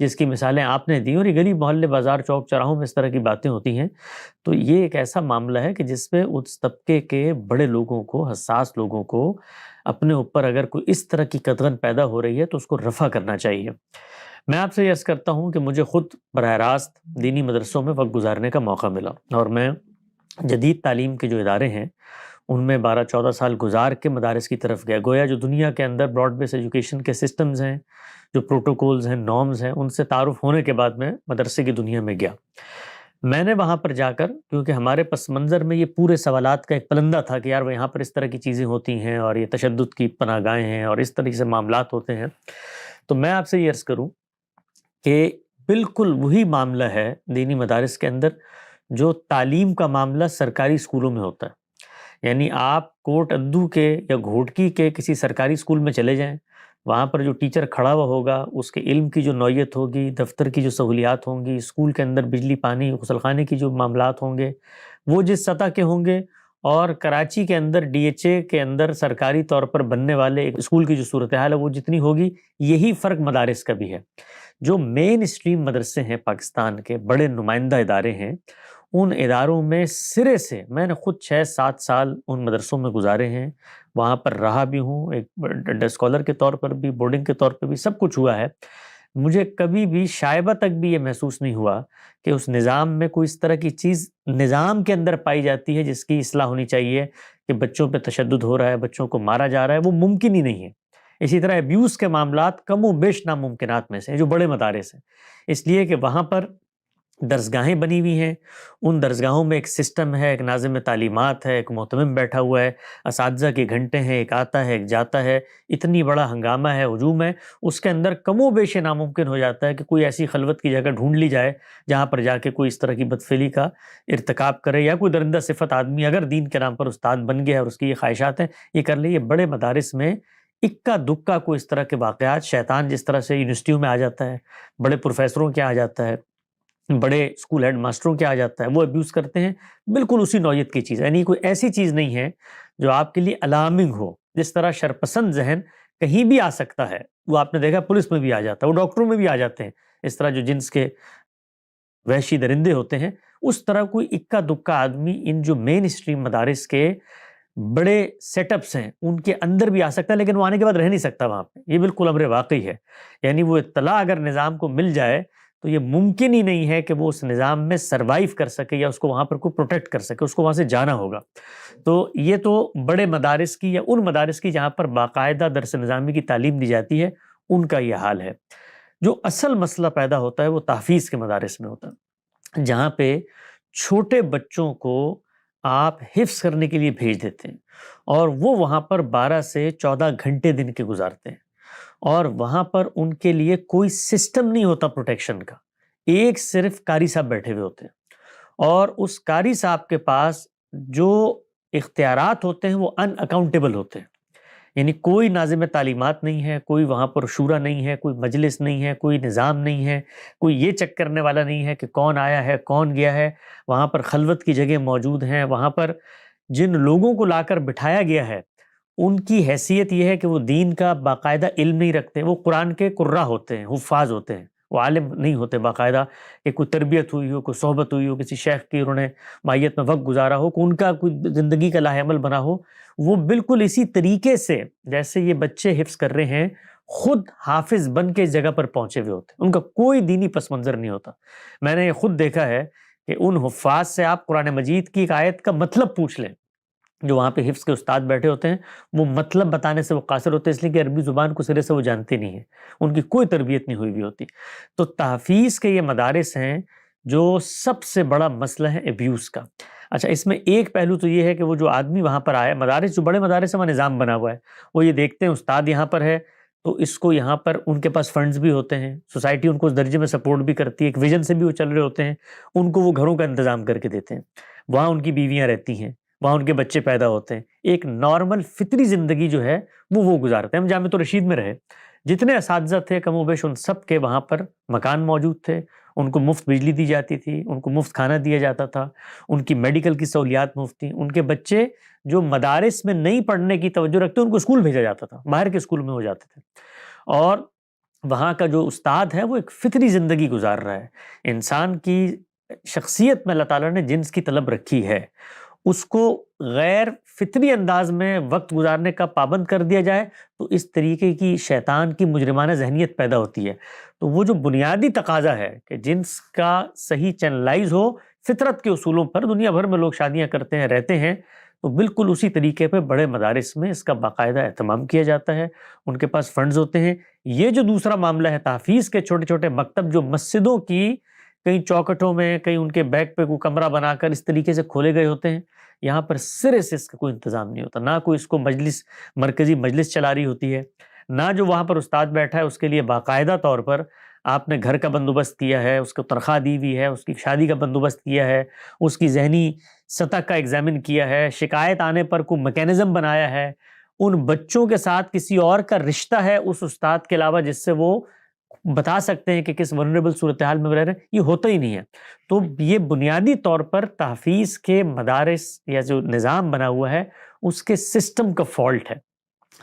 جس کی مثالیں آپ نے دی، اور یہ گلی محلے بازار چوک چوراہوں میں اس طرح کی باتیں ہوتی ہیں، تو یہ ایک ایسا معاملہ ہے کہ جس پہ اس طبقے کے بڑے لوگوں کو، حساس لوگوں کو اپنے اوپر اگر کوئی اس طرح کی قدغن پیدا ہو رہی ہے تو اس کو رفع کرنا چاہیے۔ میں آپ سے یہ عرض کرتا ہوں کہ مجھے خود براہ راست دینی مدرسوں میں وقت گزارنے کا موقع ملا، اور میں جدید تعلیم کے جو ادارے ہیں ان میں 12-14 سال گزار کے مدارس کی طرف گیا۔ گویا جو دنیا کے اندر براڈ بیس ایجوکیشن کے سسٹمز ہیں، جو پروٹوکولز ہیں، نارمز ہیں، ان سے تعارف ہونے کے بعد میں مدرسے کی دنیا میں گیا۔ میں نے وہاں پر جا کر، کیونکہ ہمارے پس منظر میں یہ پورے سوالات کا ایک پلندہ تھا کہ یار یہاں پر اس طرح کی چیزیں ہوتی ہیں اور یہ تشدد کی پناہ گاہیں ہیں اور اس طرح سے معاملات ہوتے ہیں، تو میں آپ سے یہ عرض کروں کہ بالکل وہی معاملہ ہے دینی مدارس کے اندر جو تعلیم کا معاملہ سرکاری اسکولوں میں ہوتا ہے۔ یعنی آپ کوٹ ادو کے یا گھوٹکی کے کسی سرکاری اسکول میں چلے جائیں، وہاں پر جو ٹیچر کھڑا ہوا ہوگا، اس کے علم کی جو نوعیت ہوگی، دفتر کی جو سہولیات ہوں گی، اسکول کے اندر بجلی پانی غسل خانے کی جو معاملات ہوں گے، وہ جس سطح کے ہوں گے، اور کراچی کے اندر ڈی ایچ اے کے اندر سرکاری طور پر بننے والے ایک اسکول کی جو صورتحال ہے وہ جتنی ہوگی، یہی فرق مدارس کا بھی ہے۔ جو مین اسٹریم مدرسے ہیں پاکستان کے، بڑے نمائندہ ادارے ہیں، ان اداروں میں سرے سے میں نے خود 6-7 سال ان مدرسوں میں گزارے ہیں، وہاں پر رہا بھی ہوں، ایک اسکالر کے طور پر بھی، بورڈنگ کے طور پر بھی، سب کچھ ہوا ہے۔ مجھے کبھی بھی شائبہ تک بھی یہ محسوس نہیں ہوا کہ اس نظام میں کوئی اس طرح کی چیز نظام کے اندر پائی جاتی ہے جس کی اصلاح ہونی چاہیے، کہ بچوں پہ تشدد ہو رہا ہے، بچوں کو مارا جا رہا ہے، وہ ممکن ہی نہیں ہے۔ اسی طرح ابیوز کے معاملات کم و بیش ناممکنات میں سے ہیں جو بڑے مدارس ہیں، اس لیے کہ وہاں پر درسگاہیں بنی ہوئی ہیں، ان درسگاہوں میں ایک سسٹم ہے، ایک ناظم تعلیمات ہے، ایک محتمم بیٹھا ہوا ہے، اساتذہ کے گھنٹے ہیں، ایک آتا ہے ایک جاتا ہے، اتنی بڑا ہنگامہ ہے، ہجوم ہے، اس کے اندر کم و بیش ناممکن ہو جاتا ہے کہ کوئی ایسی خلوت کی جگہ ڈھونڈ لی جائے جہاں پر جا کے کوئی اس طرح کی بدفعلی کا ارتکاب کرے، یا کوئی درندہ صفت آدمی اگر دین کے نام پر استاد بن گیا ہے اور اس کی یہ خواہشات ہیں یہ کر لے۔ یہ بڑے مدارس میں اکا دکا کوئی اس طرح کے واقعات، شیطان جس طرح سے یونیورسٹیوں میں آ جاتا ہے، بڑے پروفیسروں کے آ جاتا ہے، بڑے اسکول ہیڈ ماسٹروں کے آ جاتا ہے، وہ ابیوز کرتے ہیں، بالکل اسی نوعیت کی چیز ہے۔ یعنی کوئی ایسی چیز نہیں ہے جو آپ کے لیے الارمنگ ہو۔ جس طرح شرپسند ذہن کہیں بھی آ سکتا ہے، وہ آپ نے دیکھا پولیس میں بھی آ جاتا ہے، وہ ڈاکٹروں میں بھی آ جاتے ہیں، اس طرح جو جنس کے وحشی درندے ہوتے ہیں، اس طرح کوئی اکا دکا آدمی ان جو مین اسٹریم مدارس کے بڑے سیٹ اپس ہیں ان کے اندر بھی آ سکتا ہے، لیکن وہ آنے کے بعد رہ نہیں سکتا وہاں پہ۔ یہ بالکل امر واقعی ہے۔ یعنی وہ اطلاع اگر نظام کو مل جائے تو یہ ممکن ہی نہیں ہے کہ وہ اس نظام میں سروائیو کر سکے یا اس کو وہاں پر کوئی پروٹیکٹ کر سکے، اس کو وہاں سے جانا ہوگا۔ تو یہ تو بڑے مدارس کی یا ان مدارس کی جہاں پر باقاعدہ درس نظامی کی تعلیم دی جاتی ہے ان کا یہ حال ہے۔ جو اصل مسئلہ پیدا ہوتا ہے وہ تحفیظ کے مدارس میں ہوتا ہے، جہاں پہ چھوٹے بچوں کو آپ حفظ کرنے کے لیے بھیج دیتے ہیں اور وہ وہاں پر 12 سے 14 گھنٹے دن کے گزارتے ہیں، اور وہاں پر ان کے لیے کوئی سسٹم نہیں ہوتا پروٹیکشن کا۔ ایک صرف قاری صاحب بیٹھے ہوئے ہوتے ہیں، اور اس قاری صاحب کے پاس جو اختیارات ہوتے ہیں وہ ان اکاؤنٹیبل ہوتے ہیں۔ یعنی کوئی ناظم تعلیمات نہیں ہے، کوئی وہاں پر شورا نہیں ہے، کوئی مجلس نہیں ہے، کوئی نظام نہیں ہے، کوئی یہ چیک کرنے والا نہیں ہے کہ کون آیا ہے کون گیا ہے۔ وہاں پر خلوت کی جگہ موجود ہیں، وہاں پر جن لوگوں کو لا کر بٹھایا گیا ہے ان کی حیثیت یہ ہے کہ وہ دین کا باقاعدہ علم نہیں رکھتے، وہ قرآن کے قرہ ہوتے ہیں، حفاظ ہوتے ہیں، وہ عالم نہیں ہوتے باقاعدہ کہ کوئی تربیت ہوئی ہو، کوئی صحبت ہوئی ہو، کسی شیخ کی انہوں نے مائیت میں وقت گزارا ہو، کہ ان کا کوئی زندگی کا لاہ عمل بنا ہو۔ وہ بالکل اسی طریقے سے جیسے یہ بچے حفظ کر رہے ہیں خود حافظ بن کے اس جگہ پر پہنچے ہوئے ہوتے ہیں، ان کا کوئی دینی پس منظر نہیں ہوتا۔ میں نے یہ خود دیکھا ہے کہ ان حفاظ سے آپ قرآن مجید کی ایک آیت کا مطلب پوچھ لیں، جو وہاں پہ حفظ کے استاد بیٹھے ہوتے ہیں، وہ مطلب بتانے سے وہ قاصر ہوتے ہیں، اس لیے کہ عربی زبان کو سرے سے وہ جانتے نہیں ہیں، ان کی کوئی تربیت نہیں ہوئی ہوتی۔ تو تحفیظ کے یہ مدارس ہیں جو سب سے بڑا مسئلہ ہے ابیوز کا۔ اچھا، اس میں ایک پہلو تو یہ ہے کہ وہ جو آدمی وہاں پر آیا، مدارس جو بڑے مدارس ہیں وہاں نظام بنا ہوا ہے، وہ یہ دیکھتے ہیں استاد یہاں پر ہے تو اس کو یہاں پر ان کے پاس فنڈز بھی ہوتے ہیں، سوسائٹی ان کو اس درجے میں سپورٹ بھی کرتی ہے، ایک ویژن سے بھی وہ چل رہے ہوتے ہیں، ان کو وہ گھروں کا انتظام کر کے دیتے ہیں، وہاں ان کی بیویاں رہتی ہیں، وہاں ان کے بچے پیدا ہوتے ہیں، ایک نارمل فطری زندگی جو ہے وہ گزارتے ہیں۔ ہم جامعۃ الرشید میں رہے، جتنے اساتذہ تھے کم و بیش ان سب کے وہاں پر مکان موجود تھے، ان کو مفت بجلی دی جاتی تھی، ان کو مفت کھانا دیا جاتا تھا، ان کی میڈیکل کی سہولیات مفت تھیں، ان کے بچے جو مدارس میں نہیں پڑھنے کی توجہ رکھتے ان کو اسکول بھیجا جاتا تھا، باہر کے اسکول میں ہو جاتے تھے، اور وہاں کا جو استاد ہے وہ ایک فطری زندگی گزار رہا ہے. انسان کی شخصیت میں اللہ تعالیٰ نے جنس کی طلب رکھی ہے، اس کو غیر فطری انداز میں وقت گزارنے کا پابند کر دیا جائے تو اس طریقے کی شیطان کی مجرمانہ ذہنیت پیدا ہوتی ہے. تو وہ جو بنیادی تقاضا ہے کہ جنس کا صحیح چینلائز ہو فطرت کے اصولوں پر، دنیا بھر میں لوگ شادیاں کرتے ہیں، رہتے ہیں، تو بالکل اسی طریقے پہ بڑے مدارس میں اس کا باقاعدہ اہتمام کیا جاتا ہے، ان کے پاس فنڈز ہوتے ہیں. یہ جو دوسرا معاملہ ہے تحفیظ کے چھوٹے چھوٹے مکتب جو مسجدوں کی کئی چوکٹوں میں، کئی ان کے بیک پہ کوئی کمرہ بنا کر اس طریقے سے کھولے گئے ہوتے ہیں، یہاں پر سرے سے اس کا کوئی انتظام نہیں ہوتا، نہ کوئی اس کو مجلس، مرکزی مجلس چلا رہی ہوتی ہے، نہ جو وہاں پر استاد بیٹھا ہے اس کے لیے باقاعدہ طور پر آپ نے گھر کا بندوبست کیا ہے، اس کو تنخواہ دی ہوئی ہے، اس کی شادی کا بندوبست کیا ہے، اس کی ذہنی سطح کا ایگزامن کیا ہے، شکایت آنے پر کوئی میکینزم بنایا ہے. ان بچوں کے ساتھ کسی اور کا رشتہ ہے اس استاد کے علاوہ جس سے وہ بتا سکتے ہیں کہ کس ورنریبل صورتحال میں رہ رہے ہیں، یہ ہوتا ہی نہیں ہے. تو یہ بنیادی طور پر تحفیظ کے مدارس یا جو نظام بنا ہوا ہے اس کے سسٹم کا فالٹ ہے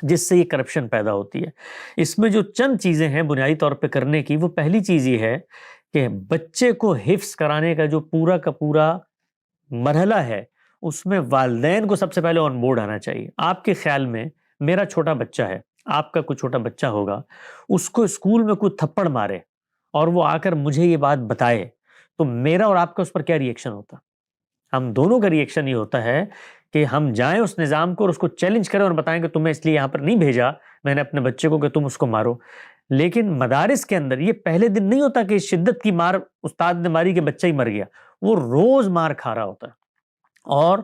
جس سے یہ کرپشن پیدا ہوتی ہے. اس میں جو چند چیزیں ہیں بنیادی طور پہ کرنے کی، وہ پہلی چیز یہ ہے کہ بچے کو حفظ کرانے کا جو پورا کا پورا مرحلہ ہے اس میں والدین کو سب سے پہلے آن بورڈ آنا چاہیے. آپ کے خیال میں میرا چھوٹا بچہ ہے، آپ کا کوئی چھوٹا بچہ ہوگا، اس کو اسکول میں کوئی تھپڑ مارے اور وہ آ کر مجھے یہ بات بتائے تو میرا اور آپ کا اس پر کیا ری ایکشن ہوتا؟ ہم دونوں کا ری ایکشن یہ ہوتا ہے کہ ہم جائیں اس نظام کو اور اس کو چیلنج کریں اور بتائیں کہ تمہیں اس لیے یہاں پر نہیں بھیجا میں نے اپنے بچے کو کہ تم اس کو مارو. لیکن مدارس کے اندر یہ پہلے دن نہیں ہوتا کہ شدت کی مار استاد نے ماری کہ بچہ ہی مر گیا، وہ روز مار کھا رہا ہوتا ہے. اور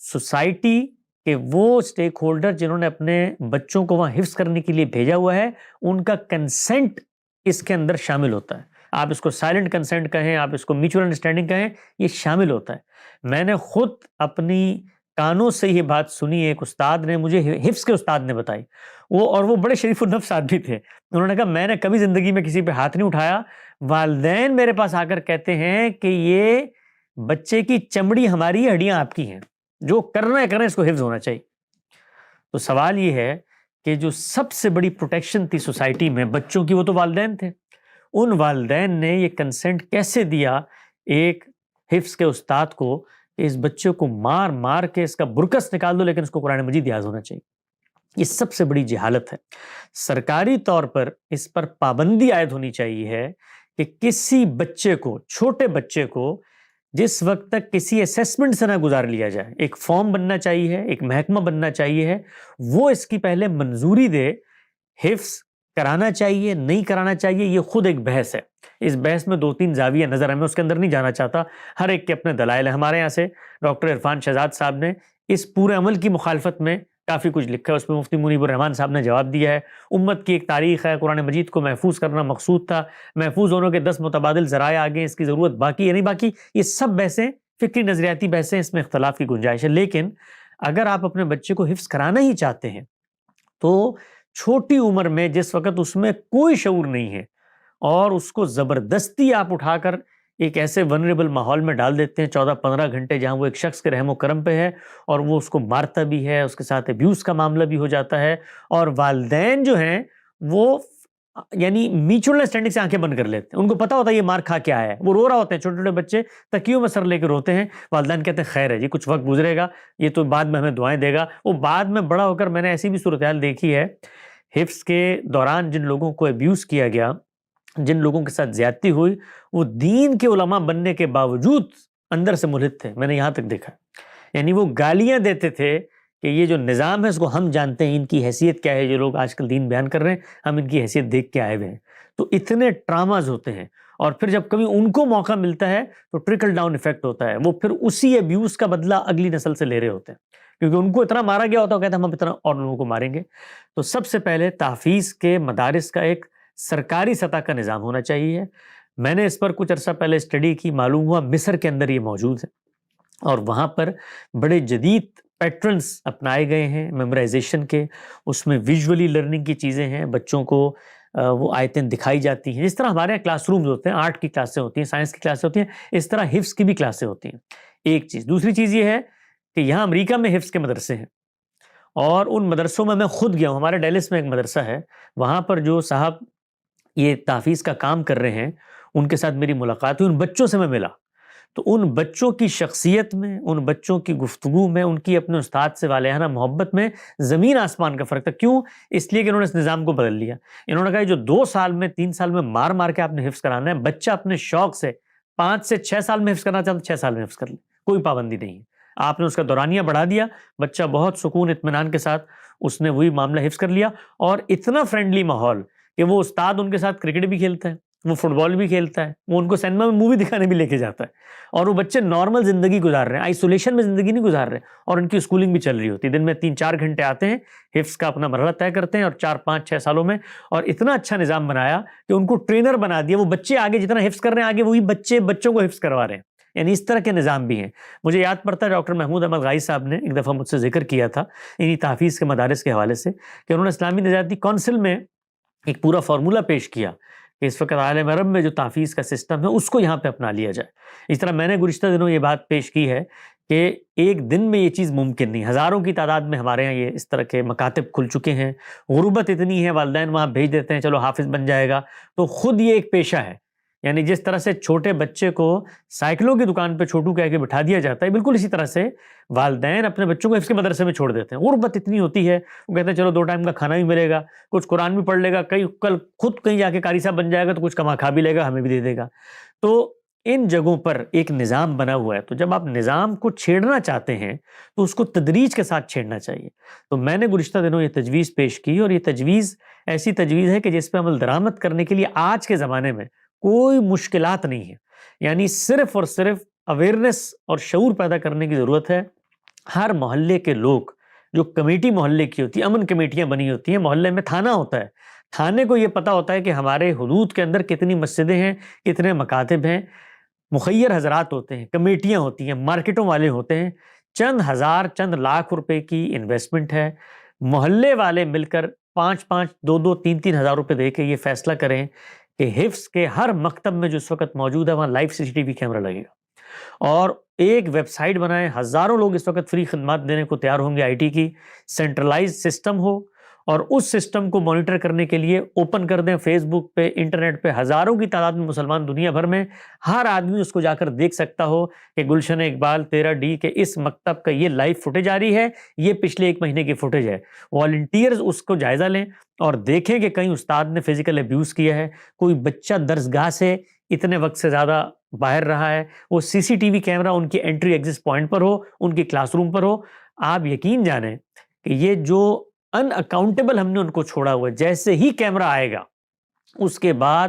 سوسائٹی کہ وہ سٹیک ہولڈر جنہوں نے اپنے بچوں کو وہاں حفظ کرنے کے لیے بھیجا ہوا ہے ان کا کنسنٹ اس کے اندر شامل ہوتا ہے. آپ اس کو سائلنٹ کنسنٹ کہیں، آپ اس کو میوچول انڈرسٹینڈنگ کہیں، یہ شامل ہوتا ہے. میں نے خود اپنی کانوں سے یہ بات سنی، ایک استاد نے مجھے، حفظ کے استاد نے بتائی، اور وہ بڑے شریف النفس آدمی تھے. انہوں نے کہا میں نے کبھی زندگی میں کسی پہ ہاتھ نہیں اٹھایا، والدین میرے پاس آ کر کہتے ہیں کہ یہ بچے کی چمڑی ہماری، ہڈیاں آپ کی ہیں، جو کرنا ہے کریں، اس کو حفظ ہونا چاہیے. تو سوال یہ ہے کہ جو سب سے بڑی پروٹیکشن تھی سوسائٹی میں بچوں کی، وہ تو والدین تھے. ان والدین نے یہ کنسنٹ کیسے دیا ایک حفظ کے استاد کو کہ اس بچے کو مار مار کے اس کا برکس نکال دو لیکن اس کو قرآن مجید یاد ہونا چاہیے؟ یہ سب سے بڑی جہالت ہے. سرکاری طور پر اس پر پابندی عائد ہونی چاہیے ہے کہ کسی بچے کو، چھوٹے بچے کو جس وقت تک کسی اسیسمنٹ سے نہ گزار لیا جائے، ایک فارم بننا چاہیے ہے، ایک محکمہ بننا چاہیے ہے، وہ اس کی پہلے منظوری دے. حفظ کرانا چاہیے نہیں کرانا چاہیے یہ خود ایک بحث ہے. اس بحث میں 2-3 زاویہ نظر ہیں، میں اس کے اندر نہیں جانا چاہتا، ہر ایک کے اپنے دلائل ہیں. ہمارے یہاں سے ڈاکٹر عرفان شہزاد صاحب نے اس پورے عمل کی مخالفت میں کافی کچھ لکھا ہے، اس میں مفتی منیب الرحمان صاحب نے جواب دیا ہے. امت کی ایک تاریخ ہے، قرآن مجید کو محفوظ کرنا مقصود تھا، محفوظ ہونے کے 10 متبادل ذرائع آگے، اس کی ضرورت باقی ہے نہیں باقی. یہ سب بحثیں فکری نظریاتی بحثیں، اس میں اختلاف کی گنجائش ہے. لیکن اگر آپ اپنے بچے کو حفظ کرانا ہی چاہتے ہیں تو چھوٹی عمر میں، جس وقت اس میں کوئی شعور نہیں ہے، اور اس کو زبردستی آپ اٹھا کر ایک ایسے ونریبل ماحول میں ڈال دیتے ہیں 14-15 گھنٹے، جہاں وہ ایک شخص کے رحم و کرم پہ ہے اور وہ اس کو مارتا بھی ہے، اس کے ساتھ ابیوز کا معاملہ بھی ہو جاتا ہے، اور والدین جو ہیں وہ یعنی میوچول انڈرسٹینڈنگ سے آنکھیں بند کر لیتے ہیں. ان کو پتا ہوتا ہے یہ مار کھا کے آیا ہے، وہ رو رہا ہوتے ہیں، چھوٹے چھوٹے بچے تکیوں میں سر لے کے روتے ہیں. والدین کہتے ہیں خیر ہے جی، کچھ وقت گزرے گا، یہ تو بعد میں ہمیں دعائیں دے گا. وہ بعد میں بڑا ہو کر، میں نے ایسی بھی صورتحال دیکھی ہے، حفظ کے دوران جن لوگوں کو ابیوز کیا گیا، جن لوگوں کے ساتھ زیادتی ہوئی، وہ دین کے علماء بننے کے باوجود اندر سے ملحد تھے. میں نے یہاں تک دیکھا، یعنی وہ گالیاں دیتے تھے کہ یہ جو نظام ہے اس کو ہم جانتے ہیں، ان کی حیثیت کیا ہے. جو لوگ آج کل دین بیان کر رہے ہیں، ہم ان کی حیثیت دیکھ کے آئے ہوئے ہیں. تو اتنے ٹراماز ہوتے ہیں، اور پھر جب کبھی ان کو موقع ملتا ہے تو ٹرکل ڈاؤن ایفیکٹ ہوتا ہے، وہ پھر اسی ابیوز کا بدلہ اگلی نسل سے لے رہے ہوتے ہیں، کیونکہ ان کو اتنا مارا گیا ہوتا ہے، کہتے ہیں ہم اتنا اور لوگوں کو ماریں گے. تو سب سے پہلے تحفیظ کے مدارس کا ایک سرکاری سطح کا نظام ہونا چاہیے. میں نے اس پر کچھ عرصہ پہلے اسٹڈی کی، معلوم ہوا مصر کے اندر یہ موجود ہے، اور وہاں پر بڑے جدید پیٹرنز اپنائے گئے ہیں میمورائزیشن کے. اس میں ویژولی لرننگ کی چیزیں ہیں، بچوں کو وہ آیتیں دکھائی جاتی ہیں. جس طرح ہمارے یہاں کلاس رومز ہوتے ہیں، آرٹ کی کلاسیں ہوتی ہیں، سائنس کی کلاسیں ہوتی ہیں، اس طرح حفظ کی بھی کلاسیں ہوتی ہیں. ایک چیز. دوسری چیز یہ ہے کہ یہاں امریکہ میں حفظ کے مدرسے ہیں، اور ان مدرسوں میں خود گیا ہوں. ہمارے ڈیلس میں ایک مدرسہ ہے، وہاں پر جو صاحب یہ تحفیظ کا کام کر رہے ہیں، ان کے ساتھ میری ملاقات ہوئی، ان بچوں سے میں ملا، تو ان بچوں کی شخصیت میں، ان بچوں کی گفتگو میں، ان کی اپنے استاد سے والہانہ محبت میں زمین آسمان کا فرق تھا۔ کیوں؟ اس لیے کہ انہوں نے اس نظام کو بدل لیا۔ انہوں نے کہا جو 2 سال میں 3 سال میں مار مار کے آپ نے حفظ کرانا ہے، بچہ اپنے شوق سے 5 سے 6 سال میں حفظ کرنا چاہتا 6 سال میں حفظ کر لے، کوئی پابندی نہیں ہے۔ آپ نے اس کا دورانیہ بڑھا دیا، بچہ بہت سکون اطمینان کے ساتھ اس نے وہی معاملہ حفظ کر لیا، اور اتنا فرینڈلی ماحول کہ وہ استاد ان کے ساتھ کرکٹ بھی کھیلتا ہے، وہ فٹ بال بھی کھیلتا ہے، وہ ان کو سینما میں مووی دکھانے بھی لے کے جاتا ہے، اور وہ بچے نارمل زندگی گزار رہے ہیں، آئسولیشن میں زندگی نہیں گزار رہے، اور ان کی اسکولنگ بھی چل رہی ہوتی ہے، دن میں 3-4 گھنٹے آتے ہیں، حفظ کا اپنا مرحلہ طے کرتے ہیں، اور 4-5-6 سالوں میں، اور اتنا اچھا نظام بنایا کہ ان کو ٹرینر بنا دیا، وہ بچے آگے جتنا حفظ کر رہے ہیں، آگے وہی بچے بچوں کو حفظ کروا رہے ہیں۔ یعنی اس طرح کے نظام بھی ہیں۔ مجھے یاد پڑتا ہے ڈاکٹر محمود احمد غائی صاحب نے ایک دفعہ مجھ سے ذکر کیا تھا انہی تحفیظ کے مدارس کے حوالے سے، کہ انہوں نے اسلامی نظریاتی کونسل میں ایک پورا فارمولہ پیش کیا کہ اس وقت عالم عرب میں جو تحفیظ کا سسٹم ہے اس کو یہاں پہ اپنا لیا جائے۔ اس طرح میں نے گزشتہ دنوں یہ بات پیش کی ہے کہ ایک دن میں یہ چیز ممکن نہیں، ہزاروں کی تعداد میں ہمارے یہاں یہ اس طرح کے مکاتب کھل چکے ہیں، غربت اتنی ہے، والدین وہاں بھیج دیتے ہیں چلو حافظ بن جائے گا، تو خود یہ ایک پیشہ ہے۔ یعنی جس طرح سے چھوٹے بچے کو سائیکلوں کی دکان پہ چھوٹو کہہ کے بٹھا دیا جاتا ہے، بالکل اسی طرح سے والدین اپنے بچوں کو حفظ کے مدرسے میں چھوڑ دیتے ہیں۔ غربت اتنی ہوتی ہے، وہ کہتے ہیں چلو 2 ٹائم کا کھانا بھی ملے گا، کچھ قرآن بھی پڑھ لے گا، کل خود کہیں جا کے قاری صاحب بن جائے گا تو کچھ کما کھا بھی لے گا، ہمیں بھی دے دے گا۔ تو ان جگہوں پر ایک نظام بنا ہوا ہے، تو جب آپ نظام کو چھیڑنا چاہتے ہیں تو اس کو تدریج کے ساتھ چھیڑنا چاہیے۔ تو میں نے گزشتہ دنوں یہ تجویز پیش کی، اور یہ تجویز ایسی تجویز ہے کہ جس پہ عمل درآمد کرنے کے لیے آج کے زمانے میں کوئی مشکلات نہیں ہے۔ یعنی صرف اور صرف اویئرنیس اور شعور پیدا کرنے کی ضرورت ہے۔ ہر محلے کے لوگ، جو کمیٹی محلے کی ہوتی ہے، امن کمیٹیاں بنی ہوتی ہیں، محلے میں تھانہ ہوتا ہے، تھانے کو یہ پتا ہوتا ہے کہ ہمارے حدود کے اندر کتنی مسجدیں ہیں، کتنے مکاتب ہیں، مخیر حضرات ہوتے ہیں، کمیٹیاں ہوتی ہیں، مارکیٹوں والے ہوتے ہیں، چند ہزار چند لاکھ روپے کی انویسٹمنٹ ہے، محلے والے مل کر 5-5 2-2 3-3 ہزار روپے دے کے یہ فیصلہ کریں کہ حفظ کے ہر مکتب میں جو اس وقت موجود ہے وہاں لائیو CCTV کیمرہ لگے گا، اور ایک ویب سائٹ بنائیں، ہزاروں لوگ اس وقت فری خدمات دینے کو تیار ہوں گے، IT کی سینٹرلائز سسٹم ہو، اور اس سسٹم کو مانیٹر کرنے کے لیے اوپن کر دیں، فیس بک پہ، انٹرنیٹ پہ ہزاروں کی تعداد میں مسلمان دنیا بھر میں، ہر آدمی اس کو جا کر دیکھ سکتا ہو کہ گلشن اقبال 13D کے اس مکتب کا یہ لائیو فوٹیج آ رہی ہے، یہ پچھلے 1 مہینے کی فوٹیج ہے۔ والنٹیئرز اس کو جائزہ لیں اور دیکھیں کہ کہیں استاد نے فزیکل ابیوز کیا ہے، کوئی بچہ درسگاہ سے اتنے وقت سے زیادہ باہر رہا ہے، وہ CCTV کیمرہ ان کی انٹری ایگزٹ پوائنٹ پر ہو، ان کی کلاس روم پر ہو۔ آپ یقین جانیں کہ یہ جو ان اکاؤنٹیبل ہم نے ان کو چھوڑا ہوا ہے، جیسے ہی کیمرہ آئے گا اس کے بعد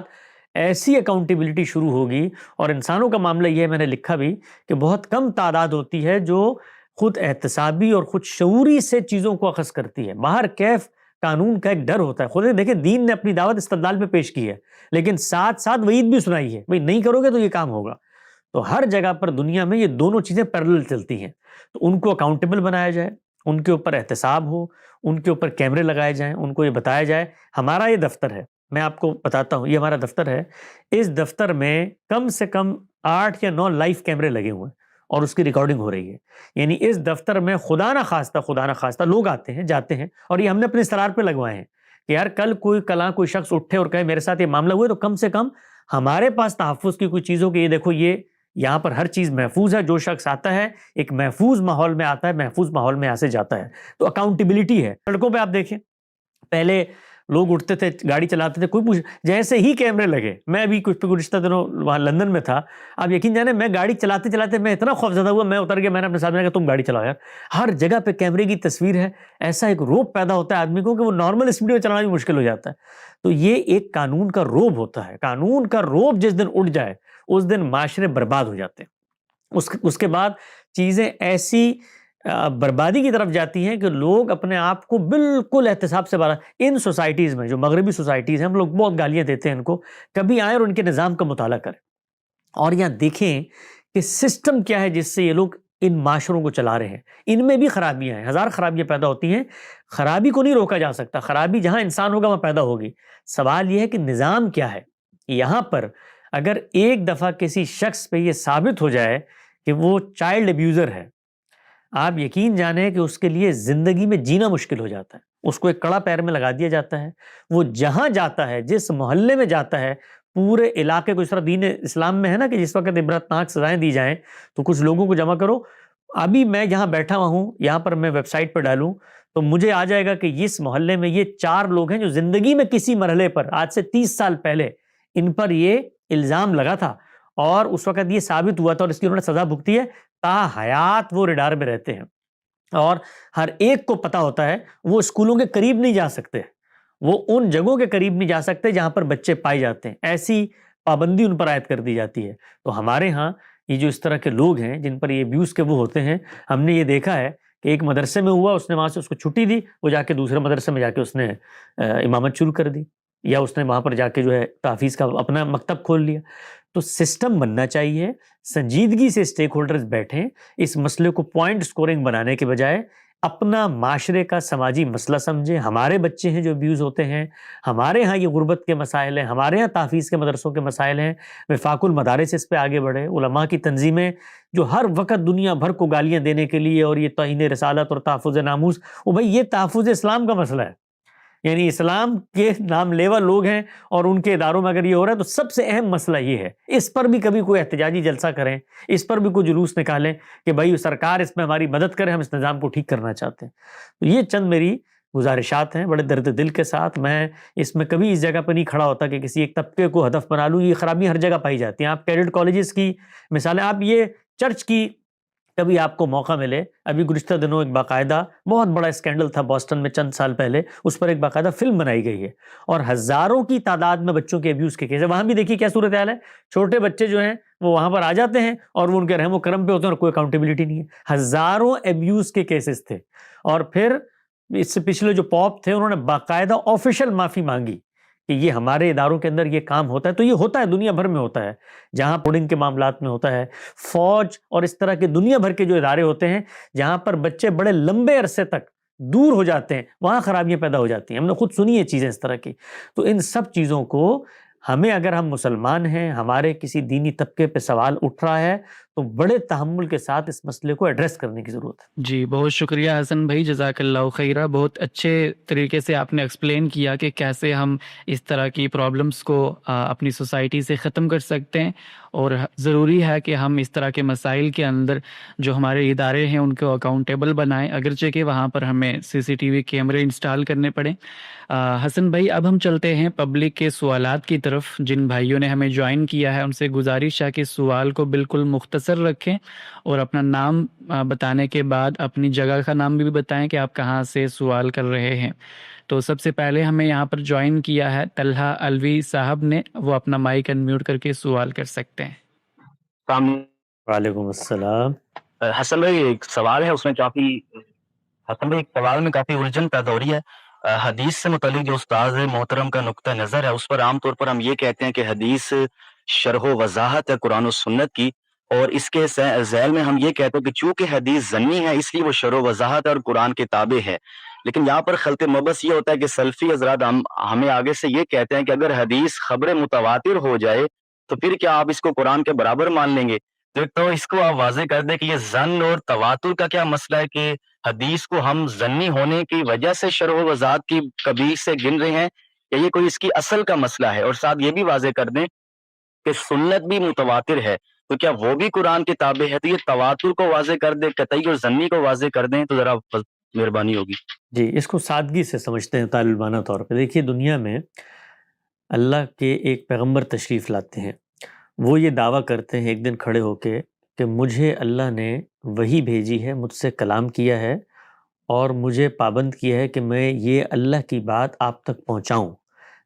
ایسی اکاؤنٹیبلٹی شروع ہوگی۔ اور انسانوں کا معاملہ یہ ہے، میں نے لکھا بھی کہ بہت کم تعداد ہوتی ہے جو خود احتسابی اور خود شعوری سے چیزوں کو اخذ کرتی ہے۔ باہر کیف قانون کا ایک ڈر ہوتا ہے۔ خود دیکھیں دین نے اپنی دعوت استدلال پہ پیش کی ہے، لیکن ساتھ ساتھ وعید بھی سنائی ہے، بھئی نہیں کرو گے تو یہ کام ہوگا۔ تو ہر جگہ پر دنیا میں یہ دونوں چیزیں پیرلل چلتی ہیں، تو ان کو اکاؤنٹیبل بنایا جائے، ان کے اوپر احتساب ہو، ان کے اوپر کیمرے لگائے جائیں، ان کو یہ بتایا جائے۔ ہمارا یہ دفتر ہے، میں آپ کو بتاتا ہوں، یہ ہمارا دفتر ہے، اس دفتر میں کم سے کم 8 یا 9 لائیو کیمرے لگے ہوئے ہیں اور اس کی ریکارڈنگ ہو رہی ہے۔ یعنی اس دفتر میں خدا نہ خواستہ لوگ آتے ہیں جاتے ہیں، اور یہ ہم نے اپنے استرار پہ لگوائے ہیں کہ یار کل کوئی شخص اٹھے اور کہے میرے ساتھ یہ معاملہ ہوا ہے، تو کم سے کم ہمارے پاس تحفظ کی کوئی چیزوں کی، یہ دیکھو یہ یہاں پر ہر چیز محفوظ ہے، جو شخص آتا ہے ایک محفوظ ماحول میں آتا ہے، محفوظ ماحول میں یہاں سے جاتا ہے، تو اکاؤنٹیبلٹی ہے۔ سڑکوں پہ آپ دیکھیں پہلے لوگ اٹھتے تھے، گاڑی چلاتے تھے، کوئی جیسے ہی کیمرے لگے، میں ابھی کچھ گزشتہ دنوں وہاں لندن میں تھا، آپ یقین جانے میں گاڑی چلاتے چلاتے میں اتنا خوفزدہ ہوا، میں اتر گیا، میں نے اپنے ساتھ میں کہا تم گاڑی چلاؤ یار، ہر جگہ پہ کیمرے کی تصویر ہے، ایسا ایک روب پیدا ہوتا ہے آدمی کو کہ وہ نارمل اسپیڈ میں چلانا بھی مشکل ہو جاتا ہے۔ تو یہ ایک قانون کا روب ہوتا ہے، قانون کا روب جس دن اٹھ جائے اس دن معاشرے برباد ہو جاتے ہیں۔ اس کے بعد چیزیں ایسی بربادی کی طرف جاتی ہیں کہ لوگ اپنے آپ کو بالکل احتساب سے باہر، ان سوسائٹیز میں جو مغربی سوسائٹیز ہیں، ہم لوگ بہت گالیاں دیتے ہیں ان کو، کبھی آئیں اور ان کے نظام کا مطالعہ کریں اور یہاں دیکھیں کہ سسٹم کیا ہے جس سے یہ لوگ ان معاشروں کو چلا رہے ہیں۔ ان میں بھی خرابیاں ہیں، ہزار خرابیاں پیدا ہوتی ہیں، خرابی کو نہیں روکا جا سکتا، خرابی جہاں انسان ہوگا وہاں پیدا ہوگی۔ سوال یہ ہے کہ نظام کیا ہے۔ یہاں پر اگر ایک دفعہ کسی شخص پہ یہ ثابت ہو جائے کہ وہ چائلڈ ابیوزر ہے، آپ یقین جانیں کہ اس کے لیے زندگی میں جینا مشکل ہو جاتا ہے، اس کو ایک کڑا پیر میں لگا دیا جاتا ہے. وہ جہاں جاتا ہے، جس محلے میں جاتا ہے، پورے علاقے کو، اس طرح دین اسلام میں ہے نا کہ جس وقت عبرتناک سزائیں دی جائیں تو کچھ لوگوں کو جمع کرو. ابھی میں یہاں بیٹھا ہوا ہوں، یہاں پر میں ویب سائٹ پر ڈالوں تو مجھے آ جائے گا کہ اس محلے میں یہ 4 لوگ ہیں جو زندگی میں کسی مرحلے پر آج سے 30 سال پہلے ان پر یہ الزام لگا تھا اور اس وقت یہ ثابت ہوا تھا اور اس کی انہوں نے سزا بھگتی ہے. تا حیات وہ ریڈار میں رہتے ہیں اور ہر ایک کو پتا ہوتا ہے وہ اسکولوں کے قریب نہیں جا سکتے، وہ ان جگہوں کے قریب نہیں جا سکتے جہاں پر بچے پائے جاتے ہیں. ایسی پابندی ان پر عائد کر دی جاتی ہے. تو ہمارے ہاں یہ جو اس طرح کے لوگ ہیں جن پر یہ ابیوز کے وہ ہوتے ہیں، ہم نے یہ دیکھا ہے کہ ایک مدرسے میں ہوا، اس نے وہاں سے اس کو چھٹی دی، وہ جا کے دوسرے مدرسے میں جا کے اس نے امامت شروع کر دی، یا اس نے وہاں پر جا کے جو ہے تحفیظ کا اپنا مکتب کھول لیا. تو سسٹم بننا چاہیے، سنجیدگی سے اسٹیک ہولڈرز بیٹھیں، اس مسئلے کو پوائنٹ سکورنگ بنانے کے بجائے اپنا معاشرے کا سماجی مسئلہ سمجھیں. ہمارے بچے ہیں جو ابیوز ہوتے ہیں، ہمارے ہاں یہ غربت کے مسائل ہیں، ہمارے ہاں تحفیظ کے مدرسوں کے مسائل ہیں. وفاق المدارس اس پہ آگے بڑھے. علماء کی تنظیمیں جو ہر وقت دنیا بھر کو گالیاں دینے کے لیے اور یہ توہین رسالت اور تحفظ ناموس، وہ بھائی یہ تحفظ اسلام کا مسئلہ ہے، یعنی اسلام کے نام لیوا لوگ ہیں اور ان کے اداروں میں اگر یہ ہو رہا ہے تو سب سے اہم مسئلہ یہ ہے. اس پر بھی کبھی کوئی احتجاجی جلسہ کریں، اس پر بھی کوئی جلوس نکالیں کہ بھائی سرکار اس میں ہماری مدد کرے، ہم اس نظام کو ٹھیک کرنا چاہتے ہیں. تو یہ چند میری گزارشات ہیں بڑے درد دل کے ساتھ. میں اس میں کبھی اس جگہ پہ نہیں کھڑا ہوتا کہ کسی ایک طبقے کو ہدف بنا لوں. یہ خرابیاں ہر جگہ پائی جاتی ہیں. آپ کیڈٹ کالجز کی مثالیں، آپ یہ چرچ کی کبھی آپ کو موقع ملے، ابھی گزشتہ دنوں ایک باقاعدہ بہت بڑا اسکینڈل تھا بوسٹن میں چند سال پہلے، اس پر ایک باقاعدہ فلم بنائی گئی ہے اور ہزاروں کی تعداد میں بچوں کے ابیوز کے کیس ہے. وہاں بھی دیکھیے کیا صورتحال ہے. چھوٹے بچے جو ہیں وہ وہاں پر آ جاتے ہیں اور وہ ان کے رحم و کرم پہ ہوتے ہیں اور کوئی اکاؤنٹیبلٹی نہیں ہے. ہزاروں ابیوز کے کیسز تھے اور پھر اس سے پچھلے جو پاپ تھے انہوں نے باقاعدہ آفیشیل معافی مانگی کہ یہ ہمارے اداروں کے اندر یہ کام ہوتا ہے. تو یہ ہوتا ہے، دنیا بھر میں ہوتا ہے، جہاں پوڈنگ کے معاملات میں ہوتا ہے، فوج اور اس طرح کے دنیا بھر کے جو ادارے ہوتے ہیں جہاں پر بچے بڑے لمبے عرصے تک دور ہو جاتے ہیں، وہاں خرابیاں پیدا ہو جاتی ہیں. ہم نے خود سنی ہے چیزیں اس طرح کی. تو ان سب چیزوں کو ہمیں، اگر ہم مسلمان ہیں، ہمارے کسی دینی طبقے پہ سوال اٹھ رہا ہے تو بڑے تحمل کے ساتھ اس مسئلے کو ایڈریس کرنے کی ضرورت ہے. جی بہت شکریہ حسن بھائی، جزاک اللہ خیرہ. بہت اچھے طریقے سے آپ نے ایکسپلین کیا کہ کیسے ہم اس طرح کی پرابلمس کو اپنی سوسائٹی سے ختم کر سکتے ہیں، اور ضروری ہے کہ ہم اس طرح کے مسائل کے اندر جو ہمارے ادارے ہیں ان کو اکاؤنٹیبل بنائیں، اگرچہ کہ وہاں پر ہمیں CCTV کیمرے انسٹال کرنے پڑیں. حسن بھائی اب ہم چلتے ہیں پبلک کے سوالات کی طرف. جن بھائیوں نے ہمیں جوائن کیا ہے ان سے گزارش ہے کہ سوال کو بالکل مختصر رکھیں اور اپنا نام بتانے کے بعد اپنی جگہ کا نام بھی بتائیں کہ آپ کہاں سے سوال کر رہے ہیں. تو سب سے پہلے ہمیں یہاں پر جوائن کیا ہے طلحہ الوی صاحب نے، وہ اپنا مائک انمیوٹ کر کے سوال کر سکتے ہیں. وعلیکم السلام. حسن بھائی ایک سوال ہے، اس میں کافی الجھن پیدا ہو رہی ہے. حدیث سے متعلق جو استاد محترم کا نقطہ نظر ہے اس پر عام طور پر ہم یہ کہتے ہیں کہ حدیث شرح و وضاحت ہے قرآن و سنت کی، اور اس کے ذیل میں ہم یہ کہتے ہیں کہ چونکہ حدیث ضمنی ہے اس لیے وہ شرح و وضاحت اور قرآن کے تابع ہے. لیکن یہاں پر خلط مبس یہ ہوتا ہے کہ سلفی حضرات ہمیں آگے سے یہ کہتے ہیں کہ اگر حدیث خبر متواتر ہو جائے تو پھر کیا آپ اس کو قرآن کے برابر مان لیں گے؟ تو اس کو آپ واضح کر دیں کہ یہ ظن اور تواتر کا کیا مسئلہ ہے کہ حدیث کو ہم ظنی ہونے کی وجہ سے شرح و وضاحت کی کبیر سے گن رہے ہیں، یا یہ کوئی اس کی اصل کا مسئلہ ہے؟ اور ساتھ یہ بھی واضح کر دیں کہ سنت بھی متواتر ہے تو کیا وہ بھی قرآن کے تابع ہے؟ تو یہ تواتر کو واضح کر دیں، قطعی اور ظنی کو واضح کر دیں تو ذرا مہربانی ہوگی. جی، اس کو سادگی سے سمجھتے ہیں طالبانہ طور پہ. دیکھیے دنیا میں اللہ کے ایک پیغمبر تشریف لاتے ہیں، وہ یہ دعویٰ کرتے ہیں ایک دن کھڑے ہو کے کہ مجھے اللہ نے وحی بھیجی ہے، مجھ سے کلام کیا ہے اور مجھے پابند کیا ہے کہ میں یہ اللہ کی بات آپ تک پہنچاؤں،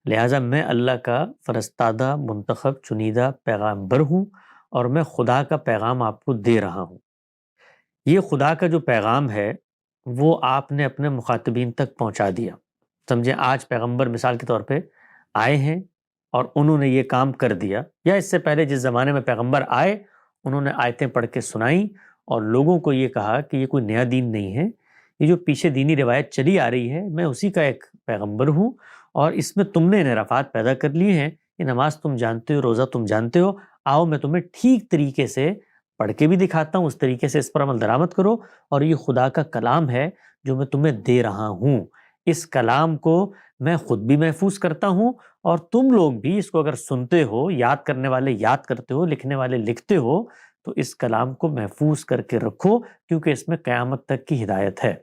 لہٰذا میں اللہ کا فرستادہ منتخب چنیدہ پیغمبر ہوں اور میں خدا کا پیغام آپ کو دے رہا ہوں. یہ خدا کا جو پیغام ہے وہ آپ نے اپنے مخاطبین تک پہنچا دیا. سمجھیں آج پیغمبر مثال کے طور پہ آئے ہیں اور انہوں نے یہ کام کر دیا، یا اس سے پہلے جس زمانے میں پیغمبر آئے انہوں نے آیتیں پڑھ کے سنائیں اور لوگوں کو یہ کہا کہ یہ کوئی نیا دین نہیں ہے، یہ جو پیچھے دینی روایت چلی آ رہی ہے میں اسی کا ایک پیغمبر ہوں، اور اس میں تم نے انحرافات پیدا کر لیے ہیں، یہ نماز تم جانتے ہو، روزہ تم جانتے ہو، آؤ میں تمہیں ٹھیک طریقے سے پڑھ کے بھی دکھاتا ہوں، اس طریقے سے اس پر عمل درآمد کرو، اور یہ خدا کا کلام ہے جو میں تمہیں دے رہا ہوں. اس کلام کو میں خود بھی محفوظ کرتا ہوں اور تم لوگ بھی اس کو اگر سنتے ہو، یاد کرنے والے یاد کرتے ہو، لکھنے والے لکھتے ہو، تو اس کلام کو محفوظ کر کے رکھو کیونکہ اس میں قیامت تک کی ہدایت ہے۔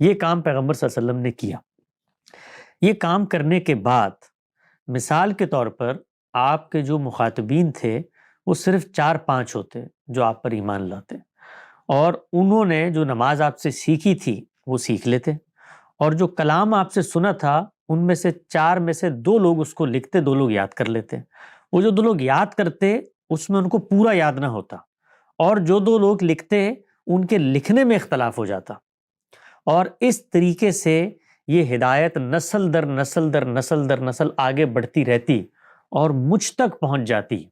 یہ کام پیغمبر صلی اللہ علیہ وسلم نے کیا۔ یہ کام کرنے کے بعد مثال کے طور پر آپ کے جو مخاطبین تھے وہ صرف 4-5 ہوتے جو آپ پر ایمان لاتے، اور انہوں نے جو نماز آپ سے سیکھی تھی وہ سیکھ لیتے، اور جو کلام آپ سے سنا تھا ان میں سے 4 میں سے 2 لوگ اس کو لکھتے، 2 لوگ یاد کر لیتے۔ وہ جو 2 لوگ یاد کرتے اس میں ان کو پورا یاد نہ ہوتا، اور جو 2 لوگ لکھتے ان کے لکھنے میں اختلاف ہو جاتا، اور اس طریقے سے یہ ہدایت نسل در نسل در نسل در نسل آگے بڑھتی رہتی اور مجھ تک پہنچ جاتی۔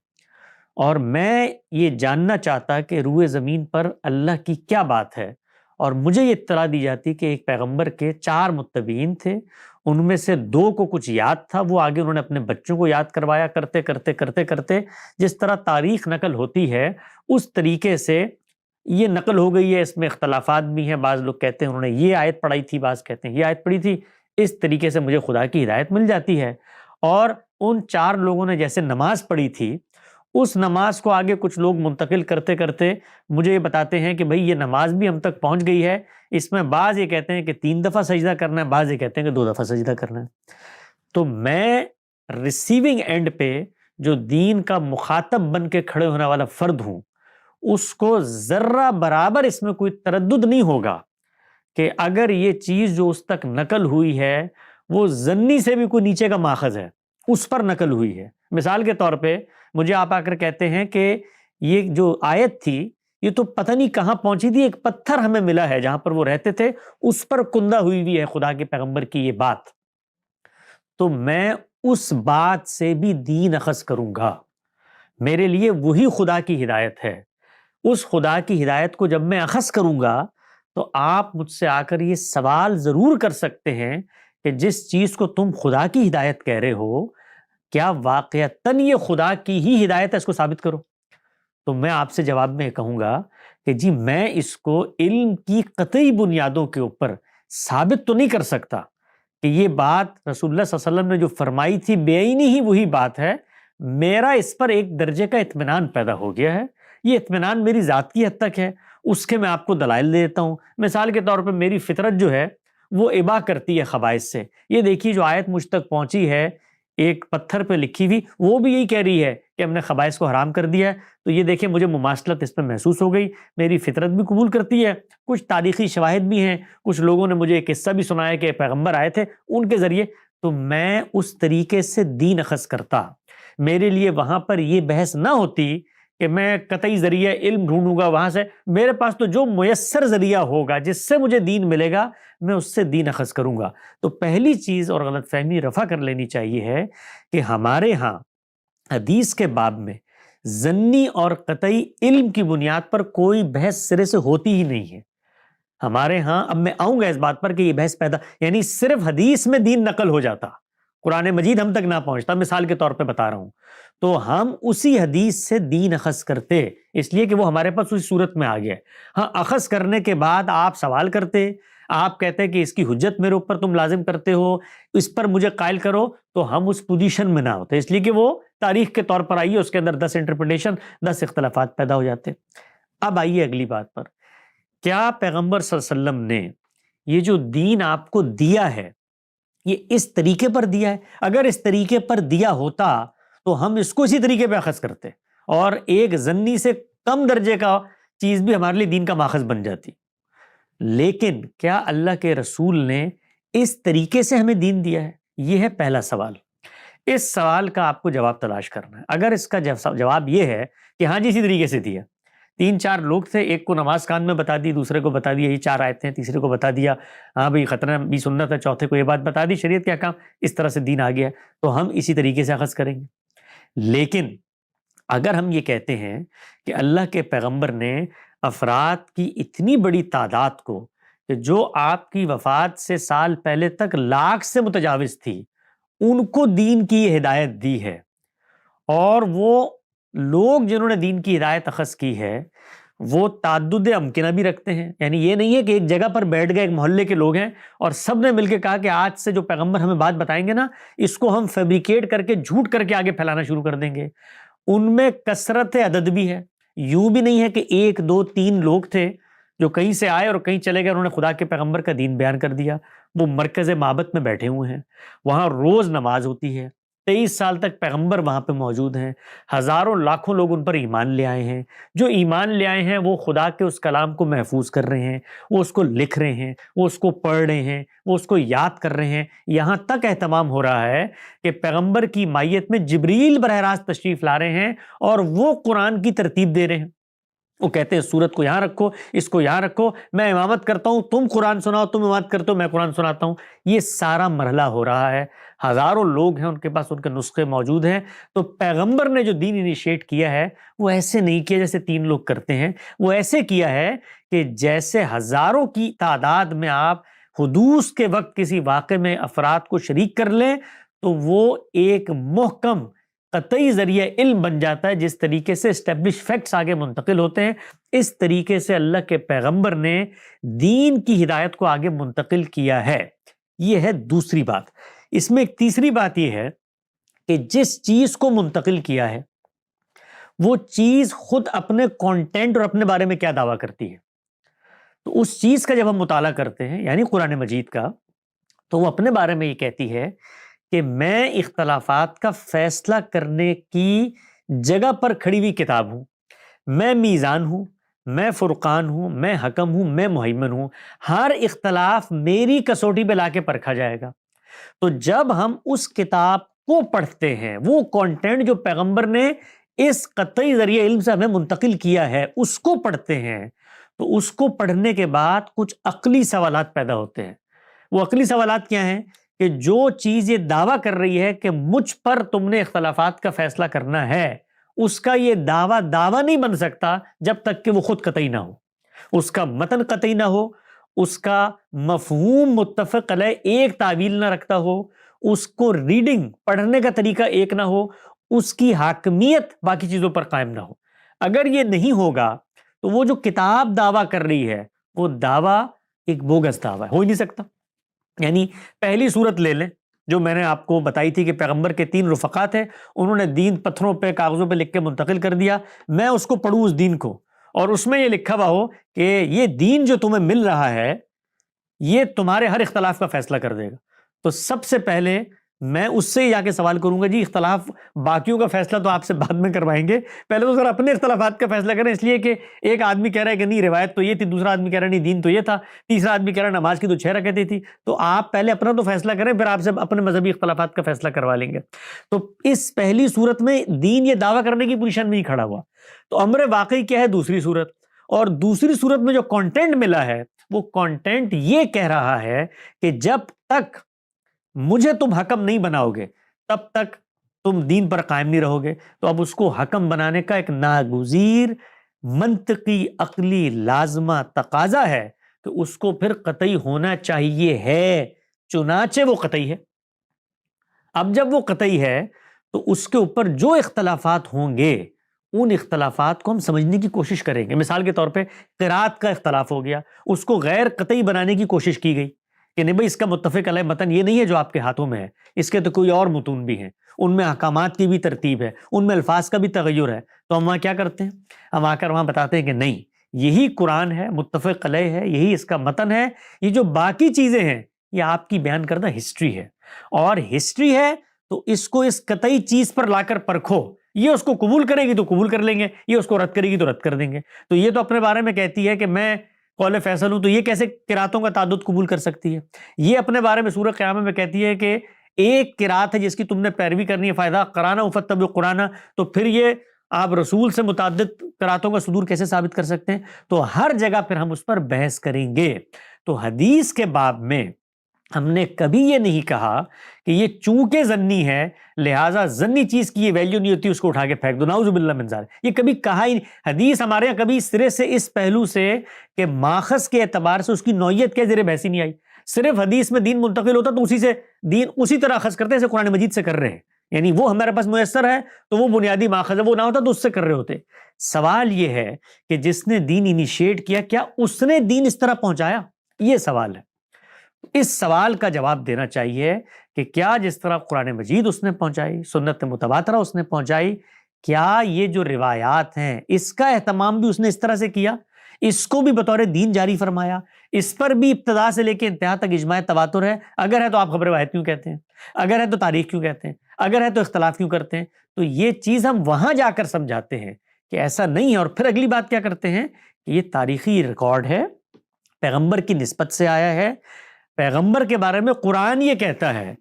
اور میں یہ جاننا چاہتا کہ روئے زمین پر اللہ کی کیا بات ہے، اور مجھے یہ اطلاع دی جاتی کہ ایک پیغمبر کے 4 متبعین تھے، ان میں سے 2 کو کچھ یاد تھا، وہ آگے انہوں نے اپنے بچوں کو یاد کروایا، کرتے کرتے کرتے کرتے جس طرح تاریخ نقل ہوتی ہے اس طریقے سے یہ نقل ہو گئی ہے۔ اس میں اختلافات بھی ہیں، بعض لوگ کہتے ہیں انہوں نے یہ آیت پڑھائی تھی، بعض کہتے ہیں یہ آیت پڑھی تھی، اس طریقے سے مجھے خدا کی ہدایت مل جاتی ہے۔ اور ان 4 لوگوں نے جیسے نماز پڑھی تھی، اس نماز کو آگے کچھ لوگ منتقل کرتے کرتے مجھے یہ بتاتے ہیں کہ بھئی یہ نماز بھی ہم تک پہنچ گئی ہے، اس میں بعض یہ کہتے ہیں کہ 3 دفعہ سجدہ کرنا ہے، بعض یہ کہتے ہیں کہ 2 دفعہ سجدہ کرنا ہے۔ تو میں ریسیونگ اینڈ پہ جو دین کا مخاطب بن کے کھڑے ہونے والا فرد ہوں، اس کو ذرہ برابر اس میں کوئی تردد نہیں ہوگا کہ اگر یہ چیز جو اس تک نقل ہوئی ہے وہ ظنی سے بھی کوئی نیچے کا ماخذ ہے، اس پر نقل ہوئی ہے۔ مثال کے طور پہ مجھے آپ آ کر کہتے ہیں کہ یہ جو آیت تھی یہ تو پتہ نہیں کہاں پہنچی تھی، ایک پتھر ہمیں ملا ہے جہاں پر وہ رہتے تھے، اس پر کندہ ہوئی ہے خدا کے پیغمبر کی یہ بات، تو میں اس بات سے بھی دین اخذ کروں گا۔ میرے لیے وہی خدا کی ہدایت ہے۔ اس خدا کی ہدایت کو جب میں اخذ کروں گا تو آپ مجھ سے آ کر یہ سوال ضرور کر سکتے ہیں کہ جس چیز کو تم خدا کی ہدایت کہہ رہے ہو، کیا واقعتاً یہ خدا کی ہی ہدایت ہے، اس کو ثابت کرو۔ تو میں آپ سے جواب میں کہوں گا کہ جی میں اس کو علم کی قطعی بنیادوں کے اوپر ثابت تو نہیں کر سکتا کہ یہ بات رسول اللہ صلی اللہ علیہ وسلم نے جو فرمائی تھی بے عینی ہی وہی بات ہے، میرا اس پر ایک درجے کا اطمینان پیدا ہو گیا ہے، یہ اطمینان میری ذات کی حد تک ہے، اس کے میں آپ کو دلائل دے دیتا ہوں۔ مثال کے طور پہ میری فطرت جو ہے وہ ابا کرتی ہے خبائث سے۔ یہ دیکھیے جو آیت مجھ تک پہنچی ہے ایک پتھر پہ لکھی ہوئی، وہ بھی یہی کہہ رہی ہے کہ ہم نے خبائث کو حرام کر دیا ہے، تو یہ دیکھیں مجھے مماثلت اس پہ محسوس ہو گئی، میری فطرت بھی قبول کرتی ہے۔ کچھ تاریخی شواہد بھی ہیں، کچھ لوگوں نے مجھے ایک قصہ بھی سنایا کہ پیغمبر آئے تھے ان کے ذریعے، تو میں اس طریقے سے دین اخذ کرتا۔ میرے لیے وہاں پر یہ بحث نہ ہوتی کہ میں قطعی ذریعہ علم ڈھونڈوں گا وہاں سے، میرے پاس تو جو میسر ذریعہ ہوگا جس سے مجھے دین ملے گا میں اس سے دین اخذ کروں گا۔ تو پہلی چیز اور غلط فہمی رفع کر لینی چاہیے ہے کہ ہمارے ہاں حدیث کے باب میں ظنی اور قطعی علم کی بنیاد پر کوئی بحث سرے سے ہوتی ہی نہیں ہے ہمارے ہاں۔ اب میں آؤں گا اس بات پر کہ یہ بحث پیدا، یعنی صرف حدیث میں دین نقل ہو جاتا، قرآن مجید ہم تک نہ پہنچتا، مثال کے طور پہ بتا رہا ہوں، تو ہم اسی حدیث سے دین اخذ کرتے، اس لیے کہ وہ ہمارے پاس اسی صورت میں آ گیا ہے۔ ہاں اخذ کرنے کے بعد آپ سوال کرتے، آپ کہتے کہ اس کی حجت میرے اوپر تم لازم کرتے ہو، اس پر مجھے قائل کرو، تو ہم اس پوزیشن میں نہ ہوتے، اس لیے کہ وہ تاریخ کے طور پر آئیے، اس کے اندر 10 انٹرپریٹیشن، 10 اختلافات پیدا ہو جاتے۔ اب آئیے اگلی بات پر، کیا پیغمبر صلی اللہ علیہ وسلم نے یہ جو دین آپ کو دیا ہے یہ اس طریقے پر دیا ہے؟ اگر اس طریقے پر دیا ہوتا تو ہم اس کو اسی طریقے پہ اخذ کرتے اور ایک ظنی سے کم درجے کا چیز بھی ہمارے لیے دین کا ماخذ بن جاتی۔ لیکن کیا اللہ کے رسول نے اس طریقے سے ہمیں دین دیا ہے؟ یہ ہے پہلا سوال۔ اس سوال کا آپ کو جواب تلاش کرنا ہے۔ اگر اس کا جواب یہ ہے کہ ہاں جی اسی طریقے سے دیا، 3-4 لوگ تھے، ایک کو نماز کان میں بتا دی، دوسرے کو بتا دیا یہ 4 آیتیں، تیسرے کو بتا دیا ہاں بھئی خطرہ بھی سنت ہے، چوتھے کو یہ بات بتا دی، شریعت کے احکام، اس طرح سے دین آ گیا، تو ہم اسی طریقے سے اخذ کریں گے۔ لیکن اگر ہم یہ کہتے ہیں کہ اللہ کے پیغمبر نے افراد کی اتنی بڑی تعداد کو کہ جو آپ کی وفات سے سال پہلے تک لاکھ سے متجاوز تھی، ان کو دین کی ہدایت دی ہے، اور وہ لوگ جنہوں نے دین کی ہدایت اخذ کی ہے وہ تعدد امکنہ بھی رکھتے ہیں، یعنی یہ نہیں ہے کہ ایک جگہ پر بیٹھ گئے، ایک محلے کے لوگ ہیں اور سب نے مل کے کہا کہ آج سے جو پیغمبر ہمیں بات بتائیں گے نا، اس کو ہم فیبریکیٹ کر کے جھوٹ کر کے آگے پھیلانا شروع کر دیں گے۔ ان میں کثرت عدد بھی ہے، یوں بھی نہیں ہے کہ 1 2 3 لوگ تھے جو کہیں سے آئے اور کہیں چلے گئے، انہوں نے خدا کے پیغمبر کا دین بیان کر دیا۔ وہ مرکز معبد میں بیٹھے ہوئے ہیں، وہاں روز نماز ہوتی ہے، 23 سال تک پیغمبر وہاں پہ موجود ہیں، ہزاروں لاکھوں لوگ ان پر ایمان لے آئے ہیں۔ جو ایمان لے آئے ہیں وہ خدا کے اس کلام کو محفوظ کر رہے ہیں، وہ اس کو لکھ رہے ہیں، وہ اس کو پڑھ رہے ہیں، وہ اس کو یاد کر رہے ہیں۔ یہاں تک اہتمام ہو رہا ہے کہ پیغمبر کی مائیت میں جبریل براہ راست تشریف لا رہے ہیں اور وہ قرآن کی ترتیب دے رہے ہیں۔ وہ کہتے ہیں سورت کو یہاں رکھو، اس کو یہاں رکھو، میں امامت کرتا ہوں، تم قرآن سناؤ، تم امامت کرتے ہو، میں قرآن سناتا ہوں۔ یہ سارا مرحلہ ہو رہا ہے، ہزاروں لوگ ہیں، ان کے پاس ان کے نسخے موجود ہیں۔ تو پیغمبر نے جو دین انیشیٹ کیا ہے وہ ایسے نہیں کیا جیسے 3 لوگ کرتے ہیں، وہ ایسے کیا ہے کہ جیسے ہزاروں کی تعداد میں آپ حدوث کے وقت کسی واقعے میں افراد کو شریک کر لیں تو وہ ایک محکم قطعی ذریعہ علم بن جاتا ہے۔ جس طریقے سے اسٹیبلش فیکٹس آگے منتقل ہوتے ہیں، اس طریقے سے اللہ کے پیغمبر نے دین کی ہدایت کو آگے منتقل کیا ہے۔ یہ ہے دوسری بات۔ اس میں ایک تیسری بات یہ ہے کہ جس چیز کو منتقل کیا ہے وہ چیز خود اپنے کانٹینٹ اور اپنے بارے میں کیا دعویٰ کرتی ہے۔ تو اس چیز کا جب ہم مطالعہ کرتے ہیں، یعنی قرآن مجید کا، تو وہ اپنے بارے میں یہ کہتی ہے کہ میں اختلافات کا فیصلہ کرنے کی جگہ پر کھڑی ہوئی کتاب ہوں، میں میزان ہوں، میں فرقان ہوں، میں حکم ہوں، میں مہیمن ہوں، ہر اختلاف میری کسوٹی پہ لا کے پرکھا جائے گا۔ تو جب ہم اس کتاب کو پڑھتے ہیں، وہ کانٹینٹ جو پیغمبر نے اس قطعی ذریعہ علم سے ہمیں منتقل کیا ہے اس کو پڑھتے ہیں، تو اس کو پڑھنے کے بعد کچھ عقلی سوالات پیدا ہوتے ہیں۔ وہ عقلی سوالات کیا ہیں کہ جو چیز یہ دعویٰ کر رہی ہے کہ مجھ پر تم نے اختلافات کا فیصلہ کرنا ہے، اس کا یہ دعویٰ نہیں بن سکتا جب تک کہ وہ خود قطعی نہ ہو، اس کا متن قطعی نہ ہو، اس کا مفہوم متفق علیہ ایک تعویل نہ رکھتا ہو، اس کو ریڈنگ پڑھنے کا طریقہ ایک نہ ہو، اس کی حاکمیت باقی چیزوں پر قائم نہ ہو۔ اگر یہ نہیں ہوگا تو وہ جو کتاب دعویٰ کر رہی ہے وہ دعویٰ ایک بوگس دعویٰ ہو ہی نہیں سکتا۔ یعنی پہلی صورت لے لیں جو میں نے آپ کو بتائی تھی کہ پیغمبر کے 3 رفقا تھے، انہوں نے دین پتھروں پہ کاغذوں پہ لکھ کے منتقل کر دیا، میں اس کو پڑھوں اس دین کو اور اس میں یہ لکھا ہوا ہو کہ یہ دین جو تمہیں مل رہا ہے یہ تمہارے ہر اختلاف کا فیصلہ کر دے گا، تو سب سے پہلے میں اس سے جا کے سوال کروں گا جی اختلاف باقیوں کا فیصلہ تو آپ سے بعد میں کروائیں گے، پہلے تو ذرا اپنے اختلافات کا فیصلہ کریں، اس لیے کہ ایک آدمی کہہ رہا ہے کہ نہیں روایت تو یہ تھی، دوسرا آدمی کہہ رہا ہے نہیں دین تو یہ تھا، تیسرا آدمی کہہ رہا ہے نماز کی تو 6 رکعتیں تھی، تو آپ پہلے اپنا تو فیصلہ کریں، پھر آپ سے اپنے مذہبی اختلافات کا فیصلہ کروا لیں گے۔ تو اس پہلی صورت میں دین یہ دعویٰ کرنے کی پوزیشن میں ہی کھڑا ہوا۔ تو امر واقعی کیا ہے دوسری صورت، اور دوسری صورت میں جو کانٹینٹ ملا ہے وہ کانٹینٹ یہ کہہ رہا ہے کہ جب تک مجھے تم حکم نہیں بناؤ گے تب تک تم دین پر قائم نہیں رہو گے۔ تو اب اس کو حکم بنانے کا ایک ناگزیر منطقی عقلی لازمہ تقاضا ہے کہ اس کو پھر قطعی ہونا چاہیے ہے، چنانچہ وہ قطعی ہے۔ اب جب وہ قطعی ہے تو اس کے اوپر جو اختلافات ہوں گے ان اختلافات کو ہم سمجھنے کی کوشش کریں گے۔ مثال کے طور پہ قرات کا اختلاف ہو گیا، اس کو غیر قطعی بنانے کی کوشش کی گئی کہ نہیں بھائی اس کا متفق علیہ متن یہ نہیں ہے جو آپ کے ہاتھوں میں ہے، اس کے تو کوئی اور متون بھی ہیں، ان میں احکامات کی بھی ترتیب ہے، ان میں الفاظ کا بھی تغیر ہے۔ تو ہم وہاں کیا کرتے ہیں، ہم آ کر وہاں بتاتے ہیں کہ نہیں یہی قرآن ہے، متفق علیہ ہے، یہی اس کا متن ہے، یہ جو باقی چیزیں ہیں یہ آپ کی بیان کردہ ہسٹری ہے، اور ہسٹری ہے تو اس کو اس قطعی چیز پر لا کر پرکھو، یہ اس کو قبول کرے گی تو قبول کر لیں گے، یہ اس کو رد کرے گی تو رد کر دیں گے۔ تو یہ تو اپنے بارے میں کہتی ہے کہ میں قول فیصل ہوں، تو یہ کیسے قراتوں کا تعدد قبول کر سکتی ہے؟ یہ اپنے بارے میں سورہ قیامہ میں کہتی ہے کہ ایک قرات ہے جس کی تم نے پیروی کرنی ہے، فائدہ قرآنہ فتبعوا قرآنہ، تو پھر یہ آپ رسول سے متعدد قراتوں کا صدور کیسے ثابت کر سکتے ہیں؟ تو ہر جگہ پھر ہم اس پر بحث کریں گے۔ تو حدیث کے باب میں ہم نے کبھی یہ نہیں کہا کہ یہ چونکہ ظنی ہے لہٰذا ظنی چیز کی یہ ویلیو نہیں ہوتی، اس کو اٹھا کے پھینک دو، نعوذ باللہ من ذالک، یہ کبھی کہا ہی نہیں۔ حدیث ہمارے یہاں کبھی سرے سے اس پہلو سے کہ ماخذ کے اعتبار سے اس کی نوعیت کے زیر بحث ہی نہیں آئی۔ صرف حدیث میں دین منتقل ہوتا تو اسی سے دین اسی طرح اخذ کرتے ہیں جیسے قرآن مجید سے کر رہے ہیں، یعنی وہ ہمارے پاس میسر ہے تو وہ بنیادی ماخذ ہے، وہ نہ ہوتا تو اس سے کر رہے ہوتے۔ سوال یہ ہے کہ جس نے دین انیشیٹ کیا، کیا اس نے دین اس طرح پہنچایا؟ یہ سوال ہے۔ اس سوال کا جواب دینا چاہیے کہ کیا جس طرح قرآن مجید اس نے پہنچائی، سنت متواترہ اس نے پہنچائی، کیا یہ جو روایات ہیں اس کا اہتمام بھی اس نے اس طرح سے کیا، اس کو بھی بطور دین جاری فرمایا، اس پر بھی ابتدا سے لے کے انتہا تک اجماع تواتر ہے؟ اگر ہے تو آپ خبر روایت کیوں کہتے ہیں؟ اگر ہے تو تاریخ کیوں کہتے ہیں؟ اگر ہے تو اختلاف کیوں کرتے ہیں؟ تو یہ چیز ہم وہاں جا کر سمجھاتے ہیں کہ ایسا نہیں ہے۔ اور پھر اگلی بات کیا کرتے ہیں کہ یہ تاریخی ریکارڈ ہے، پیغمبر کی نسبت سے آیا ہے، پیغمبر کے بارے میں قرآن یہ کہتا ہے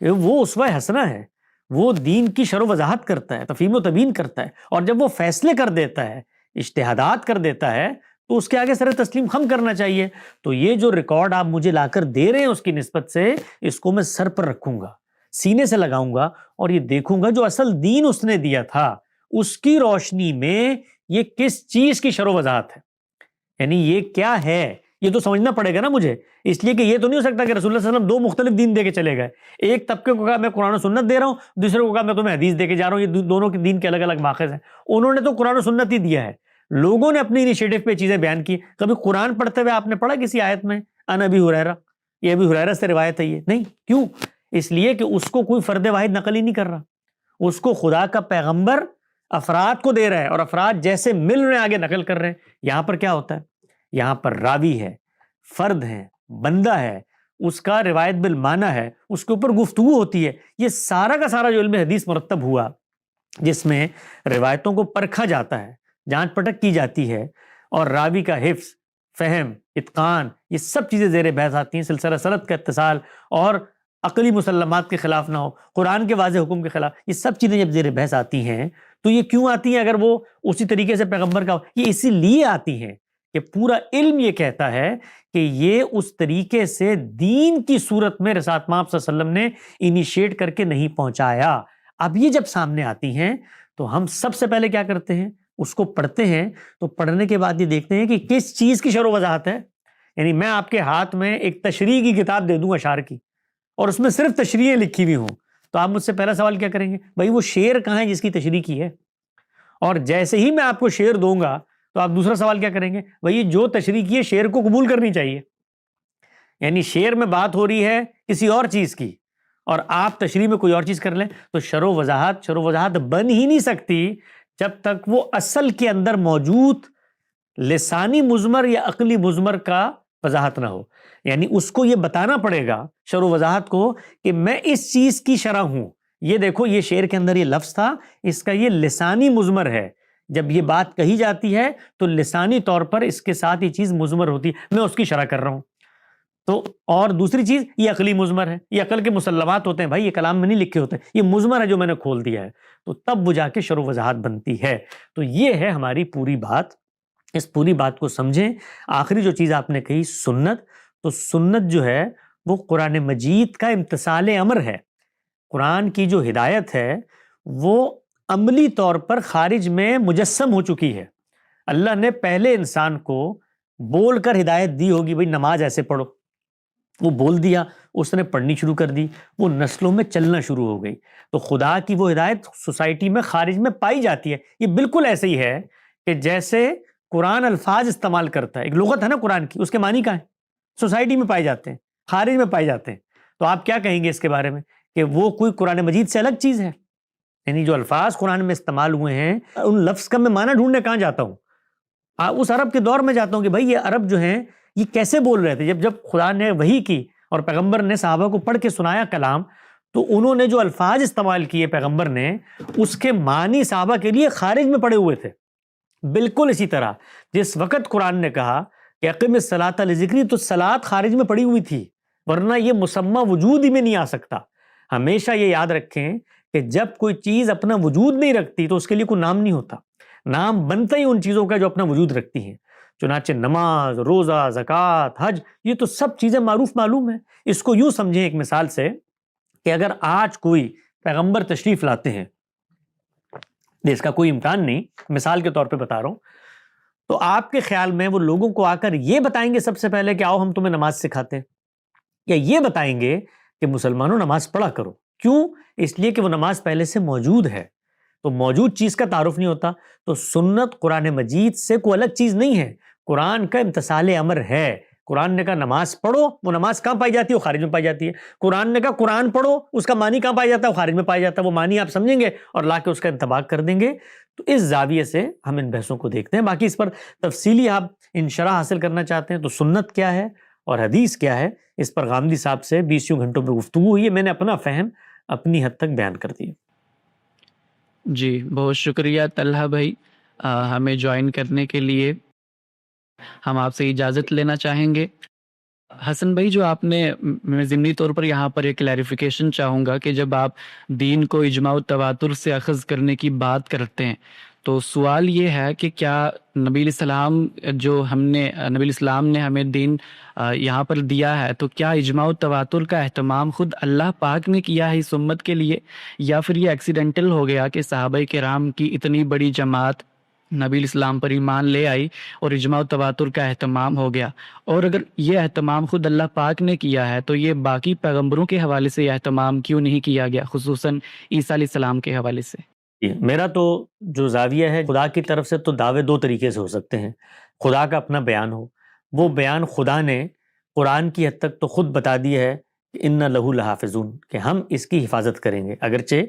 کہ وہ اسوہ حسنہ ہے، وہ دین کی شرح و وضاحت کرتا ہے، تفہیم و تبیین کرتا ہے، اور جب وہ فیصلے کر دیتا ہے، اجتہادات کر دیتا ہے، تو اس کے آگے سر تسلیم خم کرنا چاہیے۔ تو یہ جو ریکارڈ آپ مجھے لا کر دے رہے ہیں اس کی نسبت سے، اس کو میں سر پر رکھوں گا، سینے سے لگاؤں گا، اور یہ دیکھوں گا جو اصل دین اس نے دیا تھا اس کی روشنی میں یہ کس چیز کی شرح و وضاحت ہے، یعنی یہ کیا ہے، یہ تو سمجھنا پڑے گا نا مجھے۔ اس لیے کہ یہ تو نہیں ہو سکتا کہ رسول اللہ صلی اللہ علیہ وسلم دو مختلف دین دے کے چلے گئے، ایک طبقے کو کہا میں قرآن و سنت دے رہا ہوں، دوسرے کو کہا میں تمہیں حدیث دے کے جا رہا ہوں، یہ دونوں کے دین کے الگ الگ ماخذ ہیں۔ انہوں نے تو قرآن و سنت ہی دیا ہے، لوگوں نے اپنی انیشیٹو پہ چیزیں بیان کی۔ کبھی قرآن پڑھتے ہوئے آپ نے پڑھا کسی آیت میں ان ابی ہریرہ، یہ ابی ہریرہ سے روایت ہے؟ یہ نہیں۔ کیوں؟ اس لیے کہ اس کو کوئی فرد واحد نقل ہی نہیں کر رہا، اس کو خدا کا پیغمبر افراد کو دے رہا ہے، اور افراد جیسے مل رہے ہیں آگے نقل کر رہے ہیں۔ یہاں پر کیا ہوتا ہے؟ یہاں پر راوی ہے، فرد ہے، بندہ ہے، اس کا روایت بالمعنی ہے، اس کے اوپر گفتگو ہوتی ہے۔ یہ سارا کا سارا جو علم حدیث مرتب ہوا، جس میں روایتوں کو پرکھا جاتا ہے، جانچ پٹک کی جاتی ہے، اور راوی کا حفظ، فہم، اتقان، یہ سب چیزیں زیر بحث آتی ہیں، سلسلہ سند کا اتصال، اور عقلی مسلمات کے خلاف نہ ہو، قرآن کے واضح حکم کے خلاف، یہ سب چیزیں جب زیر بحث آتی ہیں تو یہ کیوں آتی ہیں؟ اگر وہ اسی طریقے سے پیغمبر کا، یہ اسی لیے آتی ہیں کہ پورا علم یہ کہتا ہے کہ یہ اس طریقے سے دین کی صورت میں رسالت مآب صلی اللہ علیہ وسلم نے انیشیٹ کر کے نہیں پہنچایا۔ اب یہ جب سامنے آتی ہیں تو ہم سب سے پہلے کیا کرتے ہیں؟ اس کو پڑھتے ہیں، تو پڑھنے کے بعد یہ دیکھتے ہیں کہ کس چیز کی شرح و وضاحت ہے۔ یعنی میں آپ کے ہاتھ میں ایک تشریح کی کتاب دے دوں اشعار کی، اور اس میں صرف تشریحیں لکھی ہوئی ہوں، تو آپ مجھ سے پہلا سوال کیا کریں گے؟ بھائی وہ شعر کہاں ہے جس کی تشریح کی ہے؟ اور جیسے ہی میں آپ کو شعر دوں گا تو آپ دوسرا سوال کیا کریں گے؟ بھائی جو تشریح کی ہے شعر کو قبول کرنی چاہیے۔ یعنی شعر میں بات ہو رہی ہے کسی اور چیز کی، اور آپ تشریح میں کوئی اور چیز کر لیں، تو شرح و وضاحت بن ہی نہیں سکتی جب تک وہ اصل کے اندر موجود لسانی مضمر یا عقلی مضمر کا وضاحت نہ ہو۔ یعنی اس کو یہ بتانا پڑے گا شرح و وضاحت کو کہ میں اس چیز کی شرح ہوں، یہ دیکھو یہ شعر کے اندر یہ لفظ تھا، اس کا یہ لسانی مضمر ہے، جب یہ بات کہی جاتی ہے تو لسانی طور پر اس کے ساتھ یہ چیز مضمر ہوتی ہے، میں اس کی شرح کر رہا ہوں۔ تو اور دوسری چیز یہ عقلی مضمر ہے، یہ عقل کے مسلمات ہوتے ہیں، بھائی یہ کلام میں نہیں لکھے ہوتے، یہ مضمر ہے جو میں نے کھول دیا ہے، تو تب وہ جا کے شرح و وضاحت بنتی ہے۔ تو یہ ہے ہماری پوری بات، اس پوری بات کو سمجھیں۔ آخری جو چیز آپ نے کہی سنت، تو سنت جو ہے وہ قرآن مجید کا امتثال امر ہے۔ قرآن کی جو ہدایت ہے وہ عملی طور پر خارج میں مجسم ہو چکی ہے۔ اللہ نے پہلے انسان کو بول کر ہدایت دی ہوگی، بھئی نماز ایسے پڑھو، وہ بول دیا، اس نے پڑھنی شروع کر دی، وہ نسلوں میں چلنا شروع ہو گئی۔ تو خدا کی وہ ہدایت سوسائٹی میں خارج میں پائی جاتی ہے۔ یہ بالکل ایسے ہی ہے کہ جیسے قرآن الفاظ استعمال کرتا ہے، ایک لغت ہے نا قرآن کی، اس کے معنی کہاں ہیں؟ سوسائٹی میں پائے جاتے ہیں، خارج میں پائے جاتے ہیں۔ تو آپ کیا کہیں گے اس کے بارے میں کہ وہ کوئی قرآن مجید سے الگ چیز ہے؟ یعنی جو الفاظ قرآن میں استعمال ہوئے ہیں، ان لفظ کا میں معنی ڈھونڈنے کہاں جاتا ہوں؟ اس عرب کے دور میں جاتا ہوں کہ بھائی یہ عرب جو ہیں یہ کیسے بول رہے تھے۔ جب خدا نے وحی کی اور پیغمبر نے صحابہ کو پڑھ کے سنایا کلام، تو انہوں نے جو الفاظ استعمال کیے پیغمبر نے، اس کے معنی صحابہ کے لیے خارج میں پڑے ہوئے تھے۔ بالکل اسی طرح جس وقت قرآن نے کہا کہ اقم الصلاۃ لذکری، تو صلاۃ خارج میں پڑی ہوئی تھی، ورنہ یہ مسمى وجود ہی میں نہیں آ سکتا۔ ہمیشہ یہ یاد رکھیں کہ جب کوئی چیز اپنا وجود نہیں رکھتی تو اس کے لیے کوئی نام نہیں ہوتا، نام بنتا ہی ان چیزوں کا جو اپنا وجود رکھتی ہیں۔ چنانچہ نماز، روزہ، زکوٰۃ، حج، یہ تو سب چیزیں معروف معلوم ہیں۔ اس کو یوں سمجھیں ایک مثال سے کہ اگر آج کوئی پیغمبر تشریف لاتے ہیں، اس کا کوئی امکان نہیں، مثال کے طور پہ بتا رہا ہوں، تو آپ کے خیال میں وہ لوگوں کو آ کر یہ بتائیں گے سب سے پہلے کہ آؤ ہم تمہیں نماز سکھاتے ہیں، یا یہ بتائیں گے کہ مسلمانوں نماز پڑھا کرو؟ کیوں؟ اس لیے کہ وہ نماز پہلے سے موجود ہے، تو موجود چیز کا تعارف نہیں ہوتا۔ تو سنت قرآن مجید سے کوئی الگ چیز نہیں ہے، قرآن کا امتثال امر ہے۔ قرآن نے کہا نماز پڑھو، وہ نماز کہاں پائی جاتی ہے؟ وہ خارج میں پائی جاتی ہے۔ قرآن نے کہا قرآن پڑھو، اس کا معنی کہاں پایا جاتا ہے؟ وہ خارج میں پایا جاتا ہے۔ وہ معنی آپ سمجھیں گے اور لا کے اس کا انطباق کر دیں گے۔ تو اس زاویے سے ہم ان بحثوں کو دیکھتے ہیں۔ باقی اس پر تفصیلی آپ انشراح حاصل کرنا چاہتے ہیں تو سنت کیا ہے اور حدیث کیا ہے، اس پر غامدی صاحب سے 20 گھنٹوں میں گفتگو ہوئی ہے۔ میں نے اپنا فہم اپنی حد تک بیان کر دیا۔ جی بہت شکریہ طلحہ بھائی ہمیں جوائن کرنے کے لیے۔ ہم آپ سے اجازت لینا چاہیں گے۔ حسن بھائی جو آپ نے، میں ضمنی طور پر یہاں پر ایک کلیریفیکیشن چاہوں گا کہ جب آپ دین کو اجماع و تواتر سے اخذ کرنے کی بات کرتے ہیں تو سوال یہ ہے کہ کیا نبی علیہ السلام نبی علیہ السلام نے ہمیں دین یہاں پر دیا ہے، تو کیا اجماع و تواتر کا اہتمام خود اللہ پاک نے کیا ہے اس امت کے لیے، یا پھر یہ ایکسیڈنٹل ہو گیا کہ صحابہ کرام کی اتنی بڑی جماعت نبی علیہ السلام پر ایمان لے آئی اور اجماع و تواتر کا اہتمام ہو گیا؟ اور اگر یہ اہتمام خود اللہ پاک نے کیا ہے تو یہ باقی پیغمبروں کے حوالے سے یہ اہتمام کیوں نہیں کیا گیا، خصوصاً عیسیٰ علیہ السلام کے حوالے سے؟ میرا تو جو زاویہ ہے، خدا کی طرف سے تو دعوے دو طریقے سے ہو سکتے ہیں۔ خدا کا اپنا بیان ہو، وہ بیان خدا نے قرآن کی حد تک تو خود بتا دیا ہے کہ اِنَّ لَهُ لَحَافِظُونَ، کہ ہم اس کی حفاظت کریں گے۔ اگرچہ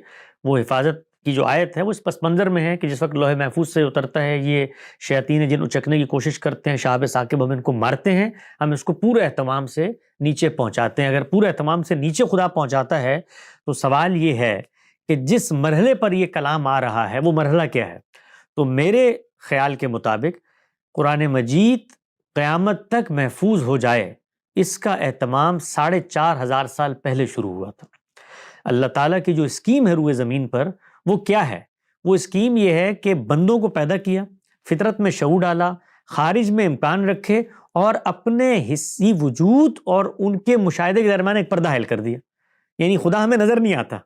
وہ حفاظت کی جو آیت ہے وہ اس پس منظر میں ہے کہ جس وقت لوح محفوظ سے اترتا ہے یہ شیاطین جن اچکنے کی کوشش کرتے ہیں، شہاب ثاقب ہم ان کو مارتے ہیں، ہم اس کو پورے اہتمام سے نیچے پہنچاتے ہیں۔ اگر پورے اہتمام سے نیچے خدا پہنچاتا ہے تو سوال یہ ہے کہ جس مرحلے پر یہ کلام آ رہا ہے وہ مرحلہ کیا ہے؟ تو میرے خیال کے مطابق قرآن مجید قیامت تک محفوظ ہو جائے، اس کا اہتمام 4500 سال پہلے شروع ہوا تھا۔ اللہ تعالیٰ کی جو اسکیم ہے روئے زمین پر وہ کیا ہے؟ وہ اسکیم یہ ہے کہ بندوں کو پیدا کیا، فطرت میں شعور ڈالا، خارج میں امکان رکھے اور اپنے حسی وجود اور ان کے مشاہدے کے درمیان ایک پردہ حائل کر دیا۔ یعنی خدا ہمیں نظر نہیں آتا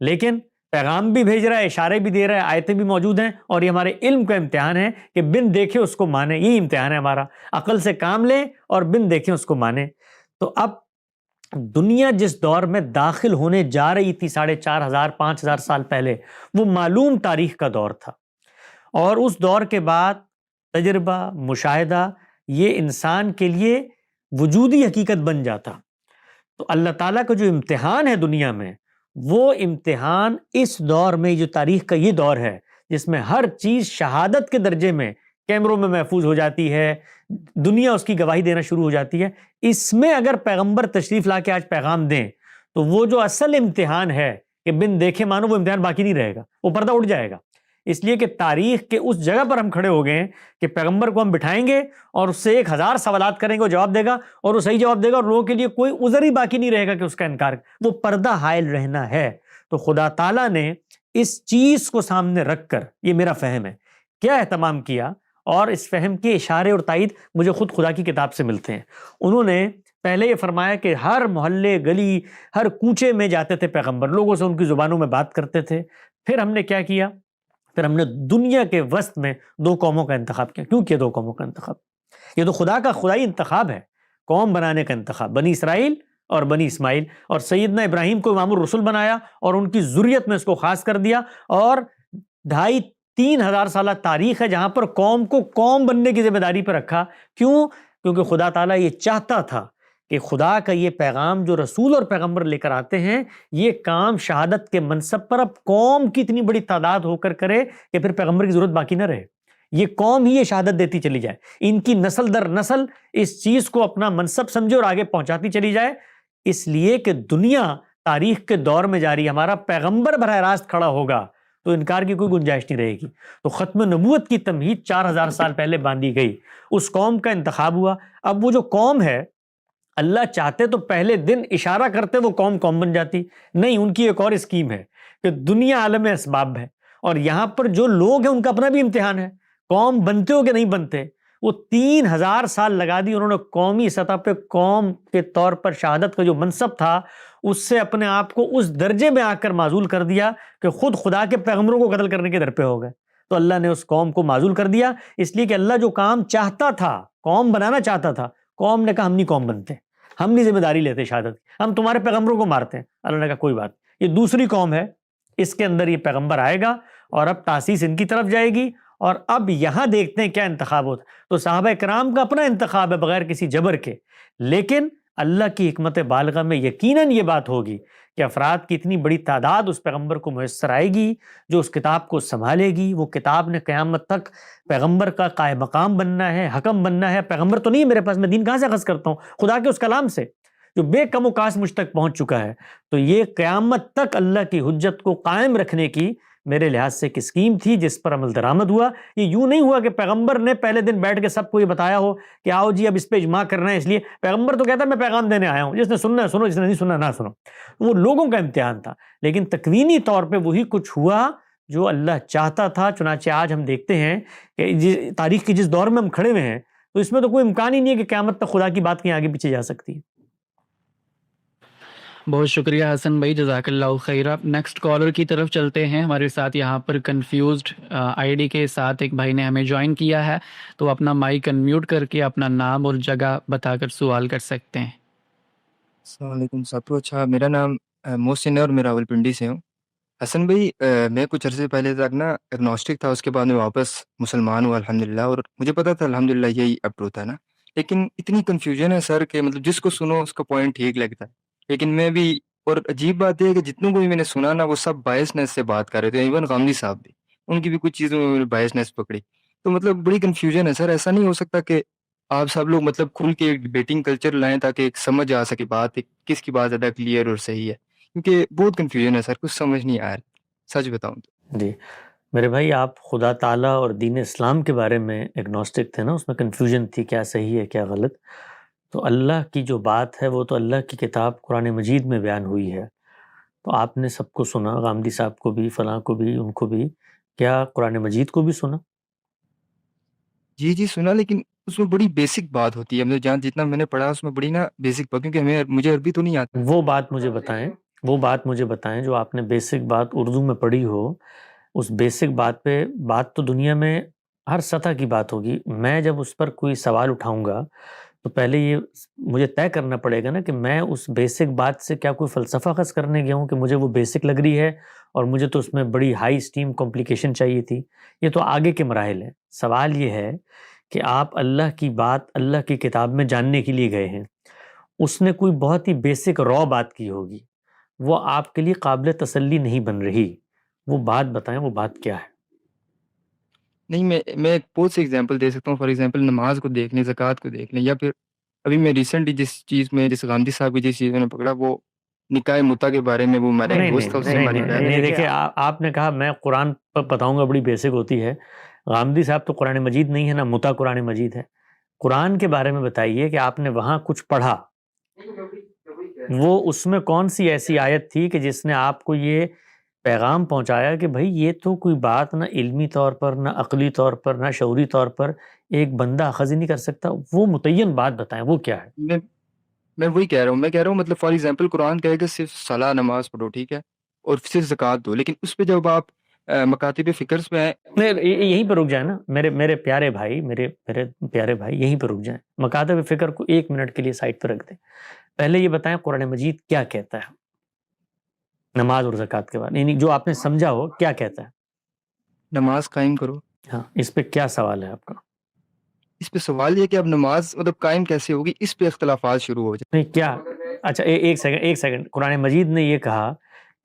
لیکن پیغام بھی بھیج رہا ہے، اشارے بھی دے رہا ہے، آیتیں بھی موجود ہیں، اور یہ ہمارے علم کا امتحان ہے کہ بن دیکھے اس کو مانے۔ یہی امتحان ہے ہمارا، عقل سے کام لیں اور بن دیکھے اس کو مانے۔ تو اب دنیا جس دور میں داخل ہونے جا رہی تھی 4500 5000 سال پہلے، وہ معلوم تاریخ کا دور تھا، اور اس دور کے بعد تجربہ، مشاہدہ، یہ انسان کے لیے وجودی حقیقت بن جاتا۔ تو اللہ تعالیٰ کا جو امتحان ہے دنیا میں، وہ امتحان اس دور میں، جو تاریخ کا یہ دور ہے جس میں ہر چیز شہادت کے درجے میں کیمروں میں محفوظ ہو جاتی ہے، دنیا اس کی گواہی دینا شروع ہو جاتی ہے، اس میں اگر پیغمبر تشریف لا کے آج پیغام دیں تو وہ جو اصل امتحان ہے کہ بن دیکھے مانو، وہ امتحان باقی نہیں رہے گا، وہ پردہ اٹھ جائے گا۔ اس لیے کہ تاریخ کے اس جگہ پر ہم کھڑے ہو گئے ہیں کہ پیغمبر کو ہم بٹھائیں گے اور اس سے 1000 سوالات کریں گے، وہ جواب دے گا اور وہ صحیح جواب دے گا، اور لوگوں کے لیے کوئی عذر ہی باقی نہیں رہے گا کہ اس کا انکار، وہ پردہ حائل رہنا ہے۔ تو خدا تعالیٰ نے اس چیز کو سامنے رکھ کر، یہ میرا فہم ہے، کیا اہتمام کیا، اور اس فہم کے اشارے اور تائید مجھے خود خدا کی کتاب سے ملتے ہیں۔ انہوں نے پہلے یہ فرمایا کہ ہر محلے، گلی، ہر کوچے میں جاتے تھے پیغمبر، لوگوں سے ان کی زبانوں میں بات کرتے تھے۔ پھر ہم نے کیا کیا؟ پھر ہم نے دنیا کے وسط میں 2 قوموں کا انتخاب کیا۔ کیوں کیا 2 قوموں کا انتخاب؟ یہ تو خدا کا خدائی انتخاب ہے، قوم بنانے کا انتخاب، بنی اسرائیل اور بنی اسماعیل، اور سیدنا ابراہیم کو امام الرسل بنایا اور ان کی ذریت میں اس کو خاص کر دیا، اور 2500-3000 سالہ تاریخ ہے جہاں پر قوم کو قوم بننے کی ذمہ داری پر رکھا۔ کیوں؟ کیونکہ خدا تعالیٰ یہ چاہتا تھا کہ خدا کا یہ پیغام جو رسول اور پیغمبر لے کر آتے ہیں، یہ کام شہادت کے منصب پر اب قوم کی اتنی بڑی تعداد ہو کر کرے کہ پھر پیغمبر کی ضرورت باقی نہ رہے، یہ قوم ہی یہ شہادت دیتی چلی جائے، ان کی نسل در نسل اس چیز کو اپنا منصب سمجھے اور آگے پہنچاتی چلی جائے۔ اس لیے کہ دنیا تاریخ کے دور میں جاری، ہمارا پیغمبر براہ راست کھڑا ہوگا تو انکار کی کوئی گنجائش نہیں رہے گی۔ تو ختم نبوت کی تمہید 4000 سال پہلے باندھی گئی، اس قوم کا انتخاب ہوا۔ اب وہ جو قوم ہے، اللہ چاہتے تو پہلے دن اشارہ کرتے وہ قوم بن جاتی، نہیں، ان کی ایک اور اسکیم ہے کہ دنیا عالم اسباب ہے، اور یہاں پر جو لوگ ہیں ان کا اپنا بھی امتحان ہے، قوم بنتے ہو کہ نہیں بنتے۔ وہ 3000 سال لگا دی انہوں نے قومی سطح پہ قوم کے طور پر شہادت کا جو منصب تھا اس سے اپنے آپ کو اس درجے میں آ کر معزول کر دیا کہ خود خدا کے پیغمبروں کو قتل کرنے کے در پہ ہو گئے۔ تو اللہ نے اس قوم کو معزول کر دیا، اس لیے کہ اللہ جو کام چاہتا تھا، قوم بنانا چاہتا تھا، قوم نے کہا ہم نہیں قوم بنتے، ہم نہیں ذمہ داری لیتے شہادت کی، ہم تمہارے پیغمبروں کو مارتے ہیں۔ اللہ نے کہا کوئی بات، یہ دوسری قوم ہے، اس کے اندر یہ پیغمبر آئے گا اور اب تاسیس ان کی طرف جائے گی، اور اب یہاں دیکھتے ہیں کیا انتخاب ہوتا ہے۔ تو صحابہ کرام کا اپنا انتخاب ہے بغیر کسی جبر کے، لیکن اللہ کی حکمت بالغہ میں یقیناً یہ بات ہوگی کہ افراد کی اتنی بڑی تعداد اس پیغمبر کو میسر آئے گی جو اس کتاب کو سنبھالے گی۔ وہ کتاب نے قیامت تک پیغمبر کا قائم مقام بننا ہے، حکم بننا ہے۔ پیغمبر تو نہیں ہے میرے پاس، میں دین کہاں سے اخذ کرتا ہوں؟ خدا کے اس کلام سے جو بے کم و کاس مجھ تک پہنچ چکا ہے۔ تو یہ قیامت تک اللہ کی حجت کو قائم رکھنے کی میرے لحاظ سے ایک اسکیم تھی جس پر عمل درآمد ہوا۔ یہ یوں نہیں ہوا کہ پیغمبر نے پہلے دن بیٹھ کے سب کو یہ بتایا ہو کہ آؤ جی اب اس پہ اجماع کرنا ہے، اس لیے پیغمبر تو کہتا ہے میں پیغام دینے آیا ہوں، جس نے سننا ہے سنو، جس نے نہیں سننا نہ سنو۔ وہ لوگوں کا امتحان تھا، لیکن تکوینی طور پہ وہی کچھ ہوا جو اللہ چاہتا تھا۔ چنانچہ آج ہم دیکھتے ہیں کہ تاریخ کی جس دور میں ہم کھڑے ہوئے ہیں تو اس میں تو کوئی امکان ہی نہیں ہے کہ قیامت تک خدا کی بات کہیں آگے پیچھے جا سکتی ہے۔ بہت شکریہ حسن بھائی، جزاک اللہ خیرہ۔ نیکسٹ کالر کی طرف چلتے ہیں۔ ہمارے ساتھ یہاں پر کنفیوزڈ آئی ڈی کے ساتھ ایک بھائی نے ہمیں جوائن کیا ہے، تو اپنا مائک انمیوٹ کر کے اپنا نام اور جگہ بتا کر سوال کر سکتے ہیں۔ السلام علیکم ساتھیو۔ اچھا، میرا نام محسن ہے اور میں راولپنڈی سے ہوں۔ حسن بھائی، میں کچھ عرصے پہلے تک نا اگنوسٹک تھا، اس کے بعد میں واپس مسلمان ہوا الحمدللہ، اور مجھے پتا تھا الحمدللہ یہی اب ٹروتھ ہے نا، لیکن اتنی کنفیوژن ہے سر کہ مطلب جس کو سنو اس کا پوائنٹ ٹھیک لگتا ہے، لیکن میں بھی، اور عجیب بات یہ ہے کہ جتنوں کو بھی میں نے سنا نا وہ سب بائسنس سے بات کر رہے تھے، ایون غامدی صاحب بھی، ان کی بھی کچھ چیزوں میں بائسنس پکڑی۔ تو مطلب بڑی کنفیوژن ہے سر، ایسا نہیں ہو سکتا کہ آپ سب لوگ مطلب کھل کے ایک ڈیبیٹنگ کلچر لائیں تاکہ ایک سمجھ آ سکے بات کس کی بات زیادہ کلیئر اور صحیح ہے، کیونکہ بہت کنفیوژن ہے سر، کچھ سمجھ نہیں آ رہا سچ بتاؤں تو۔ جی میرے بھائی، آپ خدا تعالیٰ اور دین اسلام کے بارے میں ایگنوسٹک تھے نا، اس میں کنفیوژن تھی کیا صحیح ہے کیا غلط۔ تو اللہ کی جو بات ہے وہ تو اللہ کی کتاب قرآن مجید میں بیان ہوئی ہے، تو آپ نے سب کو سنا، غامدی صاحب کو بھی، فلاں کو بھی، ان کو بھی، کیا قرآن مجید کو بھی سنا؟ جی سنا، لیکن اس میں بڑی بیسک بات ہوتی ہے، مطلب جتنا میں نے پڑھا اس میں بڑی نا بیسک بات، کیونکہ مجھے عربی تو نہیں آتی۔ وہ بات مجھے بتائیں جو آپ نے بیسک بات اردو میں پڑھی ہو، اس بیسک بات پہ بات تو دنیا میں ہر سطح کی بات ہوگی۔ میں جب اس پر کوئی سوال اٹھاؤں گا تو پہلے یہ مجھے طے کرنا پڑے گا نا کہ میں اس بیسک بات سے کیا کوئی فلسفہ اخذ کرنے گیا ہوں کہ مجھے وہ بیسک لگ رہی ہے اور مجھے تو اس میں بڑی ہائی اسٹیم کمپلیکیشن چاہیے تھی۔ یہ تو آگے کے مراحل ہیں۔ سوال یہ ہے کہ آپ اللہ کی بات اللہ کی کتاب میں جاننے کے لیے گئے ہیں، اس نے کوئی بہت ہی بیسک را بات کی ہوگی، وہ آپ کے لیے قابل تسلی نہیں بن رہی، وہ بات بتائیں، وہ بات کیا ہے؟ نہیں، میں ایک بہت سی ایگزامپل دے سکتا ہوں۔ فار ایگزامپل نماز کو دیکھ لیں، زکوٰۃ کو دیکھ لیں، یا پھر ابھی میں ریسنٹلی جس غامدی صاحب کی جس چیز میں نے پکڑا، وہ نکاح متا کے بارے میں، وہ میرا ایک دوست تھا، اس سے ہماری بات نہیں، دیکھیں آپ نے کہا میں قرآن پر بتاؤں گا، بڑی بیسک ہوتی ہے۔ غامدی صاحب تو قرآن مجید نہیں ہے نا، متا قرآن مجید ہے۔ قرآن کے بارے میں بتائیے کہ آپ نے وہاں کچھ پڑھا، وہ اس میں کون سی ایسی آیت تھی کہ جس نے آپ کو یہ پیغام پہنچایا کہ بھائی یہ تو کوئی بات نہ علمی طور پر، نہ عقلی طور پر، نہ شعوری طور پر ایک بندہ اخذ ہی نہیں کر سکتا؟ وہ متعین بات بتائیں، وہ کیا ہے؟ میں وہی کہہ رہا ہوں مطلب فار ایگزامپل قرآن کہے گا صرف صلاح نماز پڑھو، ٹھیک ہے، اور صرف زکوٰۃ دو، لیکن اس پہ جب آپ مکاتب فکرز پہ ہیں، یہیں پہ رک جائیں نا میرے پیارے بھائی، میرے پیارے بھائی، یہیں پہ رک جائیں، مکاتب فکر کو ایک منٹ کے لیے سائڈ پہ رکھ دیں۔ پہلے یہ بتائیں قرآن مجید کیا کہتا ہے نماز اور زکوٰۃ کے بعد، یعنی جو آپ نے سمجھا ہو کیا کہتا ہے؟ نماز قائم کرو۔ ہاں، اس پہ کیا سوال ہے آپ کا؟ اس پہ سوال یہ کہ اب نماز مطلب قائم کیسے ہوگی، اس پہ اختلافات شروع ہو جائیں۔ نہیں کیا، اچھا ایک سیکنڈ، قرآن مجید نے یہ کہا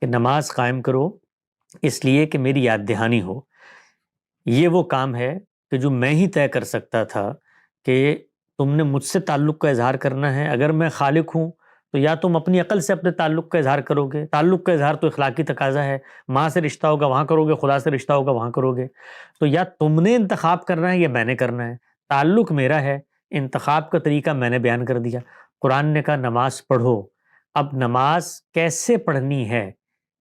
کہ نماز قائم کرو اس لیے کہ میری یاد دہانی ہو۔ یہ وہ کام ہے کہ جو میں ہی طے کر سکتا تھا کہ تم نے مجھ سے تعلق کا اظہار کرنا ہے، اگر میں خالق ہوں تو یا تم اپنی عقل سے اپنے تعلق کا اظہار کرو گے، تعلق کا اظہار تو اخلاقی تقاضا ہے، ماں سے رشتہ ہوگا وہاں کرو گے، خدا سے رشتہ ہوگا وہاں کرو گے، تو یا تم نے انتخاب کرنا ہے یا میں نے کرنا ہے، تعلق میرا ہے، انتخاب کا طریقہ میں نے بیان کر دیا۔ قرآن نے کہا نماز پڑھو، اب نماز کیسے پڑھنی ہے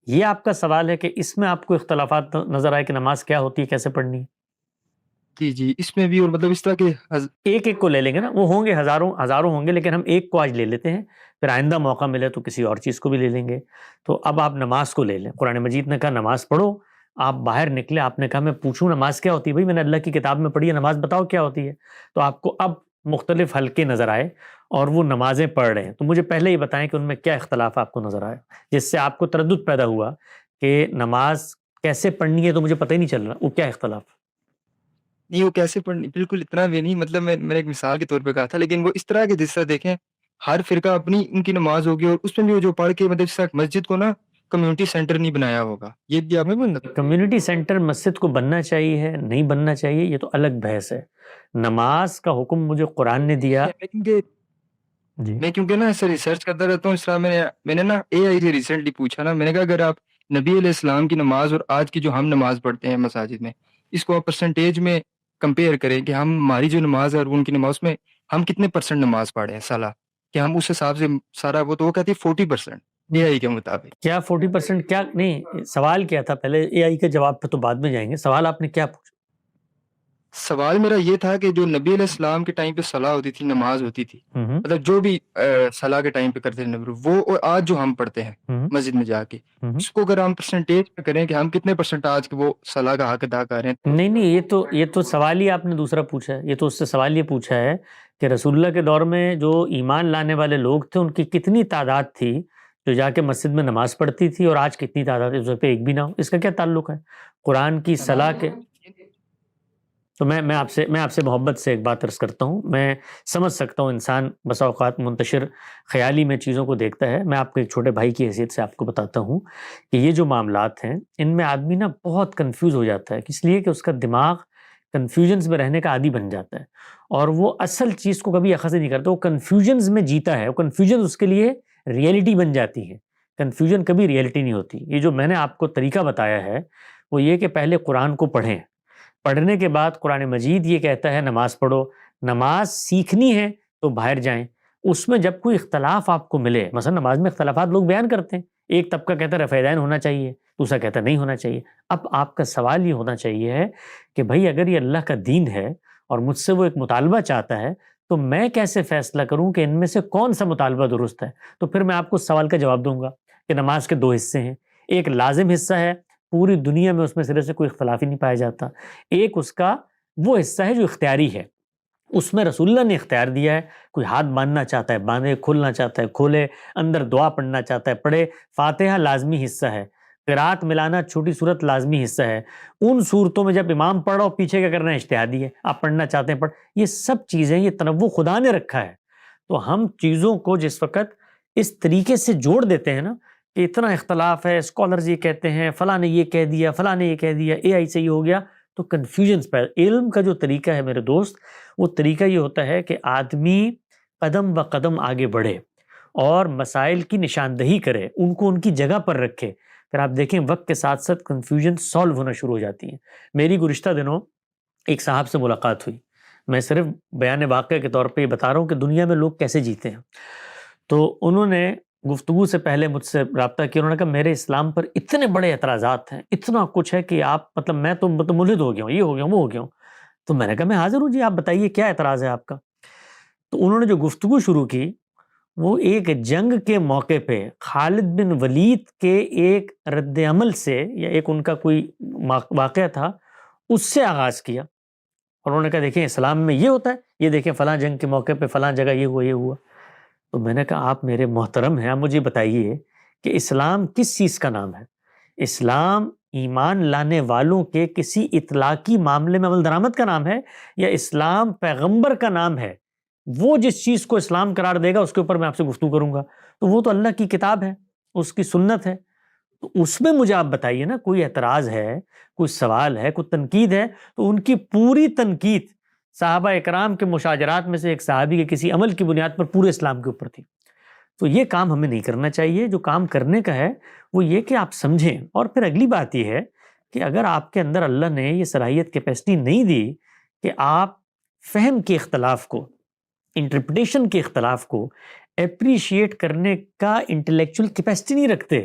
یہ آپ کا سوال ہے کہ اس میں آپ کو اختلافات نظر آئے کہ نماز کیا ہوتی ہے، کیسے پڑھنی ہے؟ جی اس میں بھی، اور مطلب اس طرح کے ایک کو لے لیں گے نا، وہ ہوں گے ہزاروں ہوں گے، لیکن ہم ایک کو آج لے لیتے ہیں، پھر آئندہ موقع ملے تو کسی اور چیز کو بھی لے لیں گے۔ تو اب آپ نماز کو لے لیں، قرآن مجید نے کہا نماز پڑھو، آپ باہر نکلے، آپ نے کہا میں پوچھوں نماز کیا ہوتی ہے؟ بھائی میں نے اللہ کی کتاب میں پڑھی ہے، نماز بتاؤ کیا ہوتی ہے؟ تو آپ کو اب مختلف حلقے نظر آئے اور وہ نمازیں پڑھ رہے ہیں، تو مجھے پہلے ہی بتائیں کہ ان میں کیا اختلاف آپ کو نظر آیا جس سے آپ کو تردد پیدا ہوا کہ نماز کیسے پڑھنی ہے، تو مجھے پتہ ہی نہیں چل رہا وہ کیا اختلاف؟ نہیں وہ کیسے پڑھنی، بالکل اتنا بھی نہیں، مطلب میں نے ایک مثال کے طور پہ کہا تھا، لیکن وہ اس طرح کے جس طرح دیکھیں ہر فرقہ اپنی ان کی نماز ہوگی، اور اس میں بھی وہ جو پڑھ کے مطلب جس طرح مسجد کو نا کمیونٹی سینٹر نہیں بنایا ہوگا، یہ بھی آپ نے بولنا تھا۔ کمیونٹی سینٹر مسجد کو بننا چاہیے نہیں بننا چاہیے یہ تو الگ بحث ہے، نماز کا حکم مجھے قرآن نے دیا جی میں کیونکہ نا ایسا ریسرچ کرتا رہتا ہوں، اس طرح میں نے نا اے آئی سے ریسنٹلی پوچھا نا، میں نے کہا اگر آپ نبی علیہ السلام کی نماز اور آج کی جو ہم نماز پڑھتے ہیں مساجد میں، اس کو آپ پرسنٹیج میں کمپیئر کریں کہ ہماری جو نماز ہے اور ان کی نماز میں ہم کتنے پرسنٹ نماز پڑھے ہیں سالہ، کہ ہم اس حساب سے سارا وہ تو وہ کہتی ہے 40% اے آئی کے مطابق۔ کیا 40% کیا نہیں، سوال کیا تھا پہلے، اے آئی کے جواب پہ تو بعد میں جائیں گے، سوال آپ نے کیا پوچھا؟ سوال میرا یہ تھا کہ جو نبی علیہ السلام کے ٹائم پہ صلاح ہوتی تھی، نماز ہوتی تھی، مطلب جو بھی صلاح کے ٹائم پہ کرتے تھے نبی، وہ اور آج جو ہم پڑھتے ہیں مسجد میں جا کے، اس کو اگر ہم پرسنٹیج پہ کریں کہ ہم کتنے پرسنٹ آج کے وہ صلاح کا حق ادا کر رہے ہیں۔ نہیں یہ تو سوال ہی آپ نے دوسرا پوچھا ہے، یہ تو اس سے سوال یہ پوچھا ہے کہ رسول اللہ کے دور میں جو ایمان لانے والے لوگ تھے ان کی کتنی تعداد تھی جو جا کے مسجد میں نماز پڑھتی تھی، اور آج کتنی تعداد ہے اس پہ ایک بھی نہ ہو، اس کا کیا تعلق ہے قرآن کی صلاح کے؟ تو میں آپ سے محبت سے ایک بات عرض کرتا ہوں، میں سمجھ سکتا ہوں انسان بسا اوقات منتشر خیالی میں چیزوں کو دیکھتا ہے، میں آپ کو ایک چھوٹے بھائی کی حیثیت سے آپ کو بتاتا ہوں کہ یہ جو معاملات ہیں ان میں آدمی نا بہت کنفیوز ہو جاتا ہے، اس لیے کہ اس کا دماغ کنفیوژنز میں رہنے کا عادی بن جاتا ہے اور وہ اصل چیز کو کبھی اخذ نہیں کرتا، وہ کنفیوژنز میں جیتا ہے، وہ کنفیوژن اس کے لیے ریئلٹی بن جاتی ہے، کنفیوژن کبھی ریئلٹی نہیں ہوتی۔ یہ جو میں نے آپ کو طریقہ بتایا ہے وہ یہ کہ پہلے قرآن کو پڑھیں، پڑھنے کے بعد قرآن مجید یہ کہتا ہے نماز پڑھو، نماز سیکھنی ہے تو باہر جائیں، اس میں جب کوئی اختلاف آپ کو ملے، مثلا نماز میں اختلافات لوگ بیان کرتے ہیں، ایک طبقہ کہتا ہے رفع یدین ہونا چاہیے، دوسرا کہتا ہے نہیں ہونا چاہیے، اب آپ کا سوال یہ ہونا چاہیے ہے کہ بھائی اگر یہ اللہ کا دین ہے اور مجھ سے وہ ایک مطالبہ چاہتا ہے تو میں کیسے فیصلہ کروں کہ ان میں سے کون سا مطالبہ درست ہے؟ تو پھر میں آپ کو سوال کا جواب دوں گا کہ نماز کے 2 حصے ہیں، ایک لازم حصہ ہے، پوری دنیا میں اس میں سرے سے کوئی اختلاف ہی نہیں پایا جاتا، ایک اس کا وہ حصہ ہے جو اختیاری ہے، اس میں رسول اللہ نے اختیار دیا ہے، کوئی ہاتھ باندھنا چاہتا ہے باندھے، کھولنا چاہتا ہے کھولے، اندر دعا پڑھنا چاہتا ہے پڑھے، فاتحہ لازمی حصہ ہے، قرات ملانا چھوٹی صورت لازمی حصہ ہے، ان صورتوں میں جب امام پڑھ رہا ہو پیچھے کیا کرنا ہے اجتہادی ہے، آپ پڑھنا چاہتے ہیں پڑھ، یہ سب چیزیں یہ تنوع خدا نے رکھا ہے، تو ہم چیزوں کو جس وقت اس طریقے سے جوڑ دیتے ہیں نا کہ اتنا اختلاف ہے، اسکالرز یہ کہتے ہیں، فلاں نے یہ کہہ دیا، فلاں نے یہ کہہ دیا، اے آئی سے یہ ہو گیا، تو کنفیوژنز پہ علم کا جو طریقہ ہے میرے دوست، وہ طریقہ یہ ہوتا ہے کہ آدمی قدم بہ قدم آگے بڑھے اور مسائل کی نشاندہی کرے، ان کو ان کی جگہ پر رکھے، پھر آپ دیکھیں وقت کے ساتھ ساتھ کنفیوژن سالو ہونا شروع ہو جاتی ہیں۔ میری گزشتہ دنوں ایک صاحب سے ملاقات ہوئی، میں صرف بیان واقعہ کے طور پہ یہ بتا رہا ہوں کہ دنیا میں لوگ کیسے جیتے ہیں، تو انہوں نے گفتگو سے پہلے مجھ سے رابطہ کیا، انہوں نے کہا میرے اسلام پر اتنے بڑے اعتراضات ہیں، اتنا کچھ ہے کہ آپ مطلب میں تو ملحد ہو گیا ہوں، یہ ہو گیا ہوں، وہ ہو گیا ہوں، تو میں نے کہا میں حاضر ہوں جی، آپ بتائیے کیا اعتراض ہے آپ کا؟ تو انہوں نے جو گفتگو شروع کی وہ ایک جنگ کے موقع پہ خالد بن ولید کے ایک رد عمل سے، یا ایک ان کا کوئی واقعہ تھا اس سے آغاز کیا، اور انہوں نے کہا دیکھیں اسلام میں یہ ہوتا ہے، یہ دیکھیں فلاں جنگ کے موقع پہ فلاں جگہ یہ ہوا یہ ہوا۔ تو میں نے کہا آپ میرے محترم ہیں، آپ مجھے بتائیے کہ اسلام کس چیز کا نام ہے؟ اسلام ایمان لانے والوں کے کسی اطلاقی معاملے میں عمل درآمد کا نام ہے، یا اسلام پیغمبر کا نام ہے؟ وہ جس چیز کو اسلام قرار دے گا اس کے اوپر میں آپ سے گفتگو کروں گا، تو وہ تو اللہ کی کتاب ہے، اس کی سنت ہے، تو اس میں مجھے آپ بتائیے نا، کوئی اعتراض ہے، کوئی سوال ہے، کوئی تنقید ہے، تو ان کی پوری تنقید صحابہ اکرام کے مشاجرات میں سے ایک صحابی کے کسی عمل کی بنیاد پر پورے اسلام کے اوپر تھی۔ تو یہ کام ہمیں نہیں کرنا چاہیے، جو کام کرنے کا ہے وہ یہ کہ آپ سمجھیں، اور پھر اگلی بات یہ ہے کہ اگر آپ کے اندر اللہ نے یہ صلاحیت کیپیسٹی نہیں دی کہ آپ فہم کے اختلاف کو، انٹرپریٹیشن کے اختلاف کو اپریشیٹ کرنے کا انٹلیکچوئل کیپیسٹی نہیں رکھتے،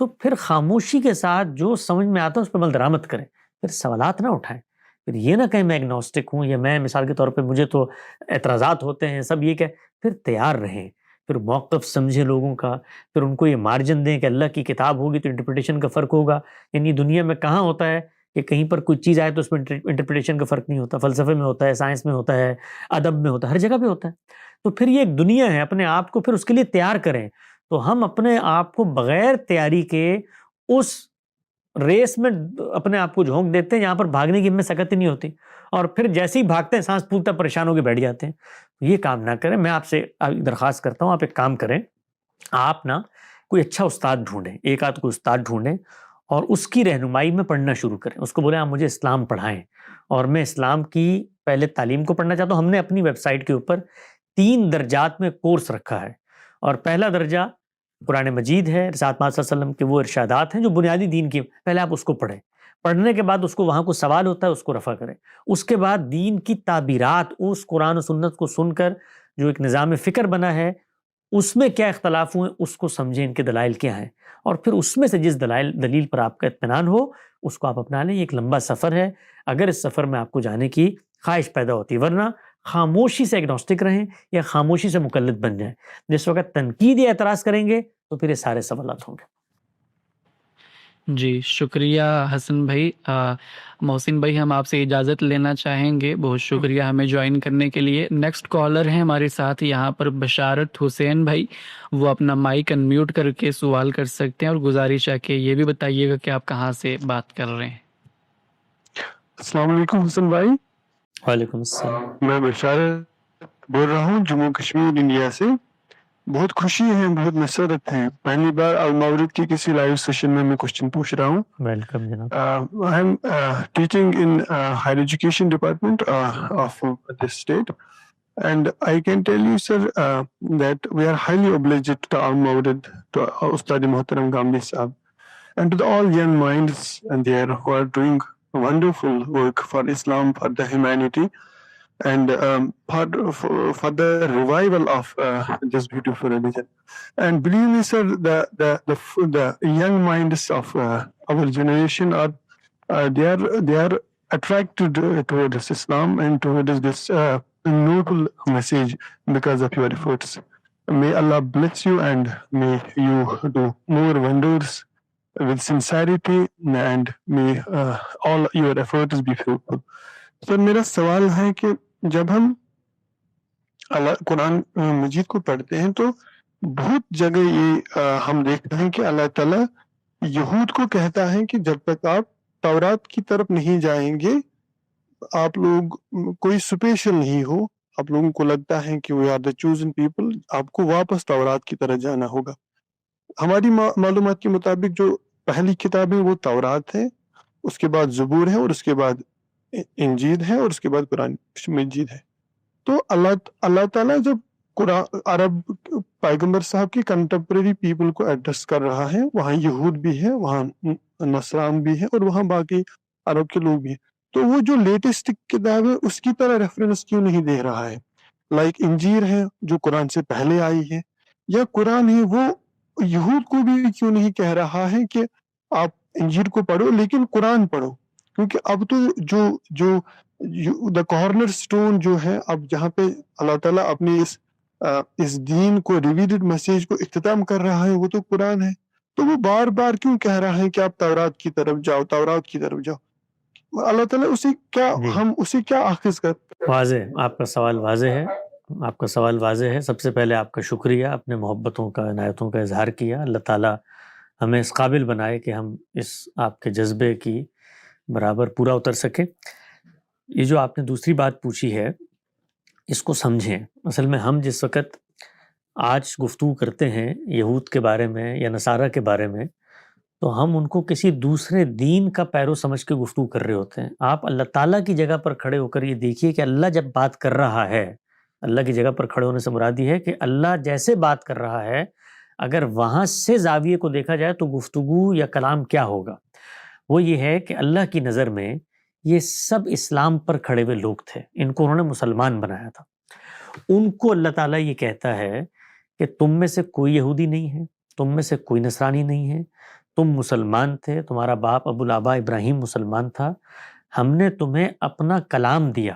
تو پھر خاموشی کے ساتھ جو سمجھ میں آتا ہے اس پہ عمل درآمد کریں، پھر سوالات نہ اٹھائیں، پھر یہ نہ کہیں میں ایگنوسٹک ہوں، یا میں مثال کے طور پہ مجھے تو اعتراضات ہوتے ہیں سب، یہ کہ پھر تیار رہیں، پھر موقف سمجھیں لوگوں کا، پھر ان کو یہ مارجن دیں کہ اللہ کی کتاب ہوگی تو انٹرپریٹیشن کا فرق ہوگا، یعنی دنیا میں کہاں ہوتا ہے کہ کہیں پر کوئی چیز آئے تو اس میں انٹرپریٹیشن کا فرق نہیں ہوتا. فلسفے میں ہوتا ہے, سائنس میں ہوتا ہے, ادب میں ہوتا ہے, ہر جگہ پہ ہوتا ہے. تو پھر یہ ایک دنیا ہے, اپنے آپ کو پھر اس کے لیے تیار کریں. تو ہم اپنے آپ کو بغیر تیاری کے اس ریس میں اپنے آپ کو جھونک دیتے ہیں جہاں پر بھاگنے کی ہمیں سکت ہی نہیں ہوتی, اور پھر جیسے ہی بھاگتے ہیں سانس پھولتا پریشان ہو کے بیٹھ جاتے ہیں. یہ کام نہ کریں. میں آپ سے درخواست کرتا ہوں, آپ ایک کام کریں, آپ نا کوئی اچھا استاد ڈھونڈیں, ایک آدھ کوئی استاد ڈھونڈیں اور اس کی رہنمائی میں پڑھنا شروع کریں. اس کو بولیں آپ مجھے اسلام پڑھائیں, اور میں اسلام کی پہلے تعلیم کو پڑھنا چاہتا ہوں. ہم نے اپنی ویب سائٹ کے اوپر 3 درجات میں کورس رکھا ہے, اور پہلا درجہ قرآن مجید ہے, رسالت محمد صلی اللہ علیہ وسلم کے وہ ارشادات ہیں جو بنیادی دین کی, پہلے آپ اس کو پڑھیں. پڑھنے کے بعد اس کو وہاں کو سوال ہوتا ہے اس کو رفع کریں. اس کے بعد دین کی تعبیرات, اس قرآن و سنت کو سن کر جو ایک نظام فکر بنا ہے اس میں کیا اختلاف ہوئے اس کو سمجھیں, ان کے دلائل کیا ہیں, اور پھر اس میں سے جس دلیل پر آپ کا اطمینان ہو اس کو آپ اپنا لیں. یہ ایک لمبا سفر ہے, اگر اس سفر میں آپ کو جانے کی خواہش پیدا ہوتی, ورنہ خاموشی سے ایگنوسٹک رہیں یا خاموشی سے مقلد بن جائیں. جس وقت تنقید یا اعتراض کریں گے تو پھر یہ سارے سوالات ہوں گے. جی شکریہ حسن بھائی. محسن بھائی ہم آپ سے اجازت لینا چاہیں گے, بہت شکریہ ہمیں جوائن کرنے کے لیے. نیکسٹ کالر ہیں ہمارے ساتھ یہاں پر بشارت حسین بھائی, وہ اپنا مائک انمیوٹ کر کے سوال کر سکتے ہیں, اور گزارش ہے کہ یہ بھی بتائیے گا کہ آپ کہاں سے بات کر رہے ہیں. السلام علیکم حسن بھائی. وعلیکم السلام. میں بشارت بول رہا ہوں جموں کشمیر انڈیا سے. بہت خوشی ہے, بہت مسرت ہے, پہلی بار الماورد کی کسی لائیو سیشن میں کوشچن پوچھ رہا ہوں. ویلکم جناب. I am teaching in higher education department of this state, and I can tell you sir that we are highly obliged to our Mawrid, to Ustad Muhtaram Ghamdi Sahab, and to the all young minds and there who are doing wonderful work for Islam, for the humanity, and for the revival of this beautiful religion. And believe me sir, the young minds of our generation are they are attracted towards Islam and towards this noble message because of your efforts. May Allah bless you and may you do more wonders with sincerity and may all your efforts be fruitful. So میرا سوال ہے کہ جب ہم قرآن مجید کو پڑھتے ہیں تو بہت جگہ یہ ہم دیکھتے ہیں کہ اللہ تعالیٰ یہود کو کہتا ہے کہ جب تک آپ تورات کی طرف نہیں جائیں گے آپ لوگ کوئی اسپیشل نہیں ہو, آپ لوگوں کو لگتا ہے کہ we are the chosen people, آپ کو واپس تورات کی طرف جانا ہوگا. ہماری معلومات کے مطابق جو پہلی کتاب ہے وہ تورات ہے, اس کے بعد زبور ہے, اور اس کے بعد انجیل ہے, اور اس کے بعد قرآن مجید ہے. تو اللہ تعالیٰ جب عرب پیغمبر صاحب کی کنٹمپریری پیپل کو ایڈریس کر رہا ہے, وہاں یہود بھی ہے, وہاں نصران بھی ہے, اور وہاں باقی عرب کے لوگ بھی ہیں, تو وہ جو لیٹسٹ کتاب ہے اس کی طرح ریفرنس کیوں نہیں دے رہا ہے؟ لائک انجیل ہے جو قرآن سے پہلے آئی ہے, یا قرآن ہے وہ یہود کو بھی کیوں نہیں کہہ رہا ہے کہ آپ انجیل کو پڑھو لیکن قرآن پڑھو؟ کیونکہ اب تو جو دا کارنر سٹون جو ہے, اب جہاں پہ اللہ تعالیٰ اپنی اس دین کو ریویڈڈ میسیج کو اختتام کر رہا ہے وہ تو قرآن ہے. تو وہ بار بار کیوں کہہ رہا ہے کہ آپ تورات کی طرف جاؤ, تورات کی طرف جاؤ؟ اللہ تعالیٰ اسے کیا ہم اسے کیا آخذ کرتے؟ واضح, آپ کا سوال واضح ہے, آپ کا سوال واضح ہے. سب سے پہلے آپ کا شکریہ, اپنے محبتوں کا عنایتوں کا اظہار کیا. اللہ تعالیٰ ہمیں اس قابل بنائے کہ ہم اس آپ کے جذبے کی برابر پورا اتر سکیں. یہ جو آپ نے دوسری بات پوچھی ہے اس کو سمجھیں. اصل میں ہم جس وقت آج گفتگو کرتے ہیں یہود کے بارے میں یا نصارہ کے بارے میں, تو ہم ان کو کسی دوسرے دین کا پیرو سمجھ کے گفتگو کر رہے ہوتے ہیں. آپ اللہ تعالیٰ کی جگہ پر کھڑے ہو کر یہ دیکھیے کہ اللہ جب بات کر رہا ہے, اللہ کی جگہ پر کھڑے ہونے سے مراد یہ ہے کہ اللہ جیسے بات کر رہا ہے, اگر وہاں سے زاویے کو دیکھا جائے تو گفتگو یا کلام کیا ہوگا؟ وہ یہ ہے کہ اللہ کی نظر میں یہ سب اسلام پر کھڑے ہوئے لوگ تھے, ان کو انہوں نے مسلمان بنایا تھا. ان کو اللہ تعالیٰ یہ کہتا ہے کہ تم میں سے کوئی یہودی نہیں ہے, تم میں سے کوئی نصرانی نہیں ہے, تم مسلمان تھے, تمہارا باپ ابو الآبا ابراہیم مسلمان تھا, ہم نے تمہیں اپنا کلام دیا,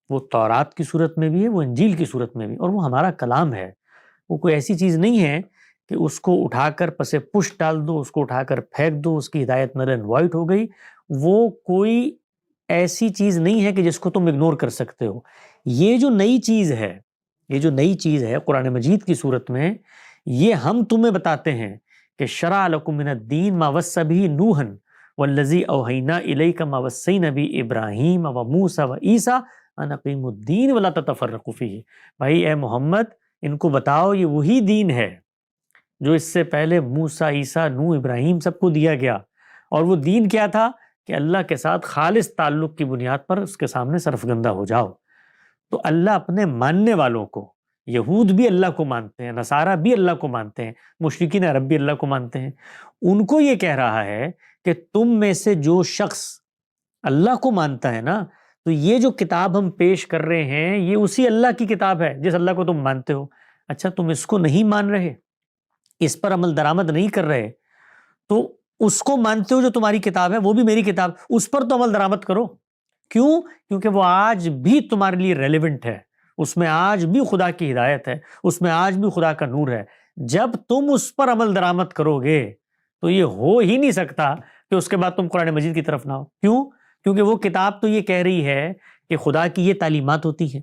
وہ تورات کی صورت میں بھی ہے, وہ انجیل کی صورت میں بھی, اور وہ ہمارا کلام ہے. وہ کوئی ایسی چیز نہیں ہے کہ اس کو اٹھا کر پس پش ڈال دو, اس کو اٹھا کر پھینک دو, اس کی ہدایت نل اینڈ وائٹ ہو گئی. وہ کوئی ایسی چیز نہیں ہے کہ جس کو تم اگنور کر سکتے ہو. یہ جو نئی چیز ہے قرآن مجید کی صورت میں، یہ ہم تمہیں بتاتے ہیں کہ شرع لکم من الدین ما وصی بہ نوحا والذی اوحینا الیک ما وصینا بہ ابراہیم وموسیٰ وعیسیٰ ان اقیموا الدین ولا تتفرقوا فیہ. بھائی اے محمد ان کو بتاؤ یہ وہی دین ہے جو اس سے پہلے موسیٰ، عیسیٰ، نوح، ابراہیم سب کو دیا گیا. اور وہ دین کیا تھا کہ اللہ کے ساتھ خالص تعلق کی بنیاد پر اس کے سامنے سرفگندہ ہو جاؤ. تو اللہ اپنے ماننے والوں کو، یہود بھی اللہ کو مانتے ہیں، نصارہ بھی اللہ کو مانتے ہیں، مشرکین عرب بھی اللہ کو مانتے ہیں، ان کو یہ کہہ رہا ہے کہ تم میں سے جو شخص اللہ کو مانتا ہے نا، تو یہ جو کتاب ہم پیش کر رہے ہیں یہ اسی اللہ کی کتاب ہے جس اللہ کو تم مانتے ہو. اچھا تم اس کو نہیں مان رہے، اس پر عمل درآمد نہیں کر رہے، تو اس کو مانتے ہو جو تمہاری کتاب ہے، وہ بھی میری کتاب، اس پر تو عمل درآمد کرو. کیوں؟ کیونکہ وہ آج بھی تمہارے لیے ریلیونٹ ہے، اس میں آج بھی خدا کی ہدایت ہے، اس میں آج بھی خدا کا نور ہے. جب تم اس پر عمل درآمد کرو گے تو یہ ہو ہی نہیں سکتا کہ اس کے بعد تم قرآن مجید کی طرف نہ ہو. کیوں؟ کیونکہ وہ کتاب تو یہ کہہ رہی ہے کہ خدا کی یہ تعلیمات ہوتی ہیں.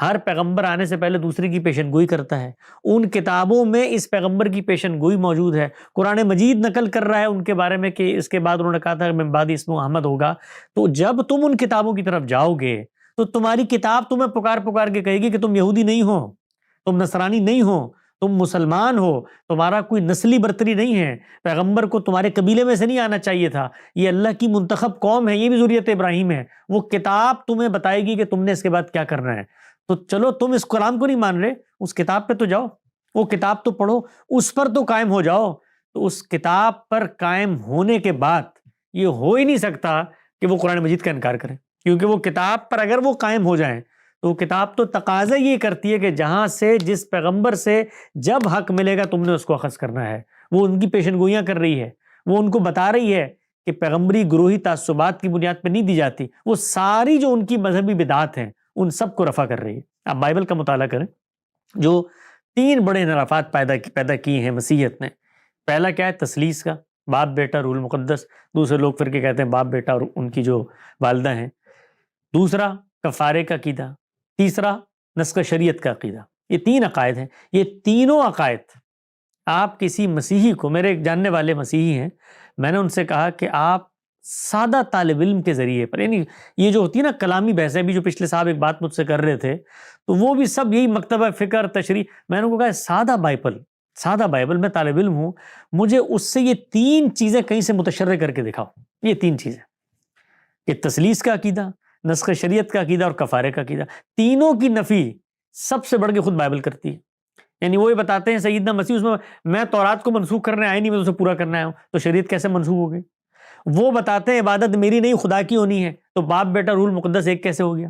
ہر پیغمبر آنے سے پہلے دوسرے کی پیشن گوئی کرتا ہے، ان کتابوں میں اس پیغمبر کی پیشن گوئی موجود ہے. قرآن مجید نقل کر رہا ہے ان کے بارے میں کہ اس کے بعد انہوں نے کہا تھا کہ من بعد اسمہ احمد ہوگا. تو جب تم ان کتابوں کی طرف جاؤ گے تو تمہاری کتاب تمہیں پکار کے کہے گی کہ تم یہودی نہیں ہو، تم نصرانی نہیں ہو، تم مسلمان ہو، تمہارا کوئی نسلی برتری نہیں ہے، پیغمبر کو تمہارے قبیلے میں سے نہیں آنا چاہیے تھا، یہ اللہ کی منتخب قوم ہے، یہ بھی ذریت ابراہیم ہے. وہ کتاب تمہیں بتائے گی کہ تم نے اس کے بعد کیا کرنا ہے. تو چلو تم اس کلام کو نہیں مان رہے، اس کتاب پہ تو جاؤ، وہ کتاب تو پڑھو، اس پر تو قائم ہو جاؤ. تو اس کتاب پر قائم ہونے کے بعد یہ ہو ہی نہیں سکتا کہ وہ قرآن مجید کا انکار کریں، کیونکہ وہ کتاب پر اگر وہ قائم ہو جائیں تو وہ کتاب تو تقاضا یہ کرتی ہے کہ جہاں سے جس پیغمبر سے جب حق ملے گا تم نے اس کو اخذ کرنا ہے. وہ ان کی پیشن گوئیاں کر رہی ہے، وہ ان کو بتا رہی ہے کہ پیغمبری گروہی تعصبات کی بنیاد پہ نہیں دی جاتی، وہ ساری جو ان کی مذہبی بدعات ہیں ان سب کو رفع کر رہی ہے. آپ بائبل کا مطالعہ کریں، جو 3 بڑے انحرافات پیدا کیے ہیں مسیحیت نے. پہلا کیا ہے؟ تثلیث کا، باپ بیٹا روح القدس. دوسرے لوگ پھر کے کہتے ہیں باپ بیٹا اور ان کی جو والدہ ہیں. دوسرا کفارے کا عقیدہ. تیسرا نسخ شریعت کا عقیدہ. یہ 3 عقائد ہیں. یہ تینوں عقائد آپ کسی مسیحی کو، میرے ایک جاننے والے مسیحی ہیں، میں نے ان سے کہا کہ آپ سادہ طالب علم کے ذریعے پر، یعنی یہ جو ہوتی ہے نا کلامی بحثیں، بھی جو پچھلے صاحب ایک بات مجھ سے کر رہے تھے تو وہ بھی سب یہی مکتبہ فکر تشریح. میں نے ان کو کہا سادہ بائبل، میں طالب علم ہوں، مجھے اس سے یہ 3 چیزیں کہیں سے متشرح کر کے دکھاؤ. یہ 3 چیزیں کہ تثلیث کا عقیدہ، نسخ شریعت کا عقیدہ اور کفارے کا عقیدہ، تینوں کی نفی سب سے بڑھ کے خود بائبل کرتی ہے. یعنی وہ یہ بتاتے ہیں سیدنا مسیح اس میں تورات کو منسوخ کرنے آئے نہیں، میں اسے پورا کرنا آیا ہوں، تو شریعت کیسے منسوخ ہو گئی؟ وہ بتاتے ہیں عبادت میری نہیں خدا کی ہونی ہے، تو باپ بیٹا روح المقدس ایک کیسے ہو گیا؟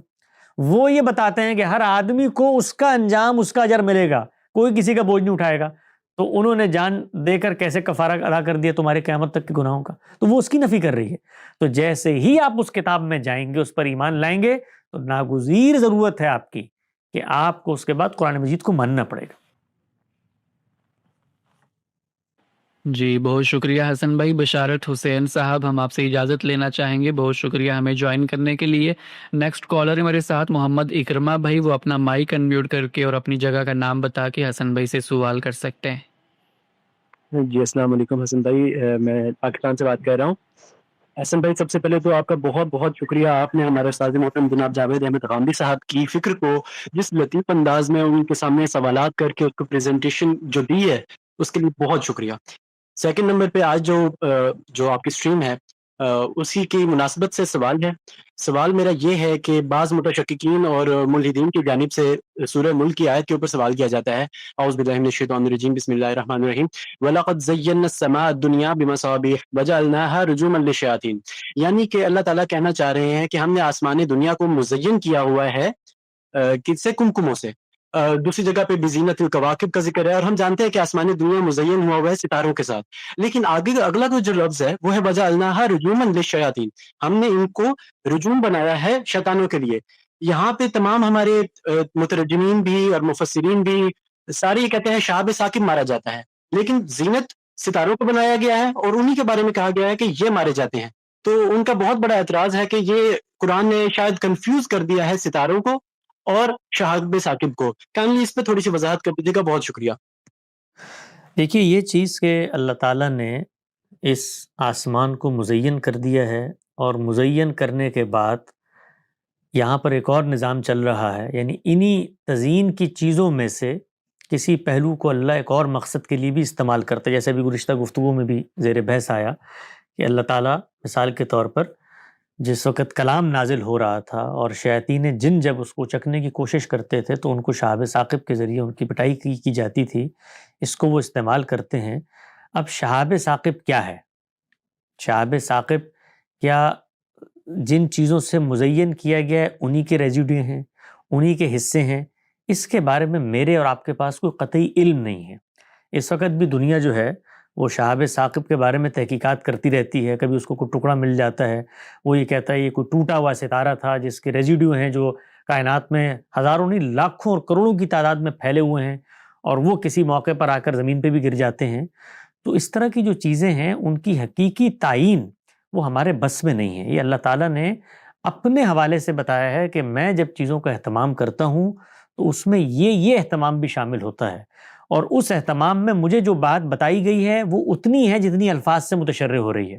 وہ یہ بتاتے ہیں کہ ہر آدمی کو اس کا انجام، اس کا اجر ملے گا، کوئی کسی کا بوجھ نہیں اٹھائے گا. تو انہوں نے جان دے کر کیسے کفارہ ادا کر دیا تمہارے قیامت تک کے گناہوں کا، تو وہ اس کی نفی کر رہی ہے. تو جیسے ہی آپ اس کتاب میں جائیں گے، اس پر ایمان لائیں گے، تو ناگزیر ضرورت ہے آپ کی کہ آپ کو اس کے بعد قرآن مجید کو ماننا پڑے گا. جی بہت شکریہ حسن بھائی. بشارت حسین صاحب، ہم آپ سے اجازت لینا چاہیں گے. بہت شکریہ ہمیں جوائن کرنے کے لیے. نیکسٹ کالر ہمارے ساتھ محمد اکرما بھائی، وہ اپنا مائک انمیوٹ کر کے اور اپنی جگہ کا نام بتا کے حسن بھائی سے سوال کر سکتے ہیں. جی السلام علیکم حسن بھائی، میں پاکستان سے بات کر رہا ہوں. حسن بھائی سب سے پہلے تو آپ کا بہت بہت شکریہ، آپ نے ہمارے استاد محترم جناب جاوید احمد غامدی صاحب کی فکر کو جس لطیف انداز میں ان کے سامنے سوالات کر کے اس کو پریزنٹیشن جو دی ہے اس کے لیے بہت شکریہ. سیکنڈ نمبر پہ آج جو آپ کی سٹریم ہے اسی کی مناسبت سے سوال ہے. سوال میرا یہ ہے کہ بعض متشککین اور ملحدین کی جانب سے سورہ ملک کی آیت کے اوپر سوال کیا جاتا ہے، اعوذ باللہ من الشیطان الرجیم، بسم اللہ الرحمن الرحیم، وَلَقَدْ زَيَّنَّا السَّمَاءَ الدُّنْيَا بِمَصَابِيحَ وَجَعَلْنَاهَا رُجُومًا لِلشَّيَاطِينِ. یعنی کہ اللہ تعالیٰ کہنا چاہ رہے ہیں کہ ہم نے آسمان دنیا کو مزین کیا ہوا ہے کس سے؟ کمکموں سے. دوسری جگہ پہ بزینت الکواکب کا ذکر ہے، اور ہم جانتے ہیں کہ آسمان دنیا مزین ہوا ہے ستاروں کے ساتھ. لیکن آگے اگلا جو لفظ ہے وہ ہے وَجَعَلْنَاهَا رُجُومًا لِلشَّيَاطِينِ، ہم نے ان کو رجوم بنایا ہے شیطانوں کے لیے. یہاں پہ تمام ہمارے مترجمین بھی اور مفسرین بھی سارے یہ کہتے ہیں شہاب ثاقب مارا جاتا ہے، لیکن زینت ستاروں کو بنایا گیا ہے اور انہی کے بارے میں کہا گیا ہے کہ یہ مارے جاتے ہیں. تو ان کا بہت بڑا اعتراض ہے کہ یہ قرآن نے شاید کنفیوز کر دیا ہے ستاروں کو اور شہاب ثاقب کو. کائنڈلی اس پہ تھوڑی سی وضاحت کر دیجیے گا. بہت شکریہ. دیکھیے یہ چیز کہ اللہ تعالیٰ نے اس آسمان کو مزین کر دیا ہے، اور مزین کرنے کے بعد یہاں پر ایک اور نظام چل رہا ہے، یعنی انہی تزئین کی چیزوں میں سے کسی پہلو کو اللہ ایک اور مقصد کے لیے بھی استعمال کرتا ہے. جیسے ابھی گزشتہ گفتگو میں بھی زیر بحث آیا کہ اللہ تعالیٰ مثال کے طور پر جس وقت کلام نازل ہو رہا تھا اور شیاطین جن جب اس کو چکنے کی کوشش کرتے تھے تو ان کو شہاب ثاقب کے ذریعے ان کی پٹائی کی جاتی تھی، اس کو وہ استعمال کرتے ہیں. اب شہاب ثاقب کیا ہے؟ شہاب ثاقب کیا جن چیزوں سے مزین کیا گیا ہے انہی کے ریزیڈو ہیں، انہی کے حصے ہیں؟ اس کے بارے میں میرے اور آپ کے پاس کوئی قطعی علم نہیں ہے. اس وقت بھی دنیا جو ہے وہ شہاب ثاقب کے بارے میں تحقیقات کرتی رہتی ہے. کبھی اس کو کوئی ٹکڑا مل جاتا ہے، وہ یہ کہتا ہے یہ کوئی ٹوٹا ہوا ستارہ تھا جس کے ریزیڈو ہیں جو کائنات میں ہزاروں نہیں لاکھوں اور کروڑوں کی تعداد میں پھیلے ہوئے ہیں، اور وہ کسی موقع پر آ کر زمین پہ بھی گر جاتے ہیں. تو اس طرح کی جو چیزیں ہیں ان کی حقیقی تعین وہ ہمارے بس میں نہیں ہے. یہ اللہ تعالیٰ نے اپنے حوالے سے بتایا ہے کہ میں جب چیزوں کا اہتمام کرتا ہوں تو اس میں یہ اہتمام بھی شامل ہوتا ہے، اور اس اہتمام میں مجھے جو بات بتائی گئی ہے وہ اتنی ہے جتنی الفاظ سے متشرح ہو رہی ہے.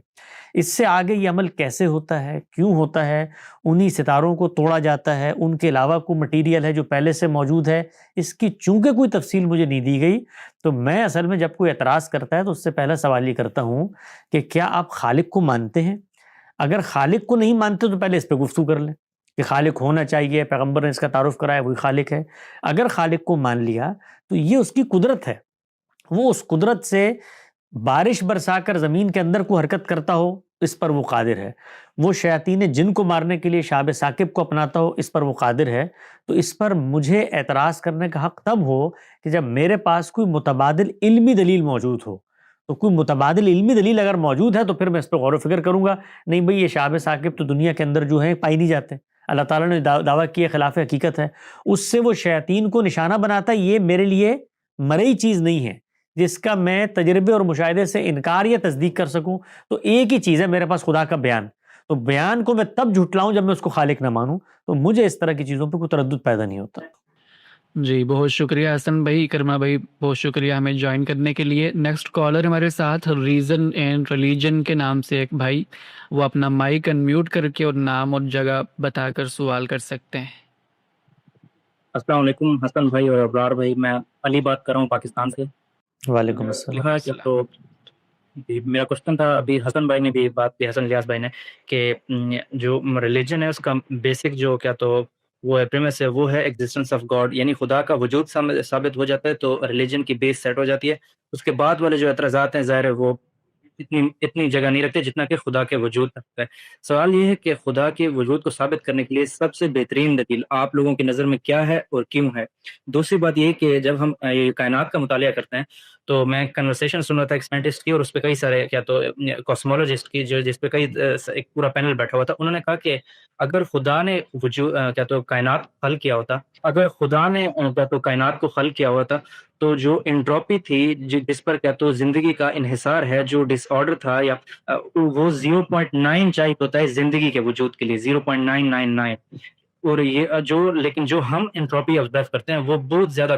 اس سے آگے یہ عمل کیسے ہوتا ہے، کیوں ہوتا ہے، انہی ستاروں کو توڑا جاتا ہے، ان کے علاوہ کوئی مٹیریل ہے جو پہلے سے موجود ہے، اس کی چونکہ کوئی تفصیل مجھے نہیں دی گئی، تو میں اصل میں جب کوئی اعتراض کرتا ہے تو اس سے پہلا سوال یہ کرتا ہوں کہ کیا آپ خالق کو مانتے ہیں؟ اگر خالق کو نہیں مانتے تو پہلے اس پہ گفتگو کر لیں کہ خالق ہونا چاہیے، پیغمبر نے اس کا تعارف کرایا، وہی خالق ہے. اگر خالق کو مان لیا تو یہ اس کی قدرت ہے، وہ اس قدرت سے بارش برسا کر زمین کے اندر کو حرکت کرتا ہو، اس پر وہ قادر ہے. وہ شیاطین جن کو مارنے کے لیے شہاب ثاقب کو اپناتا ہو، اس پر وہ قادر ہے. تو اس پر مجھے اعتراض کرنے کا حق تب ہو کہ جب میرے پاس کوئی متبادل علمی دلیل موجود ہو. تو کوئی متبادل علمی دلیل اگر موجود ہے تو پھر میں اس پہ غور و فکر کروں گا. نہیں بھئی یہ شہاب ثاقب تو دنیا کے اندر جو ہیں پائی نہیں جاتے، اللہ تعالیٰ نے دعویٰ کیا خلاف حقیقت ہے، اس سے وہ شیاطین کو نشانہ بناتا ہے. یہ میرے لیے مرئی چیز نہیں ہے جس کا میں تجربے اور مشاہدے سے انکار یا تصدیق کر سکوں. تو ایک ہی چیز ہے میرے پاس، خدا کا بیان. تو بیان کو میں تب جھٹلاؤں جب میں اس کو خالق نہ مانوں. تو مجھے اس طرح کی چیزوں پہ کوئی تردد پیدا نہیں ہوتا. جی بہت شکریہ حسن بھائی، کرما بھائی بہت شکریہ ہمیں جوائن کرنے کے لیے. نیکسٹ کالر ہمارے ساتھ ریزن اینڈ ریلیجن کے نام سے ایک بھائی، وہ اپنا مائک انمیوٹ کر کے اور نام اور جگہ بتا کر سوال کر سکتے ہیں. السلام علیکم حسن بھائی اور ابرار بھائی، میں علی بات کر رہا ہوں پاکستان سے. وعلیکم السلام. تو میرا کوشچن تھا، ابھی حسن بھائی نے بھی بات کی، حسن الیاس بھائی نے، کہ جو ریلیجن ہے اس کا بیسک جو کیا تو وہ پریمس ہے وہ ہے ایگزسٹنس آف گاڈ، یعنی خدا کا وجود ثابت ہو جاتا ہے تو ریلیجن کی بیس سیٹ ہو جاتی ہے. اس کے بعد والے جو اعتراضات ہیں ظاہر ہے وہ اتنی جگہ نہیں رکھتے جتنا کہ خدا کے وجود رکھتا ہے. سوال یہ ہے کہ خدا کے وجود کو ثابت کرنے کے لیے سب سے بہترین دلیل آپ لوگوں کی نظر میں کیا ہے اور کیوں ہے؟ دوسری بات یہ کہ جب ہم یہ کائنات کا مطالعہ کرتے ہیں تو میں کنورسیشن سن رہا تھا ایک سائنٹسٹ کی، اور اس پہ کئی سارے کیا تو کاسمولوجسٹ کی جس پہ کئی ایک پورا پینل بیٹھا ہوا تھا. انہوں نے کہا کہ اگر خدا نے وجود کیا تو کائنات خلق کیا ہوتا، اگر خدا نے کیا تو کائنات کو خلق کیا ہوا تھا تو جو انٹروپی تھی جس پر کیا تو زندگی کا انحصار ہے، جو ڈس آرڈر تھا یا وہ 0.9 چاہیے ہوتا ہے زندگی کے وجود کے لیے، 0.999. اور یہ لیکن جو ہم انٹروپی آبزرو کرتے ہیں وہ بہت زیادہ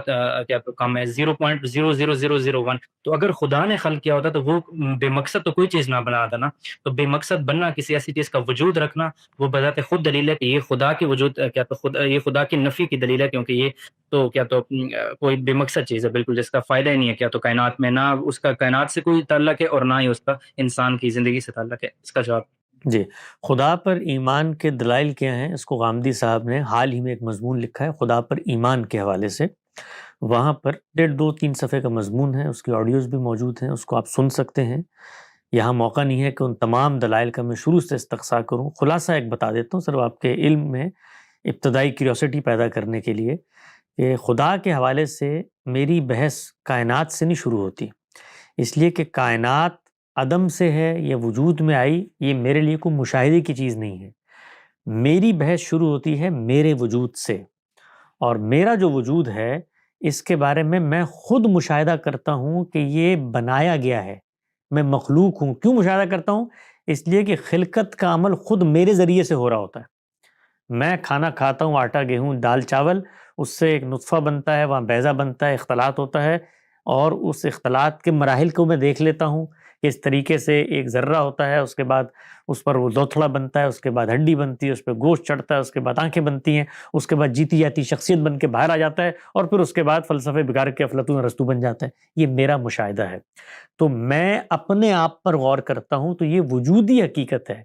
کیا تو کم ہے، 0.00001. تو اگر خدا نے خلق کیا ہوتا تو وہ بے مقصد تو کوئی چیز نہ بنا تھا نا. تو بے مقصد بننا، کسی ایسی چیز کا وجود رکھنا، وہ بذات خود دلیل ہے کہ یہ خدا کے وجود کیا تو یہ خدا کی نفی کی دلیل ہے، کیونکہ یہ تو کیا تو کوئی بے مقصد چیز ہے بالکل، جس کا فائدہ ہی نہیں ہے کیا تو کائنات میں، نہ اس کا کائنات سے کوئی تعلق ہے اور نہ ہی اس کا انسان کی زندگی سے تعلق ہے. اس کا جواب. جی، خدا پر ایمان کے دلائل کیا ہیں؟ اس کو غامدی صاحب نے حال ہی میں ایک مضمون لکھا ہے خدا پر ایمان کے حوالے سے. وہاں پر 1.5-2-3 صفحے کا مضمون ہے، اس کی آڈیوز بھی موجود ہیں، اس کو آپ سن سکتے ہیں. یہاں موقع نہیں ہے کہ ان تمام دلائل کا میں شروع سے استقصاء کروں. خلاصہ ایک بتا دیتا ہوں صرف آپ کے علم میں ابتدائی کیوریوسٹی پیدا کرنے کے لیے، کہ خدا کے حوالے سے میری بحث کائنات سے نہیں شروع ہوتی، اس لیے کہ کائنات عدم سے ہے یا وجود میں آئی، یہ میرے لیے کوئی مشاہدے کی چیز نہیں ہے. میری بحث شروع ہوتی ہے میرے وجود سے، اور میرا جو وجود ہے اس کے بارے میں خود مشاہدہ کرتا ہوں کہ یہ بنایا گیا ہے، میں مخلوق ہوں. کیوں مشاہدہ کرتا ہوں؟ اس لیے کہ خلقت کا عمل خود میرے ذریعے سے ہو رہا ہوتا ہے. میں کھانا کھاتا ہوں، آٹا گیہوں دال چاول، اس سے ایک نطفہ بنتا ہے، وہاں بیضہ بنتا ہے، اختلاط ہوتا ہے، اور اس اختلاط کے مراحل کو میں دیکھ لیتا ہوں کہ اس طریقے سے ایک ذرہ ہوتا ہے، اس کے بعد اس پر وہ لوتھڑا بنتا ہے، اس کے بعد ہڈی بنتی ہے، اس پہ گوشت چڑھتا ہے، اس کے بعد آنکھیں بنتی ہیں، اس کے بعد جیتی جاتی شخصیت بن کے باہر آ جاتا ہے، اور پھر اس کے بعد فلسفے بگاڑ کے افلاطون ارسطو بن جاتا ہے. یہ میرا مشاہدہ ہے. تو میں اپنے آپ پر غور کرتا ہوں تو یہ وجودی حقیقت ہے،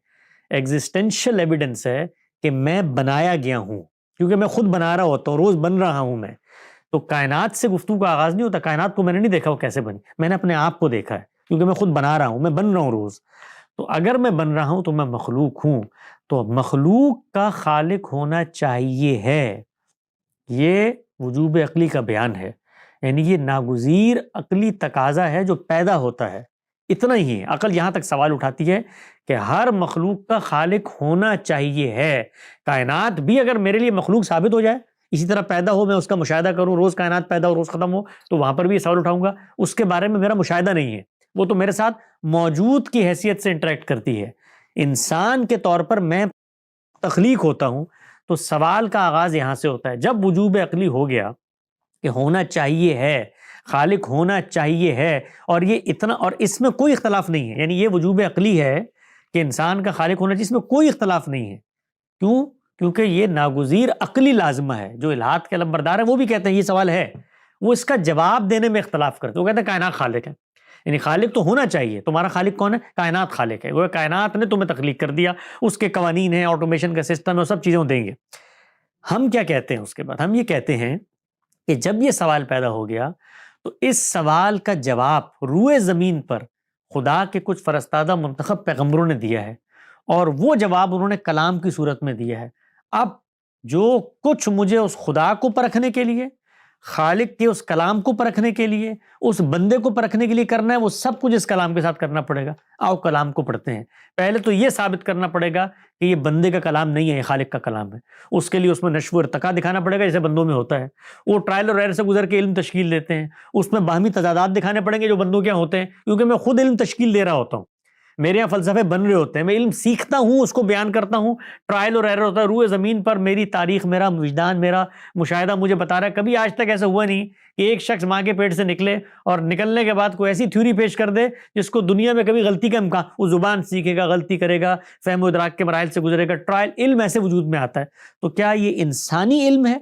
ایگزسٹینشل ایویڈنس ہے کہ میں بنایا گیا ہوں، کیونکہ میں خود بنا رہا ہوتا ہوں، روز بن رہا ہوں میں. تو کائنات سے گفتگو کا آغاز نہیں ہوتا. کائنات کو میں نے نہیں دیکھا وہ کیسے بنی، میں نے اپنے آپ کو دیکھا ہے، کیونکہ میں خود بنا رہا ہوں، میں بن رہا ہوں روز. تو اگر میں بن رہا ہوں تو میں مخلوق ہوں، تو مخلوق کا خالق ہونا چاہیے ہے. یہ وجوب عقلی کا بیان ہے، یعنی یہ ناگزیر عقلی تقاضا ہے جو پیدا ہوتا ہے. اتنا ہی ہے. عقل یہاں تک سوال اٹھاتی ہے کہ ہر مخلوق کا خالق ہونا چاہیے ہے. کائنات بھی اگر میرے لیے مخلوق ثابت ہو جائے، اسی طرح پیدا ہو، میں اس کا مشاہدہ کروں، روز کائنات پیدا ہو روز ختم ہو، تو وہاں پر بھی یہ سوال اٹھاؤں گا. اس کے بارے میں میرا مشاہدہ نہیں ہے، وہ تو میرے ساتھ موجود کی حیثیت سے انٹریکٹ کرتی ہے. انسان کے طور پر میں تخلیق ہوتا ہوں. تو سوال کا آغاز یہاں سے ہوتا ہے. جب وجوب عقلی ہو گیا کہ ہونا چاہیے ہے، خالق ہونا چاہیے ہے، اور یہ اتنا، اور اس میں کوئی اختلاف نہیں ہے، یعنی یہ وجوب عقلی ہے کہ انسان کا خالق ہونا چاہیے، اس میں کوئی اختلاف نہیں ہے. کیوں؟ کیونکہ یہ ناگزیر عقلی لازمہ ہے. جو الہات کے علمبردار ہیں وہ بھی کہتے ہیں یہ سوال ہے، وہ اس کا جواب دینے میں اختلاف کرتے ہیں. وہ کہتے ہیں کائنات خالق ہے، یعنی خالق تو ہونا چاہیے. تمہارا خالق کون ہے؟ کائنات خالق ہے. وہ کائنات نے تمہیں تخلیق کر دیا، اس کے قوانین ہیں، آٹومیشن کا سسٹم ہے، وہ سب چیزیں دیں گے. ہم کیا کہتے ہیں اس کے بعد؟ ہم یہ کہتے ہیں کہ جب یہ سوال پیدا ہو گیا تو اس سوال کا جواب روئے زمین پر خدا کے کچھ فرستادہ منتخب پیغمبروں نے دیا ہے، اور وہ جواب انہوں نے کلام کی صورت میں دیا ہے. اب جو کچھ مجھے اس خدا کو پرکھنے کے لیے، خالق کے اس کلام کو پرکھنے کے لیے، اس بندے کو پرکھنے کے لیے کرنا ہے، وہ سب کچھ اس کلام کے ساتھ کرنا پڑے گا. آؤ کلام کو پڑھتے ہیں. پہلے تو یہ ثابت کرنا پڑے گا کہ یہ بندے کا کلام نہیں ہے، یہ خالق کا کلام ہے. اس کے لیے اس میں نشو و ارتقا دکھانا پڑے گا جیسے بندوں میں ہوتا ہے. وہ ٹرائل اور ایرر سے گزر کے علم تشکیل دیتے ہیں. اس میں باہمی تضادات دکھانے پڑیں گے جو بندوں کے یہاں ہوتے ہیں، کیونکہ میں خود علم تشکیل دے رہا ہوتا ہوں. میرے یہاں فلسفے بن رہے ہوتے ہیں، میں علم سیکھتا ہوں، اس کو بیان کرتا ہوں. ٹرائل اور ایرر ہوتا ہے روئے زمین پر. میری تاریخ، میرا وجدان، میرا مشاہدہ مجھے بتا رہا ہے. کبھی آج تک ایسا ہوا نہیں کہ ایک شخص ماں کے پیٹ سے نکلے اور نکلنے کے بعد کوئی ایسی تھیوری پیش کر دے جس کو دنیا میں کبھی غلطی کا امکان. وہ زبان سیکھے گا، غلطی کرے گا، فہم و ادراک کے مراحل سے گزرے گا. ٹرائل علم ایسے وجود میں آتا ہے. تو کیا یہ انسانی علم ہے؟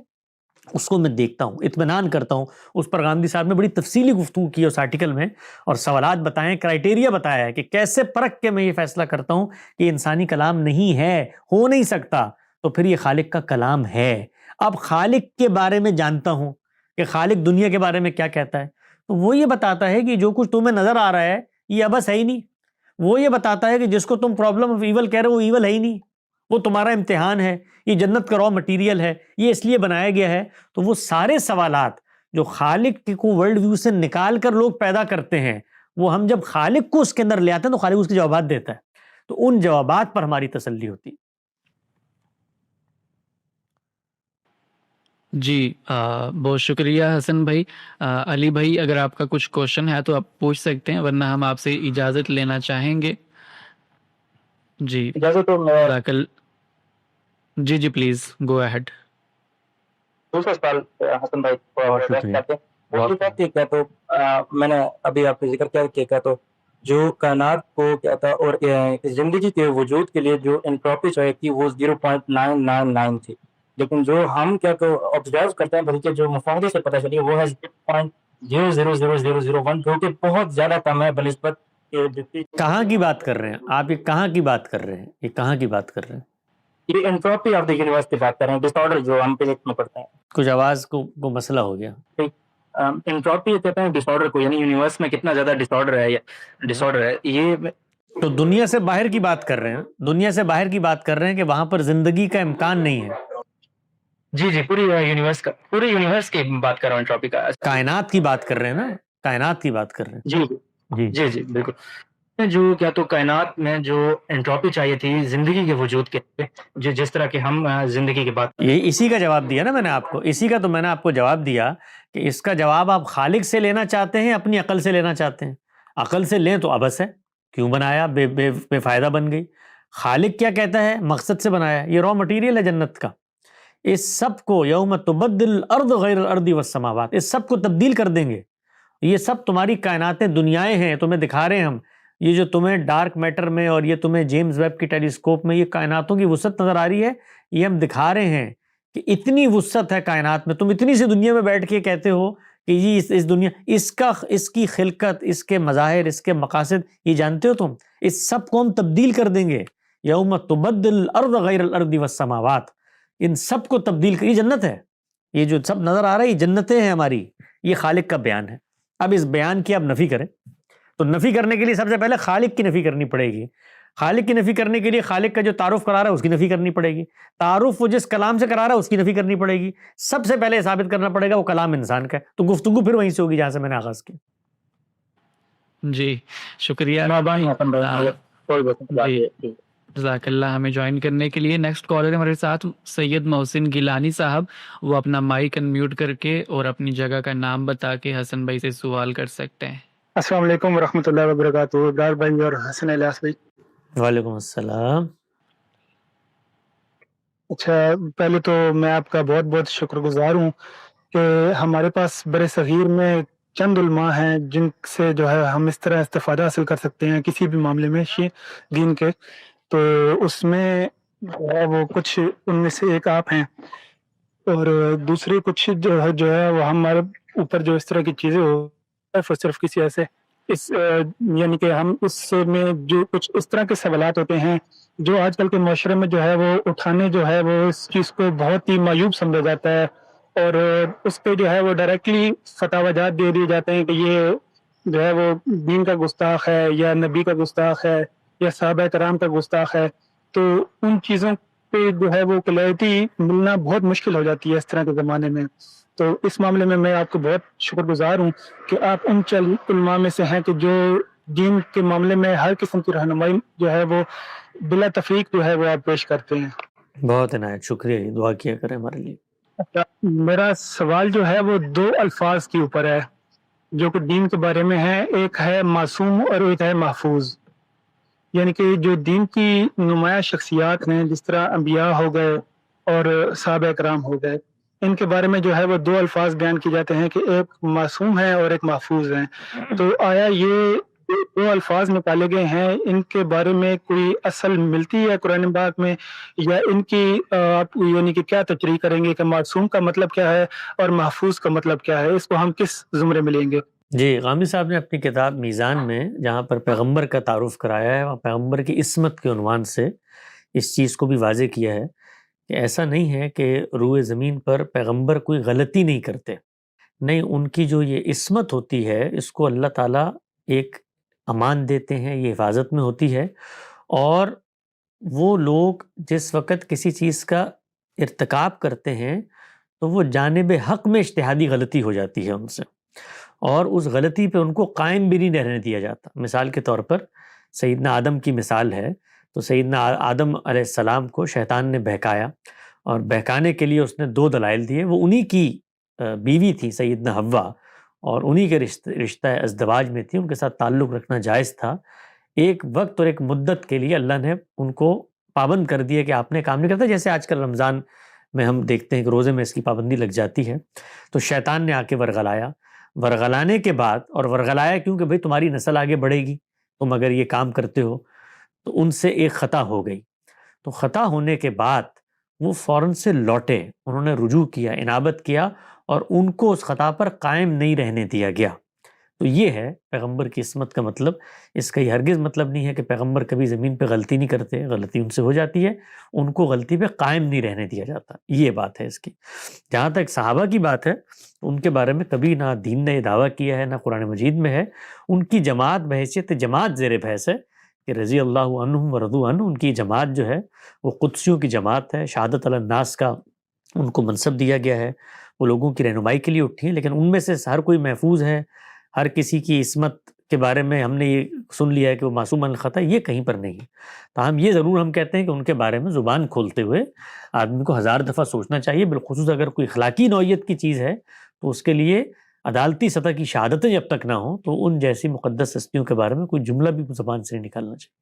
اس کو میں دیکھتا ہوں، اطمینان کرتا ہوں. اس پر گاندھی صاحب نے بڑی تفصیلی گفتگو کی اس آرٹیکل میں، اور سوالات بتائیں، کرائیٹیریا بتایا ہے کہ کیسے پرکھ کے میں یہ فیصلہ کرتا ہوں کہ انسانی کلام نہیں ہے، ہو نہیں سکتا. تو پھر یہ خالق کا کلام ہے. اب خالق کے بارے میں جانتا ہوں کہ خالق دنیا کے بارے میں کیا کہتا ہے. تو وہ یہ بتاتا ہے کہ جو کچھ تمہیں نظر آ رہا ہے یہ ابس ہے ہی نہیں. وہ یہ بتاتا ہے کہ جس کو تم پرابلم آف ایول کہہ رہے ہو وہ ایول ہے ہی نہیں، وہ تمہارا امتحان ہے، یہ جنت کا را مٹیریل ہے، یہ اس لیے بنایا گیا ہے. تو وہ سارے سوالات جو خالق کو ورلڈ ویو سے نکال کر لوگ پیدا کرتے ہیں، وہ ہم جب خالق کو اس کے اندر لے آتے ہیں تو خالق اس کے جوابات دیتا ہے. تو ان جوابات پر ہماری تسلی ہوتی ہے. جی بہت شکریہ حسن بھائی. علی بھائی اگر آپ کا کچھ کوشچن ہے تو آپ پوچھ سکتے ہیں، ورنہ ہم آپ سے اجازت لینا چاہیں گے. جی اجازت تو میں داخل. جی پلیز گو اہیڈ. دوسرا سوال حسن بھائی کو ایڈریس کرتے ہیں. وہ یہ کہتے ہیں، کیا تو میں نے ابھی آپ نے ذکر کیا کہ کیا تو جو کائنات کو کیا تھا اور زندگی کے وجود کے لیے جو انٹروپی چاہیے تھی وہ 0.999 تھی، لیکن جو ہم کیا تو آبزرو کرتے ہیں بلکہ جو مفاہدے سے پتہ چلی وہ ہے 0.00001، جو کہ بہت زیادہ کم ہے بنسبت کہاں کی بات کر رہے ہیں آپ؟ یہ کہاں کی بات کر رہے ہیں؟ یہ کہاں کی بات کر رہے ہیں؟ یہ انٹروپی آف دا یونیورس کی بات کر رہے ہیں، ڈس آرڈر جو ہم فزکس میں پڑھتے ہیں. کچھ آواز کو مسئلہ ہو گیا. انٹروپی کہتے ہیں ڈس آرڈر کو، یعنی یونیورس میں کتنا زیادہ ڈس آرڈر ہے. یہ تو دنیا سے باہر کی بات کر رہے ہیں، دنیا سے باہر کی بات کر رہے ہیں کہ وہاں پر زندگی کا امکان نہیں ہے. جی پوری یونیورس کی بات کر رہا ہوں، انٹروپی کا کائنات کی بات کر رہے ہیں نا، کائنات کی بات کر رہے ہیں. جی بالکل. جو کیا تو کائنات میں جو انٹروپی چاہیے تھی زندگی کے وجود کے لیے، جس طرح کہ ہم زندگی کی بات، یہ اسی کا جواب دیا نا میں نے آپ کو. اسی کا تو میں نے آپ کو جواب دیا کہ اس کا جواب آپ خالق سے لینا چاہتے ہیں، اپنی عقل سے لینا چاہتے ہیں. عقل سے لیں تو ابس ہے، کیوں بنایا؟ بے فائدہ بن گئی. خالق کیا کہتا ہے؟ مقصد سے بنایا. یہ را مٹیریل ہے جنت کا. اس سب کو یوم تبدل الارض غیر الارض والسماوات، اس سب کو تبدیل کر دیں گے. یہ سب تمہاری کائناتیں، دنیایں ہیں، تمہیں دکھا رہے ہیں ہم. یہ جو تمہیں ڈارک میٹر میں اور یہ تمہیں جیمز ویب کی ٹیلیسکوپ میں یہ کائناتوں کی وسعت نظر آ رہی ہے، یہ ہم دکھا رہے ہیں کہ اتنی وسعت ہے کائنات میں. تم اتنی سی دنیا میں بیٹھ کے کہتے ہو کہ جی اس دنیا، اس کی خلقت، اس کے مظاہر، اس کے مقاصد یہ جانتے ہو تم؟ اس سب کو ہم تبدیل کر دیں گے. یوم تبدل الارض غیر الارض والسماوات، ان سب کو تبدیل کر. یہ جنت ہے، یہ جو سب نظر آ رہا ہے یہ جنتیں ہیں ہماری. یہ خالق کا بیان ہے. اب اس بیان کی آپ نفی کریں تو نفی کرنے کے لیے سب سے پہلے خالق کی نفی کرنی پڑے گی. خالق کی نفی کرنے کے لیے خالق کا جو تعارف کرا رہا ہے اس کی نفی کرنی پڑے گی. تعارف وہ جس کلام سے کرا رہا ہے اس کی نفی کرنی پڑے گی. سب سے پہلے ثابت کرنا پڑے گا وہ کلام انسان کا ہے. تو گفتگو پھر وہیں سے ہوگی جہاں سے میں نے آغاز کی. جی شکریہ. جی جزاک اللہ ہمیں جوائن کرنے کے لیے. نیکسٹ کالر ہمارے ساتھ سید محسن گیلانی صاحب. وہ اپنا مائک انمیوٹ کر کے اور اپنی جگہ کا نام بتا کے حسن بھائی سے سوال کر سکتے ہیں. السلام علیکم ورحمۃ اللہ وبرکاتہ. ابرار بھائی اور حسن الیاس بھائی. وعلیکم السلام. اچھا، پہلے تو میں آپ کا بہت بہت شکر گزار ہوں کہ ہمارے پاس بر صغیر میں چند علماء ہیں جن سے جو ہے ہم اس طرح استفادہ حاصل کر سکتے ہیں کسی بھی معاملے میں دین کے. تو اس میں جو ہے وہ کچھ ان میں سے ایک آپ ہیں، اور دوسری کچھ جو ہے وہ ہمارے اوپر جو اس طرح کی چیزیں ہو صرف کسی ایسے یعنی کہ ہم اس میں جو کچھ اس طرح کے سوالات ہوتے ہیں جو آج کل کے معاشرے میں جو ہے وہ اٹھانے جو ہے وہ اس چیز کو بہت ہی معیوب سمجھا جاتا ہے، اور اس پہ جو ہے وہ ڈائریکٹلی فتاوی جات دے دیے جاتے ہیں کہ یہ جو ہے وہ دین کا گستاخ ہے یا نبی کا گستاخ ہے یا صحابہ کرام کا گستاخ ہے. تو ان چیزوں پہ جو ہے وہ کلیئرٹی ملنا بہت مشکل ہو جاتی ہے اس طرح کے زمانے میں. تو اس معاملے میں میں آپ کو بہت شکر گزار ہوں کہ آپ ان چند علماء میں سے ہیں کہ جو دین کے معاملے میں ہر قسم کی رہنمائی جو ہے وہ بلا تفریق جو ہے وہ آپ پیش کرتے ہیں. بہت عنایت، شکریہ. دعا کیا کریں ہمارے لیے. میرا سوال جو ہے وہ دو الفاظ کے اوپر ہے جو کہ دین کے بارے میں ہے. ایک ہے معصوم اور ایک ہے محفوظ. یعنی کہ جو دین کی نمایاں شخصیات ہیں جس طرح انبیاء ہو گئے اور صحابہ کرام ہو گئے، ان کے بارے میں جو ہے وہ دو الفاظ بیان کیے جاتے ہیں کہ ایک معصوم ہے اور ایک محفوظ ہے. تو آیا یہ دو الفاظ نکالے گئے ہیں، ان کے بارے میں کوئی اصل ملتی ہے قرآن پاک میں، یا ان کی آپ یعنی کہ کیا تشریح کریں گے کہ معصوم کا مطلب کیا ہے اور محفوظ کا مطلب کیا ہے؟ اس کو ہم کس زمرے میں لیں گے؟ جی، غامدی صاحب نے اپنی کتاب میزان میں جہاں پر پیغمبر کا تعارف کرایا ہے، وہاں پیغمبر کی عصمت کے عنوان سے اس چیز کو بھی واضح کیا ہے کہ ایسا نہیں ہے کہ روئے زمین پر پیغمبر کوئی غلطی نہیں کرتے. نہیں، ان کی جو یہ عصمت ہوتی ہے اس کو اللہ تعالیٰ ایک امان دیتے ہیں، یہ حفاظت میں ہوتی ہے. اور وہ لوگ جس وقت کسی چیز کا ارتکاب کرتے ہیں تو وہ جانب حق میں اجتہادی غلطی ہو جاتی ہے ان سے، اور اس غلطی پہ ان کو قائم بھی نہیں رہنے دیا جاتا. مثال کے طور پر سیدنا آدم کی مثال ہے. تو سیدنا آدم علیہ السلام کو شیطان نے بہکایا، اور بہکانے کے لیے اس نے دو دلائل دیے. وہ انہی کی بیوی تھی سیدنا حوا، اور انہی کے رشتہ ازدواج میں تھی، ان کے ساتھ تعلق رکھنا جائز تھا. ایک وقت اور ایک مدت کے لیے اللہ نے ان کو پابند کر دیا کہ آپ نے کام نہیں کرتا. جیسے آج کل رمضان میں ہم دیکھتے ہیں کہ روزے میں اس کی پابندی لگ جاتی ہے. تو شیطان نے آ کے ورغلایا. ورغلانے کے بعد، اور ورغلایا کیونکہ بھئی تمہاری نسل آگے بڑھے گی تم اگر یہ کام کرتے ہو، تو ان سے ایک خطا ہو گئی. تو خطا ہونے کے بعد وہ فوراً سے لوٹے، انہوں نے رجوع کیا، انابت کیا، اور ان کو اس خطا پر قائم نہیں رہنے دیا گیا. تو یہ ہے پیغمبر کی عصمت کا مطلب. اس کا یہ ہرگز مطلب نہیں ہے کہ پیغمبر کبھی زمین پہ غلطی نہیں کرتے، غلطی ان سے ہو جاتی ہے، ان کو غلطی پہ قائم نہیں رہنے دیا جاتا. یہ بات ہے اس کی. جہاں تک صحابہ کی بات ہے، ان کے بارے میں کبھی نہ دین نے یہ دعویٰ کیا ہے نہ قرآن مجید میں ہے. ان کی جماعت بحیثیت جماعت زیر بحث ہے کہ رضی اللہ عنہم ورضوا عنہ. ان کی جماعت جو ہے وہ قدسیوں کی جماعت ہے. شہادت علی الناس کا ان کو منصب دیا گیا ہے، وہ لوگوں کی رہنمائی کے لیے اٹھی ہیں. لیکن ان میں سے ہر کوئی محفوظ ہے، ہر کسی کی عصمت کے بارے میں ہم نے یہ سن لیا ہے کہ وہ معصوم عن الخطا، یہ کہیں پر نہیں ہے. تاہم یہ ضرور ہم کہتے ہیں کہ ان کے بارے میں زبان کھولتے ہوئے آدمی کو 1000 دفعہ سوچنا چاہیے، بالخصوص اگر کوئی اخلاقی نوعیت کی چیز ہے تو اس کے لیے عدالتی سطح کی شہادتیں جب تک نہ ہوں تو ان جیسی مقدس ہستیوں کے بارے میں کوئی جملہ بھی زبان سے نہیں نکالنا چاہیے۔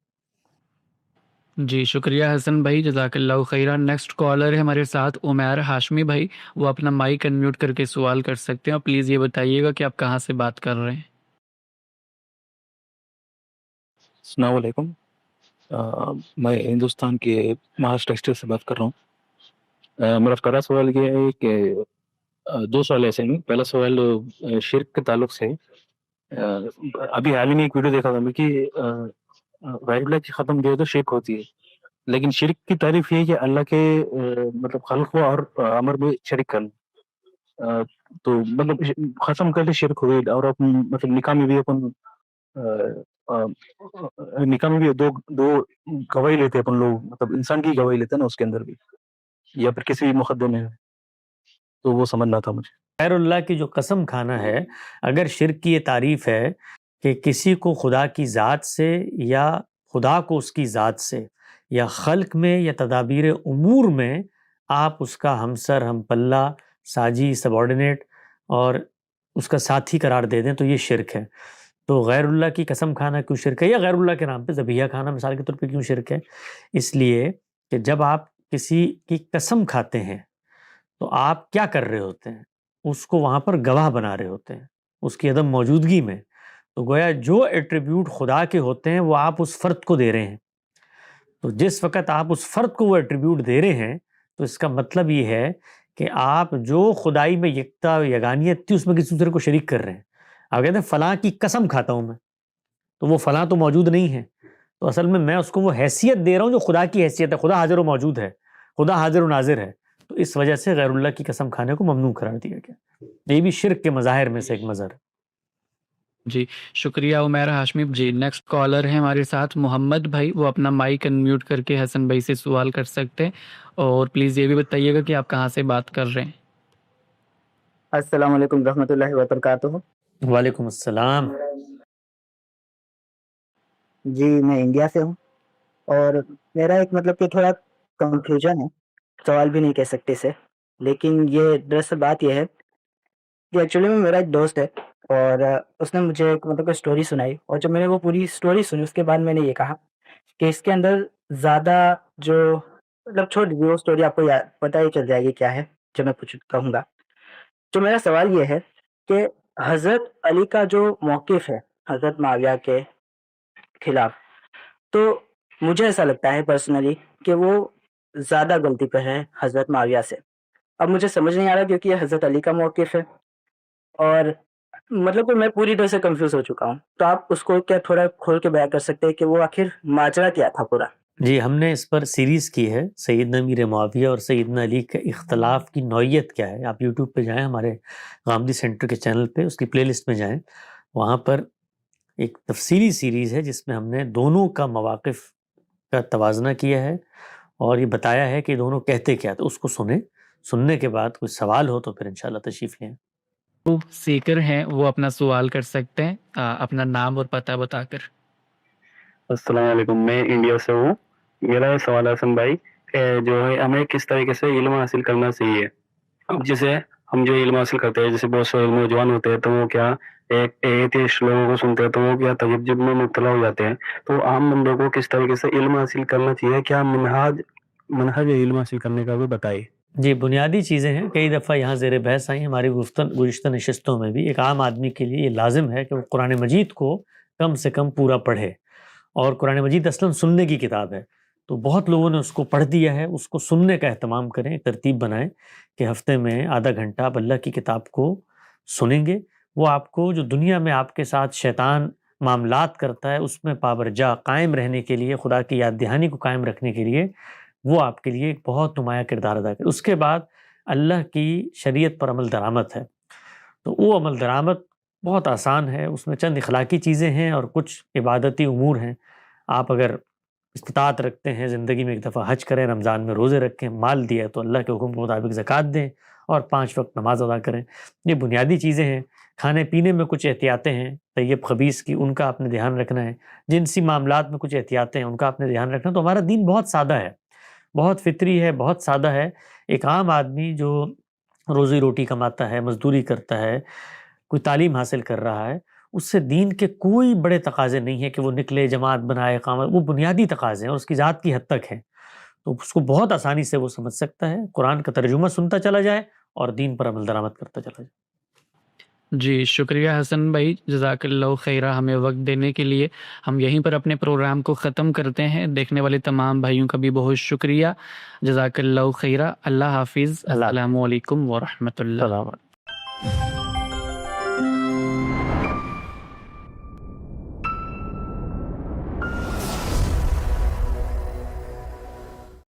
جی شکریہ حسن بھائی، جزاک اللہ خیرہ۔ نیکسٹ کالر ہے ہمارے ساتھ عمیر ہاشمی بھائی، وہ اپنا مائک انمیوٹ کر کے سوال کر سکتے ہیں، اور پلیز یہ بتائیے گا کہ آپ کہاں سے بات کر رہے ہیں۔ السلام علیکم، میں ہندوستان کے مہاراشٹر اسٹیٹ سے بات کر رہا ہوں۔ میرا پہلا سوال یہ ہے کہ دو سوال ایسے ہیں۔ پہلا سوال شرک کے تعلق سے، ابھی حال ہی میں ایک ویڈیو دیکھا تھا میں کہ غیر اللہ کی ختم جو ہے تو شرک ہوتی ہے، لیکن شرک کی تعریف یہ ہے کہ اللہ کے مطلب خلق ہوا اور امر میں شرک کرنا، تو مطلب ختم کر لے شرک ہوئی، اور اپن مطلب نکاح میں بھی اپن نکاح میں بھی دو گواہی لیتے اپن لوگ، مطلب انسان کی گواہی لیتے ہیں نا اس کے اندر بھی، یا پھر کسی بھی مقدمے میں، تو وہ سمجھنا تھا مجھے۔ غیر اللہ کی جو قسم کھانا ہے، اگر شرک کی یہ تعریف ہے کہ کسی کو خدا کی ذات سے یا خدا کو اس کی ذات سے یا خلق میں یا تدابیر امور میں آپ اس کا ہمسر، ہم پلہ، ساجی، سبارڈینیٹ اور اس کا ساتھی قرار دے دیں تو یہ شرک ہے۔ تو غیر اللہ کی قسم کھانا کیوں شرک ہے، یا غیر اللہ کے نام پہ ذبیحہ کھانا مثال کے طور پہ کیوں شرک ہے؟ اس لیے کہ جب آپ کسی کی قسم کھاتے ہیں تو آپ کیا کر رہے ہوتے ہیں؟ اس کو وہاں پر گواہ بنا رہے ہوتے ہیں اس کی عدم موجودگی میں۔ تو گویا جو ایٹریبیوٹ خدا کے ہوتے ہیں وہ آپ اس فرد کو دے رہے ہیں۔ تو جس وقت آپ اس فرد کو وہ ایٹریبیوٹ دے رہے ہیں تو اس کا مطلب یہ ہے کہ آپ جو خدائی میں یکتا یگانیت تھی اس میں کسی دوسرے کو شریک کر رہے ہیں۔ آپ کہتے ہیں فلاں کی قسم کھاتا ہوں میں، تو وہ فلاں تو موجود نہیں ہے، تو اصل میں اس کو وہ حیثیت دے رہا ہوں جو خدا کی حیثیت ہے۔ خدا حاضر و موجود ہے، خدا حاضر و ناظر ہے، تو اس وجہ سے غیر اللہ کی قسم کھانے کو ممنوع قرار دیا گیا۔ یہ بھی شرک کے مظاہر میں سے ایک مظہر ہے۔ جی شکریہ عمیر ہاشمی جی۔ نیکسٹ کالر ہے ہمارے ساتھ محمد بھائی، وہ اپنا مائک انمیوٹ کر کے حسن بھائی سے سوال کر سکتے ہیں، اور پلیز یہ بھی بتائیے گا کہ آپ کہاں سے بات کر رہے ہیں۔ السلام علیکم ورحمۃ اللہ وبرکاتہ۔ وعلیکم السلام۔ جی میں انڈیا سے ہوں، اور میرا ایک مطلب کہ تھوڑا کنفیوژن ہے، سوال بھی نہیں کہہ سکتے اسے، لیکن یہ دراصل بات یہ ہے کہ ایکچولی میں میرا ایک دوست ہے، اور اس نے مجھے ایک مطلب کہ اسٹوری سنائی، اور جب میں نے وہ پوری اسٹوری سنی اس کے بعد میں نے یہ کہا کہ اس کے اندر زیادہ جو مطلب چھوڑ دیجیے، وہ اسٹوری آپ کو پتہ ہی چل جائے گی کیا ہے جو میں کہوں گا۔ تو میرا سوال یہ ہے کہ حضرت علی کا جو موقف ہے حضرت معاویہ کے خلاف، تو مجھے ایسا لگتا ہے پرسنلی کہ وہ زیادہ غلطی پہ ہے حضرت معاویہ سے۔ اب مجھے سمجھ نہیں آ رہا کیونکہ یہ حضرت علی کا موقف ہے، اور مطلب کہ میں پوری طرح سے کنفیوز ہو چکا ہوں، تو آپ اس کو کیا تھوڑا کھول کے بیان کر سکتے ہیں کہ وہ آخر ماجرا کیا تھا پورا؟ جی ہم نے اس پر سیریز کی ہے، سیدنا امیر معاویہ اور سیدنا علی کے اختلاف کی نوعیت کیا ہے۔ آپ یوٹیوب پہ جائیں، ہمارے غامدی سینٹر کے چینل پہ اس کی پلے لسٹ میں جائیں، وہاں پر ایک تفصیلی سیریز ہے جس میں ہم نے دونوں کا مواقف کا توازنہ کیا ہے اور یہ بتایا ہے کہ دونوں کہتے کیا تھے۔ اس کو سننے کے بعد کوئی سوال ہو تو پھر انشاءاللہ تشریف لیں۔ وہ سیکر ہیں، وہ اپنا سوال کر سکتے ہیں اپنا نام اور پتہ بتا کر۔ السلام علیکم، میں انڈیا سے ہوں۔ میرا یہ سوال ہے حسن بھائی کہ جو ہے ہمیں کس طریقے سے علم حاصل کرنا چاہیے؟ اب جیسے ہم جو علم حاصل کرتے ہیں، جیسے بہت سے نوجوان ہوتے ہیں تو وہ کیا ایتھیسٹ لوگوں کو سنتے ہیں تو وہ کیا تجب میں مبتلا ہو جاتے ہیں، تو عام بندوں کو کس طریقے سے علم حاصل کرنا چاہیے؟ کیا منہج علم حاصل کرنے کا بھی بتائیے۔ جی بنیادی چیزیں ہیں، کئی دفعہ یہاں زیر بحث آئی ہماری گزشتہ نشستوں میں بھی۔ ایک عام آدمی کے لیے یہ لازم ہے کہ وہ قرآن مجید کو کم سے کم پورا پڑھے، اور قرآن مجید اصلاً سننے کی کتاب ہے، تو بہت لوگوں نے اس کو پڑھ دیا ہے، اس کو سننے کا اہتمام کریں، ایک ترتیب بنائیں کہ ہفتے میں آدھا گھنٹہ آپ اللہ کی کتاب کو سنیں گے۔ وہ آپ کو جو دنیا میں آپ کے ساتھ شیطان معاملات کرتا ہے اس میں پابرجا قائم رہنے کے لیے، خدا کی یاد دہانی کو قائم رکھنے کے لیے، وہ آپ کے لیے ایک بہت نمایاں کردار ادا کرے۔ اس کے بعد اللہ کی شریعت پر عمل درآمد ہے، تو وہ عمل درآمد بہت آسان ہے، اس میں چند اخلاقی چیزیں ہیں اور کچھ عبادتی امور ہیں۔ آپ اگر استطاعت رکھتے ہیں زندگی میں ایک دفعہ حج کریں، رمضان میں روزے رکھیں، مال دیا تو اللہ کے حکم کے مطابق زکوٰۃ دیں، اور 5 وقت نماز ادا کریں۔ یہ بنیادی چیزیں ہیں۔ کھانے پینے میں کچھ احتیاطیں ہیں طیب خبیث کی، ان کا آپ نے دھیان رکھنا ہے۔ جنسی معاملات میں کچھ احتیاطیں ہیں، ان کا آپ نے دھیان رکھنا ہے۔ تو ہمارا دین بہت سادہ ہے، بہت فطری ہے، بہت سادہ ہے۔ ایک عام آدمی جو روزی روٹی کماتا ہے، مزدوری کرتا ہے، کوئی تعلیم حاصل کر رہا ہے، اس سے دین کے کوئی بڑے تقاضے نہیں ہیں کہ وہ نکلے، جماعت بنائے، اقامت، وہ بنیادی تقاضے ہیں اور اس کی ذات کی حد تک ہیں، تو اس کو بہت آسانی سے وہ سمجھ سکتا ہے، قرآن کا ترجمہ سنتا چلا جائے اور دین پر عمل درآمد کرتا چلا جائے۔ جی شکریہ حسن بھائی، جزاک اللہ خیرہ ہمیں وقت دینے کے لیے۔ ہم یہیں پر اپنے پروگرام کو ختم کرتے ہیں۔ دیکھنے والے تمام بھائیوں کا بھی بہت شکریہ، جزاک اللہ خیرہ۔ اللہ حافظ، السلام علیکم ورحمۃ اللہ۔ السلام علیکم۔